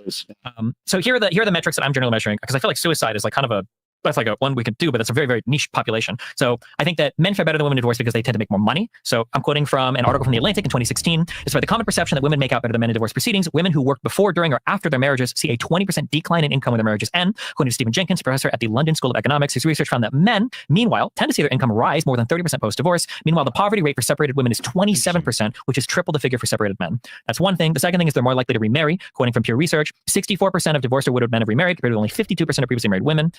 So here are the metrics that I'm generally measuring because I feel like suicide is like kind of that's like a one we could do, but it's a very, very niche population. So I think that men fare better than women in divorce because they tend to make more money. So I'm quoting from an article from The Atlantic in 2016. Despite the common perception that women make out better than men in divorce proceedings, women who work before, during, or after their marriages see a 20% decline in income when their marriages end. According to Stephen Jenkins, professor at the London School of Economics, his research found that men, meanwhile, tend to see their income rise more than 30% post-divorce. Meanwhile, the poverty rate for separated women is 27%, which is triple the figure for separated men. That's one thing. The second thing is they're more likely to remarry. Quoting from Pew Research, 64% of divorced or widowed men have remarried, compared to only 52% of previously married women.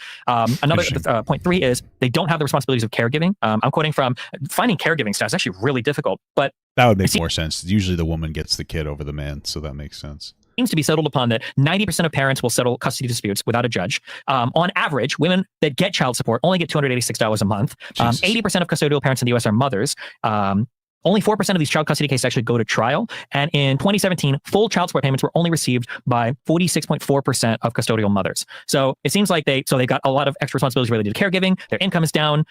Another point 3 is they don't have the responsibilities of caregiving. I'm quoting from finding caregiving staff is actually really difficult, but that would make more sense. Usually the woman gets the kid over the man, so that makes sense. Seems to be settled upon that 90% of parents will settle custody disputes without a judge. On average, women that get child support only get $286 a month. 80% of custodial parents in the U.S. are mothers. Only 4% of these child custody cases actually go to trial. And in 2017, full child support payments were only received by 46.4% of custodial mothers. So it seems like they've got a lot of extra responsibilities related to caregiving. Their income is down.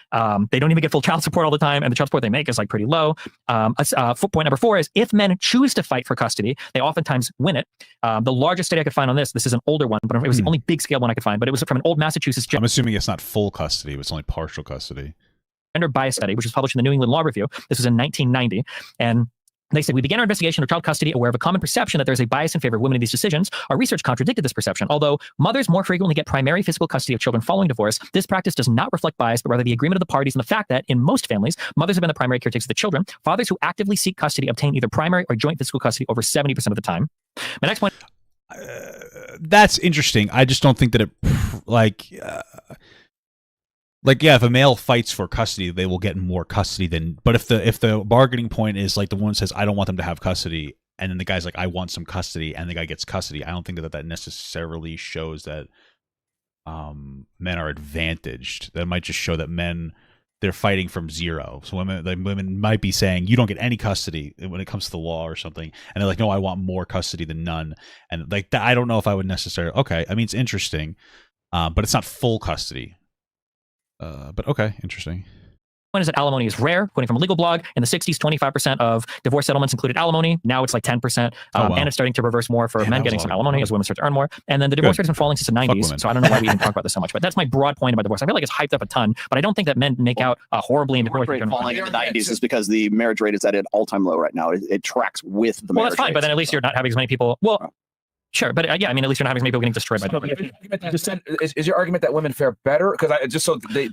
They don't even get full child support all the time. And the child support they make is like pretty low. Point number 4 is if men choose to fight for custody, they oftentimes win it. The largest study I could find on this is an older one, but it was the only big scale one I could find, but it was from an old Massachusetts. I'm assuming it's not full custody, it's only partial custody. Gender bias study, which was published in the New England Law Review. This was in 1990. And they said, we began our investigation of child custody aware of a common perception that there's a bias in favor of women in these decisions. Our research contradicted this perception. Although mothers more frequently get primary physical custody of children following divorce, this practice does not reflect bias, but rather the agreement of the parties and the fact that in most families, mothers have been the primary caretakers of the children. Fathers who actively seek custody obtain either primary or joint physical custody over 70% of the time. My next point. That's interesting. I just don't think that it yeah, if a male fights for custody, they will get more custody than. But if the bargaining point is like the woman says, I don't want them to have custody, and then the guy's like, I want some custody, and the guy gets custody, I don't think that necessarily shows that men are advantaged. That might just show that men, they're fighting from zero. So women might be saying, you don't get any custody when it comes to the law or something, and they're like, no, I want more custody than none. And like that, I don't know if I would necessarily. Okay, I mean it's interesting, but it's not full custody. But okay, interesting. One is that alimony is rare. According from a legal blog, in the 60s, 25% of divorce settlements included alimony. Now it's like 10%. And it's starting to reverse more for men getting some alimony as women start to earn more. And then the divorce rate's been falling since the 90s. So I don't know why we even talk about this so much. But that's my broad point about divorce. I feel like it's hyped up a ton, but I don't think that men make out horribly in divorce. The rate falling in the 90s is because the marriage rate is at an all-time low right now. It tracks with the marriage that's fine, rates, but then at least you're not having as many people. Well, Sure, but yeah, I mean, at least you're not having many people getting destroyed by is your argument that women fare better? Because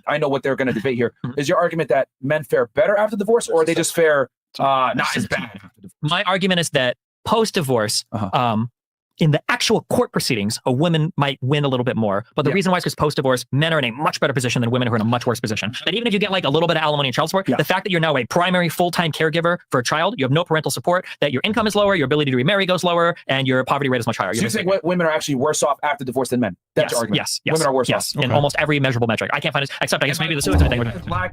I know what they're going to debate here. Is your argument that men fare better after divorce, or they just fare not as bad after divorce? My argument is that post-divorce, in the actual court proceedings, a woman might win a little bit more. But the reason why is because post-divorce, men are in a much better position than women who are in a much worse position. That even if you get like a little bit of alimony and child support, the fact that you're now a primary full-time caregiver for a child, you have no parental support, that your income is lower, your ability to remarry goes lower, and your poverty rate is much higher. So you think women are actually worse off after divorce than men? That's your argument? Yes. Women are worse off? In almost every measurable metric. I can't find it, except I guess maybe the suicide thing.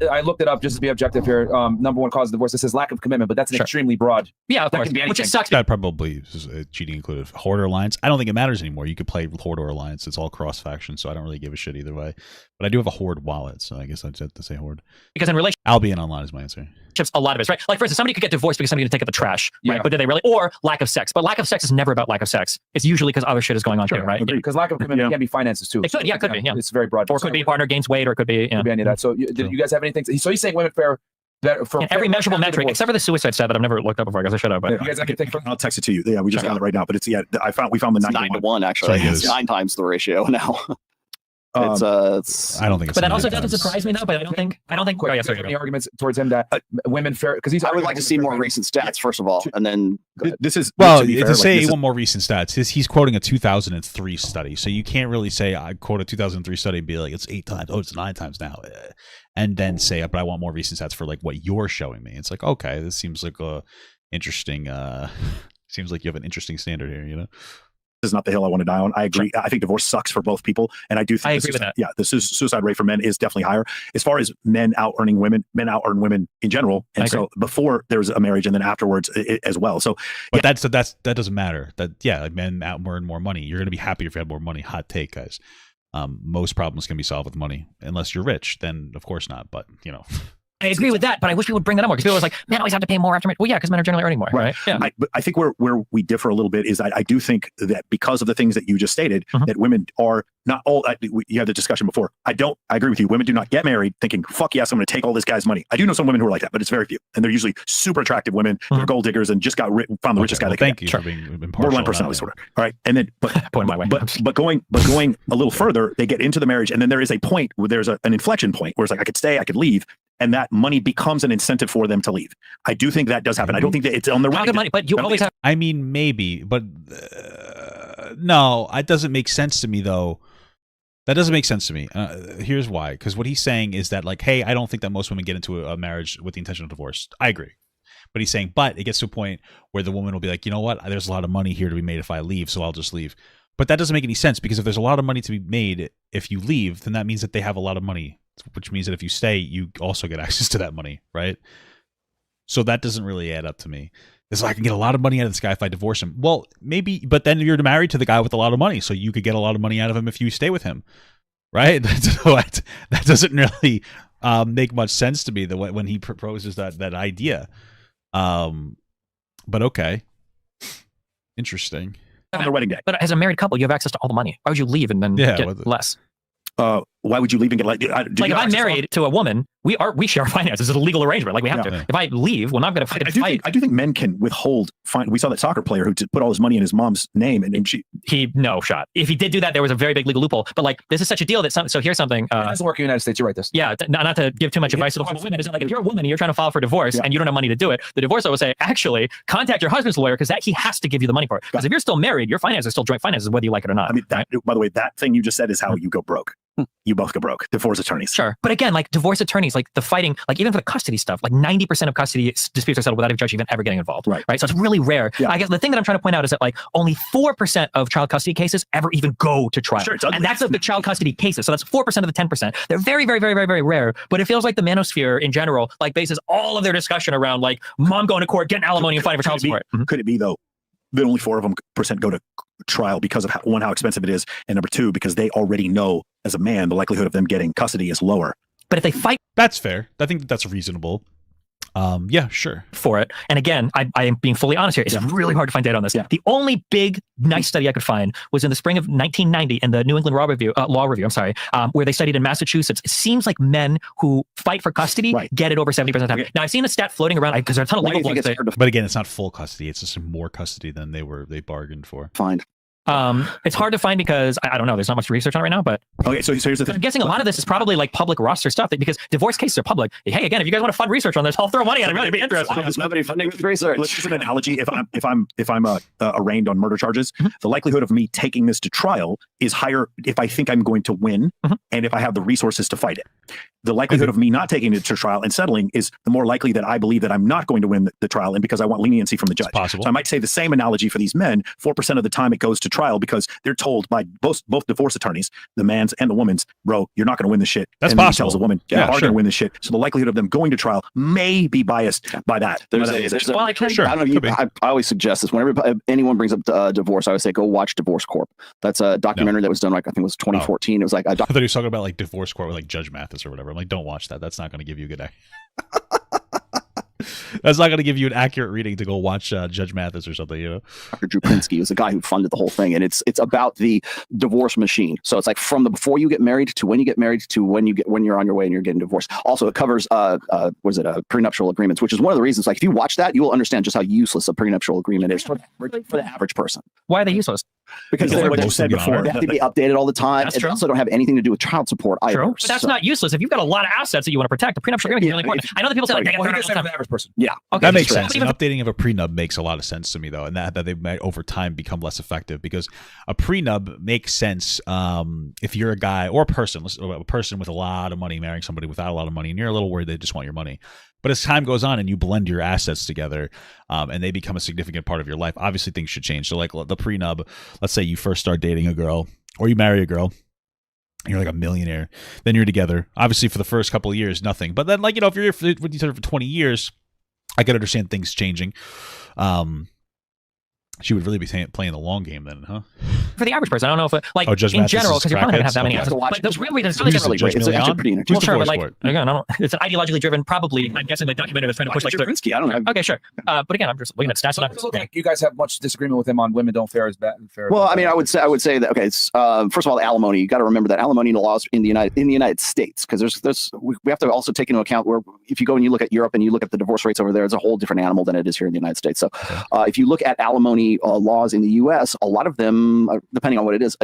I looked it up just to be objective here. Number one cause of divorce, it says lack of commitment, but that's an extremely broad. Yeah, of course. Which it sucks. That probably is cheating included. Hoarder alliance. I don't think it matters anymore. You could play Horde or Alliance. It's all cross faction, so I don't really give a shit either way. But I do have a Horde wallet, so I guess I'd have to say Horde. Because in relationships, Albion Online is my answer. A lot of it is right. Like for instance, somebody could get divorced because somebody didn't take out the trash, right? But did they really? Or lack of sex. But lack of sex is never about lack of sex. It's usually because other shit is going on too, right? Because lack of commitment can be finances too. It could, it could be. Yeah, it's very broad. Or it could be partner gains weight, or it could be. Could be any of that. So, did you guys have anything? So he's saying women fare. For every measurable metric, except for the suicide stat that I've never looked up before. I guess I should have. But you guys, I'll text it to you. Yeah, we just got it right now. But it's we found the 9 to 1 actually. It's 9 times the ratio now. It's I don't think it's. But that also doesn't surprise me though. But I don't think. Oh, yeah, sorry. Any arguments towards him that women fare? Because I would like to see more recent stats first of all, and then this is to say one more recent stats. He's quoting a 2003 study, so you can't really say I quote a 2003 study and be like it's 8 times. Oh, it's 9 times now. And then say, but I want more recent stats for like what you're showing me. It's like, okay, this seems like a interesting. Seems like you have an interesting standard here. You know, this is not the hill I want to die on. I agree. I think divorce sucks for both people, and I do think I agree with that. Yeah, the suicide rate for men is definitely higher. As far as men out earning women, men out earn women in general, and so before there's a marriage, and then afterwards as well. So, but that doesn't matter. Like men out earn more money. You're going to be happier if you have more money. Hot take, guys. Most problems can be solved with money, unless you're rich. Then of course not. But you know, I agree with that. But I wish we would bring that up more because people was like, "Man, always have to pay more after marriage." Well, yeah, because men are generally earning more, right? Yeah. But I think where we differ a little bit is I do think that because of the things that you just stated, that women are not all. You had the discussion before. I agree with you. Women do not get married thinking, "Fuck yes, I'm going to take all this guy's money." I do know some women who are like that, but it's very few, and they're usually super attractive women. They're gold diggers and just found the richest guy they can. Thank you for being impartial. Borderline personality disorder. All right, and then but going a little further, they get into the marriage, and then there is a point where there's an inflection point where it's like I could stay, I could leave. And that money becomes an incentive for them to leave. I do think that does happen. I don't think that it's on the right. Money, but you always have. I mean, maybe, but no, it doesn't make sense to me, though. That doesn't make sense to me. Here's why. Because what he's saying is that, like, hey, I don't think that most women get into a marriage with the intention of divorce. I agree. But he's saying, but it gets to a point where the woman will be like, you know what? There's a lot of money here to be made if I leave, so I'll just leave. But that doesn't make any sense because if there's a lot of money to be made if you leave, then that means that they have a lot of money. Which means that if you stay, you also get access to that money, right? So that doesn't really add up to me. It's like I can get a lot of money out of this guy if I divorce him. Well, maybe, but then you're married to the guy with a lot of money, so you could get a lot of money out of him if you stay with him, right? That doesn't really make much sense to me when he proposes that idea. But okay, interesting. On their wedding day. But as a married couple, you have access to all the money. Why would you leave and then get less? Why would you leave and get like if I'm married to a woman, we share our finances. It's a legal arrangement. Like we have to. If I leave, well, I'm going to fight. I do think men can withhold. We saw that soccer player who put all his money in his mom's name, and no shot. If he did do that, there was a very big legal loophole. But like this is such a deal that so here's something. It doesn't work in the United States. You're right. Yeah, not to give too much advice to the women. It's like if you're a woman and you're trying to file for divorce and you don't have money to do it, the divorce lawyer will say, actually, contact your husband's lawyer because he has to give you the money for it. Because if you're still married, your finances are still joint finances, whether you like it or not. I mean, by the way, that thing you just said is how you go broke. You both go broke. Divorce attorneys. Sure. But again, like divorce attorneys, like the fighting, like even for the custody stuff, like 90% of custody disputes are settled without a judge even ever getting involved. Right. So it's really rare. Yeah. I guess the thing that I'm trying to point out is that like only 4% of child custody cases ever even go to trial. Sure, and that's of the child custody cases. So that's 4% of the 10%. They're very, very, very, very, very rare. But it feels like the manosphere in general, like bases all of their discussion around like mom going to court, getting alimony and fighting for child support. Could it be though that only 4% of them go to trial because of how expensive it is, and number 2, because they already know as a man the likelihood of them getting custody is lower. But if they fight, that's fair. I think that's reasonable. Yeah, sure. For it. And again, I am being fully honest here. It's really hard to find data on this. The only big, nice study I could find was in the spring of 1990 in the New England Law Review, where they studied in Massachusetts. It seems like men who fight for custody get it over 70% of the time. Now, I've seen a stat floating around because there are a ton of legal blogs. But again, it's not full custody. It's just more custody than they bargained for. Fine. It's hard to find because I don't know. There's not much research on it right now, but okay. So here's the thing. I'm guessing a lot of this is probably like public roster stuff because divorce cases are public. Hey, again, if you guys want to fund research on this, I'll throw money at it. Really be interested. There's nobody funding research. Let's use an analogy. If I'm arraigned on murder charges, the likelihood of me taking this to trial is higher if I think I'm going to win and if I have the resources to fight it. The likelihood of me not taking it to trial and settling is the more likely that I believe that I'm not going to win the trial, and because I want leniency from the judge. So I might say the same analogy for these men. 4% of the time it goes to trial because they're told by both divorce attorneys, the man's and the woman's, bro, you're not going to win this shit. That's and possible. He tells the woman, you are going to win this shit. So the likelihood of them going to trial may be biased by that. I don't know. I always suggest this whenever anyone brings up divorce. I always say go watch Divorce Corp. That's a documentary that was done like I think it was 2014. It was like I thought he was talking about like Divorce Court with like Judge Mathis or whatever. I'm like, don't watch that. That's not going to give you a good. That's not going to give you an accurate reading to go watch Judge Mathis or something, you know. Dr. Drew Pinsky was the guy who funded the whole thing, and it's about the divorce machine. So it's like from the before you get married to when you get married to when you're on your way and you're getting divorced. Also, it covers prenuptial agreements, which is one of the reasons. Like if you watch that, you will understand just how useless a prenuptial agreement is for the average person. Why are they useless? Because like you said before, they have to be updated all the time. They also don't have anything to do with child support either. True. But that's not useless. If you've got a lot of assets that you want to protect, the prenuptial agreement is really important. I know that people say like, well, he just said for the average person. Yeah. Okay, that makes sense. An updating of a prenup makes a lot of sense to me, though, and that they might over time become less effective because a prenup makes sense if you're a guy or a person with a lot of money marrying somebody without a lot of money, and you're a little worried they just want your money. But as time goes on and you blend your assets together and they become a significant part of your life, obviously things should change. So like the prenup, let's say you first start dating a girl or you marry a girl. You're like a millionaire. Then you're together. Obviously for the first couple of years, nothing. But then like, you know, if you're with each other for 20 years, I can understand things changing. She would really be playing the long game then, huh? For the average person, I don't know if like in general, because you're probably gonna have that many assets. But the real reason it's really generally well, sure, but like again, I don't. It's an ideologically driven. Probably, I'm guessing the documentary was trying to push like Pinsky. I don't know. Okay, sure. But again, I'm just looking at stats. You guys have much disagreement with him on women don't fare as bad. Well, I mean, I would say that okay. It's first of all, alimony. You got to remember that alimony laws in the United States, because we have to also take into account where if you go and you look at Europe and you look at the divorce rates over there, it's a whole different animal than it is here in the United States. So if you look at alimony laws in the U.S., a lot of them, depending on what it is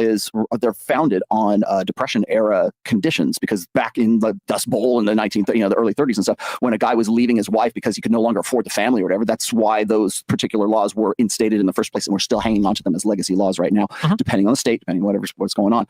they're founded on Depression era conditions, because back in the Dust Bowl in the the early 30s and stuff, when a guy was leaving his wife because he could no longer afford the family or whatever, that's why those particular laws were instated in the first place, and we're still hanging on to them as legacy laws right now, depending on the state, depending on what's going on.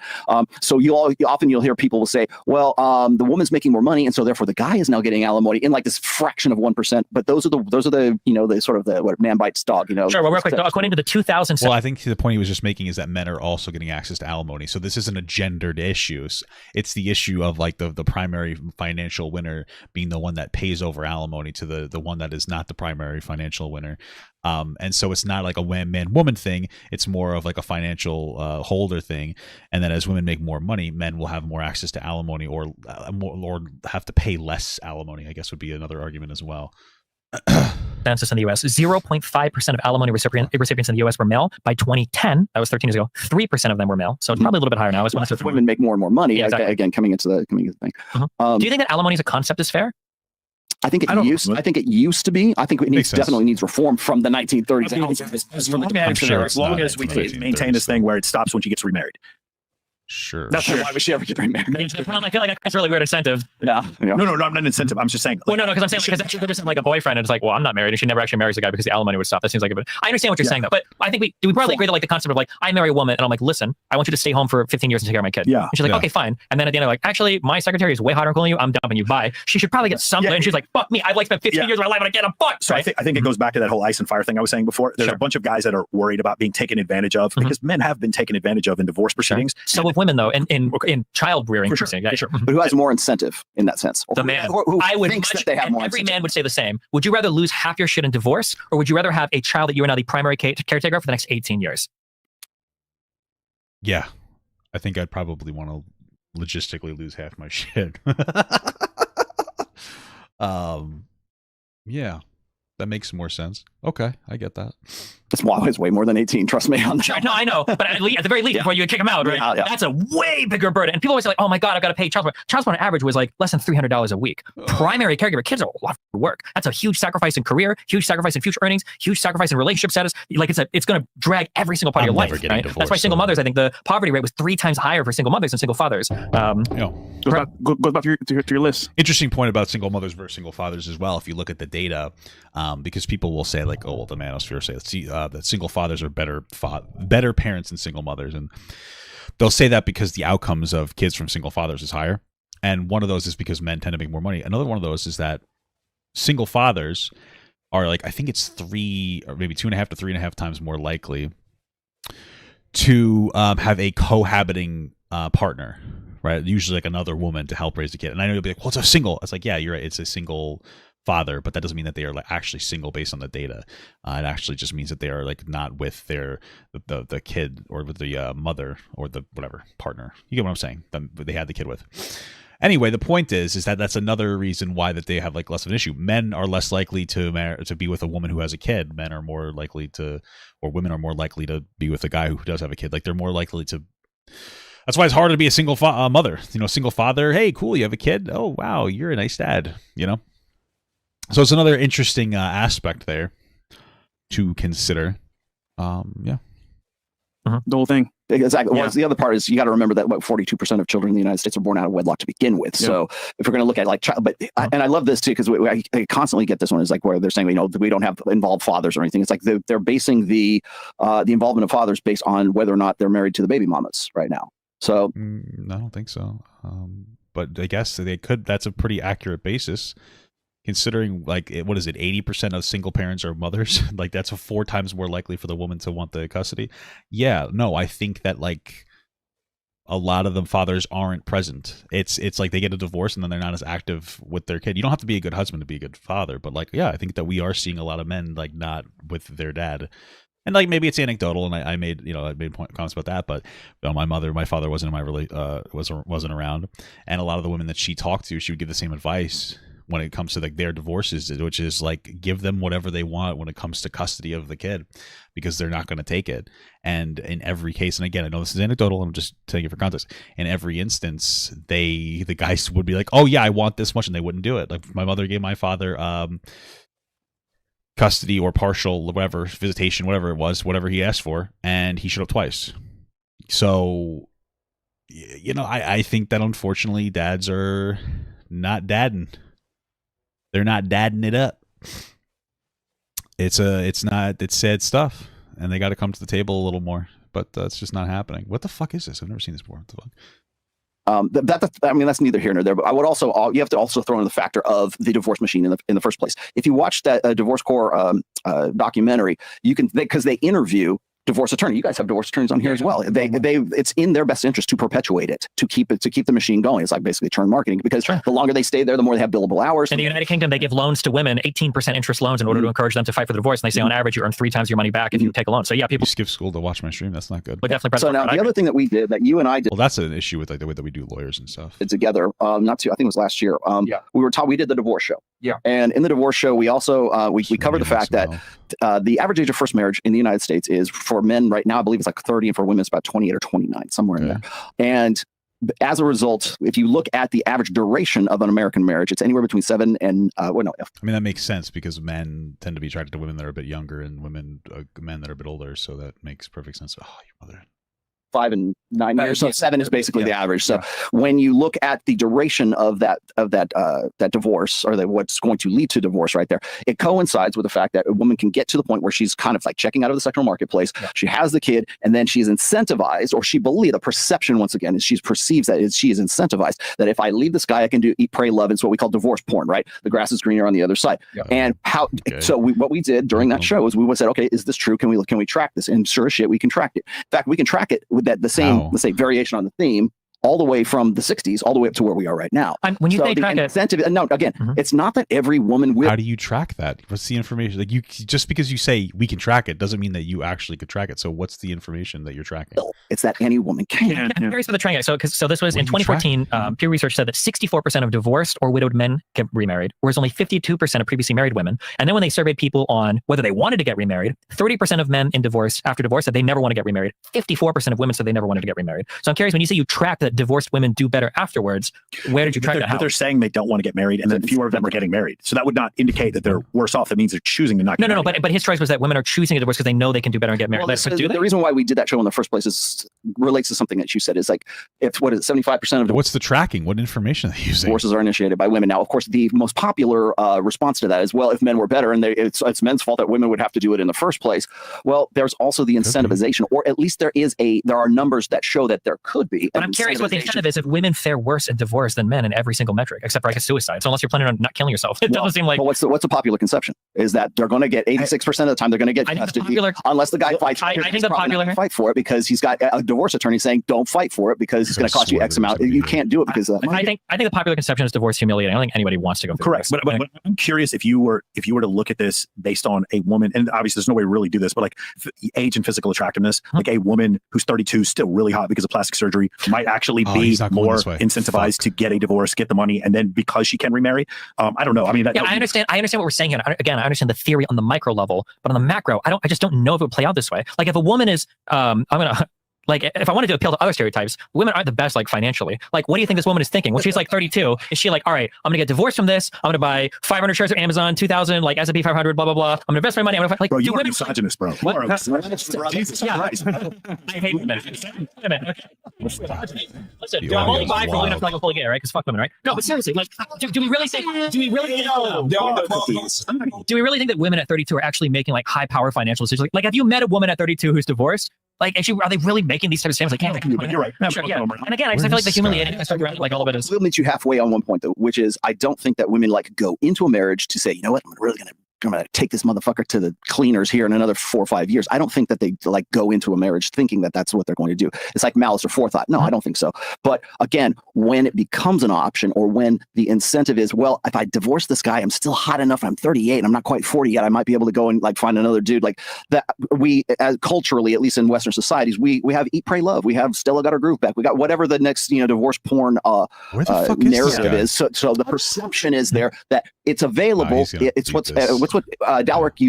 So you'll hear people will say, well, the woman's making more money, and so therefore the guy is now getting alimony in like this fraction of 1%. But those are the the sort of the what man bites dog. Sure. Well, real quick, according to the 2007. Well, I think the point he was just making is that men are also getting access to alimony. So this isn't a gendered issue. It's the issue of like the primary financial winner being the one that pays over alimony to the one that is not the primary financial winner. And so it's not like a man-woman thing. It's more of like a financial holder thing. And then as women make more money, men will have more access to alimony or have to pay less alimony, I guess would be another argument as well. Census in the U.S. 0.5% of alimony recipients in the U.S. were male. By 2010, that was 13 years ago, 3% of them were male. So it's probably a little bit higher now. As women make more and more money, exactly. Again, coming into the thing. Do you think that alimony as a concept is fair? I think it used to be. I think it definitely needs reform from the 1930s. As long as we maintain this thing where it stops when she gets remarried. Sure. That's why would she ever get remarried? I feel like that's a really weird incentive. Yeah. No, not an incentive. I'm just saying. Well, no, because I'm saying because they're just like a boyfriend, and it's like, well, I'm not married, and she never actually marries a guy because the alimony would stop. That seems like a bit. I understand what you're saying though, but I think we probably agree that like the concept of like I marry a woman, and I'm like, listen, I want you to stay home for 15 years and take care of my kid. Yeah. And she's like, okay, fine. And then at the end, I'm like, actually, my secretary is way hotter and cooler than you. I'm dumping you. Bye. She should probably get something. And she's like, fuck me. I've like spent 15 years of my life and I get a fuck. So right? I think it goes back to that whole ice and fire thing I was saying before. There's a bunch of guys that are worried about being taken advantage of because men have been taken advantage of in divorce proceedings. So with women though, in child rearing, sure. But who has more incentive in that sense? The man. Who I would thinks that they have more every incentive? man would say the same. Would you rather lose half your shit in divorce, or would you rather have a child that you are now the primary caretaker of for the next 18 years? Yeah, I think I'd probably want to logistically lose half my shit. Yeah, that makes more sense. Okay, I get that. It's way more than 18. Trust me on that. Sure, no, I know, but at the very least, before you kick them out, right? That's a way bigger burden. And people always say, like, "Oh my God, I've got to pay child support." Child support on average was like less than $300 a week. Primary caregiver kids are a lot of work. That's a huge sacrifice in career, huge sacrifice in future earnings, huge sacrifice in relationship status. Like it's going to drag every single part of your life. Right? Divorced, that's why single mothers. I think the poverty rate was 3 times higher for single mothers than single fathers. Goes back to your list. Interesting point about single mothers versus single fathers as well. If you look at the data, because people will say like, "Oh, well, the manosphere say that single fathers are better parents than single mothers," and they'll say that because the outcomes of kids from single fathers is higher. And one of those is because men tend to make more money. Another one of those is that single fathers are like, I think it's 3 or maybe 2.5 to 3.5 times more likely to have a cohabiting partner. Right, usually like another woman to help raise the kid. And I know you'll be like, "Well, it's a single." It's like, yeah, you're right. It's a single father, but that doesn't mean that they are like actually single based on the data. It actually just means that they are like not with the kid or with the mother or the whatever partner. You get what I'm saying? They had the kid with. Anyway, the point is that that's another reason why that they have like less of an issue. Men are less likely to be with a woman who has a kid. Men are more likely to, or women are more likely to be with a guy who does have a kid. Like they're more likely to. That's why it's harder to be a single mother. Single father. Hey, cool, you have a kid. Oh, wow, you're a nice dad. So it's another interesting aspect there to consider. The whole thing. Exactly. Well, the other part is you got to remember that about 42% of children in the United States are born out of wedlock to begin with. Yeah. So if we're going to look at like child, and I love this too, because I constantly get this one is like where they're saying, we don't have involved fathers or anything. It's like they're basing the involvement of fathers based on whether or not they're married to the baby mamas right now. So I don't think so. But I guess they could. That's a pretty accurate basis, considering like what is it? 80% of single parents are mothers. Like that's 4 times more likely for the woman to want the custody. Yeah, no, I think that like a lot of the fathers aren't present. It's like they get a divorce and then they're not as active with their kid. You don't have to be a good husband to be a good father, but like I think that we are seeing a lot of men like not with their dad. And like maybe it's anecdotal, and I made comments about that, but my father wasn't wasn't around, and a lot of the women that she talked to, she would give the same advice when it comes to like their divorces, which is like give them whatever they want when it comes to custody of the kid, because they're not going to take it. And in every case, and again, I know this is anecdotal, I'm just telling you for context. In every instance, the guys would be like, "Oh yeah, I want this much," and they wouldn't do it. Like my mother gave my father custody or partial, whatever, visitation, whatever it was, whatever he asked for, and he showed up twice. So, I think that unfortunately dads are not dadding. They're not dadding it up. It's sad stuff, and they got to come to the table a little more, but that's just not happening. What the fuck is this? I've never seen this before. What the fuck? That's neither here nor there. But I would also you have to also throw in the factor of the divorce machine in the first place. If you watch that Divorce Corps documentary, you can because they interview divorce attorney. You guys have divorce attorneys on here as well. They it's in their best interest to perpetuate it, to keep the machine going. It's like basically churn marketing, because the longer they stay there, the more they have billable hours. In the United Kingdom, they give loans to women, 18% interest loans, in order to encourage them to fight for the divorce. And they say on average you earn 3 times your money back if you take a loan. So yeah, people skip school to watch my stream. That's not good. But definitely. So now the other thing that we did, that you and I did. Well, that's an issue with like the way that we do lawyers and stuff. Together, I think it was last year. We did the divorce show. Yeah. And in the divorce show, we also we covered the fact that the average age of first marriage in the United States is, for men right now, I believe it's like 30, and for women it's about 28 or 29, somewhere in there. And as a result, if you look at the average duration of an American marriage, it's anywhere between 7 and I mean, that makes sense, because men tend to be attracted to women that are a bit younger and men that are a bit older. So that makes perfect sense. Oh, your mother. 5 and 9 years. So 7 is basically the average. So when you look at the duration of that divorce, or what's going to lead to divorce right there, it coincides with the fact that a woman can get to the point where she's kind of like checking out of the sexual marketplace. Yeah. She has the kid, and then she's incentivized, or the perception once again is she perceives that she is incentivized that if I leave this guy, I can do eat, pray, love. It's what we call divorce porn, right? The grass is greener on the other side. Yeah. And what we did during that show is we said, okay, is this true? Can we track this? And sure as shit, we can track it. In fact, we can track it with the same, let's say, variation on the theme all the way from the 60s all the way up to where we are right now. When you say track incentive, no, again, it's not that every woman will. How do you track that? What's the information? Like, you just because you say we can track it doesn't mean that you actually could track it. So what's the information that you're tracking? It's that any woman can. I'm curious for the tracking. So this was in 2014. Pew research said that 64% of divorced or widowed men get remarried, whereas only 52% of previously married women. And then when they surveyed people on whether they wanted to get remarried, 30% of men in divorce after divorce said they never want to get remarried. 54% of women said they never wanted to get remarried. So I'm curious, when you say you track that divorced women do better afterwards, where did you track that? But they're saying they don't want to get married, and then fewer of them are getting married. So that would not indicate that they're worse off. That means they're choosing to not get married. No. But his choice was that women are choosing a divorce because they know they can do better and get married. Well, the reason why we did that show in the first place relates to something that you said. Is like, if what is it, 75% of what's the tracking? What information are they using? Divorces are initiated by women. Now, of course, the most popular response to that is, well, if men were better, and it's men's fault that women would have to do it in the first place. Well, there's also the incentivization, or at least there are numbers that show that there could be. But I'm curious what the incentive is if women fare worse in divorce than men in every single metric, except for, I guess, suicide. So unless you're planning on not killing yourself, it doesn't seem like. Well, what's the popular conception is that they're going to get 86% of the time they're going to get custody unless the guy fights. I think the popular fight for it because he's got a divorce attorney saying don't fight for it because it's going to cost you X amount. You can't do it because I think the popular conception is divorce humiliating. I don't think anybody wants to go through correct. But I'm curious if you were to look at this based on a woman, and obviously there's no way to really do this, but like age and physical attractiveness, like a woman who's 32 still really hot because of plastic surgery might actually be more incentivized to get a divorce, get the money, and then because she can remarry. I don't know. I mean, I understand what we're saying here. Again, I understand the theory on the micro level, but on the macro, I just don't know if it would play out this way. Like if a woman is, like, if I wanted to appeal to other stereotypes, women aren't the best, like, financially. Like, what do you think this woman is thinking? When she's like 32, is she like, all right, I'm going to get divorced from this. I'm going to buy 500 shares of Amazon, 2,000, like S&P 500, blah, blah, blah. I'm going to invest my money. I'm going to like, bro, you are misogynist, bro. What? You are Jesus Christ. I hate women. Listen, do I only buy for women if I'm fully gay, right? Because fuck women, right? No, but seriously, like, do we really think that women at 32 are actually making like high power financial decisions? Like, have you met a woman at 32 who's divorced? Like, are they really making these types of statements? Like, you're right. No, sure, yeah. And again, I feel like the humiliating aspect around like all of it is. We'll meet you halfway on one point though, which is I don't think that women like go into a marriage to say, you know what, I'm going to take this motherfucker to the cleaners here in another 4 or 5 years. I don't think that they like go into a marriage thinking that that's what they're going to do. It's like malice or forethought. No, I don't think so. But again, when it becomes an option or when the incentive is, well, if I divorce this guy, I'm still hot enough. I'm 38 and I'm not quite 40 yet. I might be able to go and like find another dude like that. We culturally, at least in Western societies, we have eat, pray, love. We have Stella got her groove back. We got whatever the next, divorce porn narrative is. So the perception is there that it's available. It's what's Dalrock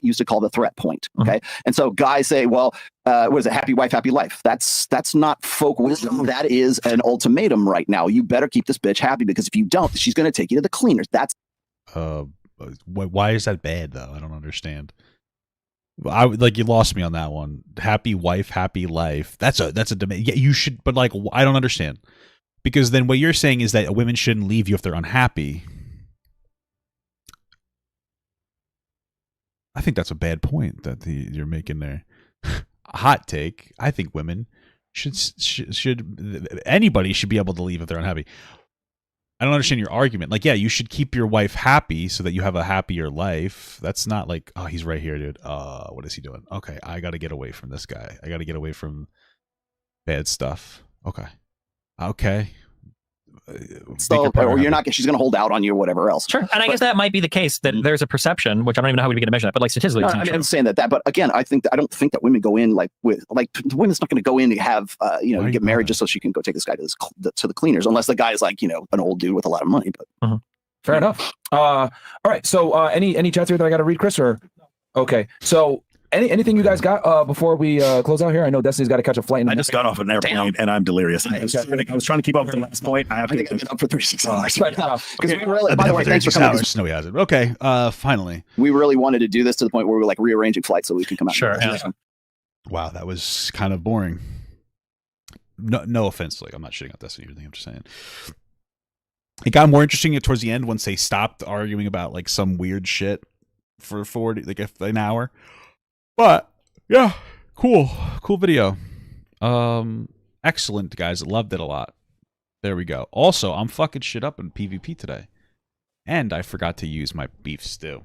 used to call the threat point. Okay. And so guys say, well, what is it? Happy wife, happy life. That's not folk wisdom. That is an ultimatum right now. You better keep this bitch happy because if you don't, she's going to take you to the cleaners. That's why is that bad though? I don't understand. You lost me on that one. Happy wife, happy life. That's a demand. Yeah, you should, but like, I don't understand because then what you're saying is that women shouldn't leave you if they're unhappy. I think that's a bad point that you're making there. Hot take. I think women should anybody should be able to leave if they're unhappy. I don't understand your argument. Like, yeah, you should keep your wife happy so that you have a happier life. That's not like, oh, he's right here, dude. What is he doing? Okay, I got to get away from this guy. I got to get away from bad stuff. Okay. So, or you're not. She's going to hold out on you or whatever else. Sure, and I guess that might be the case that there's a perception, which I don't even know how we get to measure that, but like statistically, I'm saying that. But again, I don't think that women go in the women's not going to go in to have get married just so she can go take this guy to the cleaners, unless the guy is like an old dude with a lot of money. But fair enough. All right. So any chats here that I got to read, Chris? Or okay. So. Anything you guys got before we close out here? I know Destiny's got to catch a flight. I just got off an airplane and I'm delirious. I was trying to keep up with the last point. I think I've been up for 36 hours. Because we really, by the way, thanks for coming. No, he hasn't. Okay, finally. We really wanted to do this to the point where we were like rearranging flights so we can come out. Sure. Wow, that was kind of boring. No offense, like I'm not shitting on Destiny or anything. I'm just saying. It got more interesting towards the end once they stopped arguing about like some weird shit for 40, like an hour. But yeah, cool video. Excellent, guys. Loved it a lot. There we go. Also, I'm fucking shit up in PvP today, and I forgot to use my beef stew.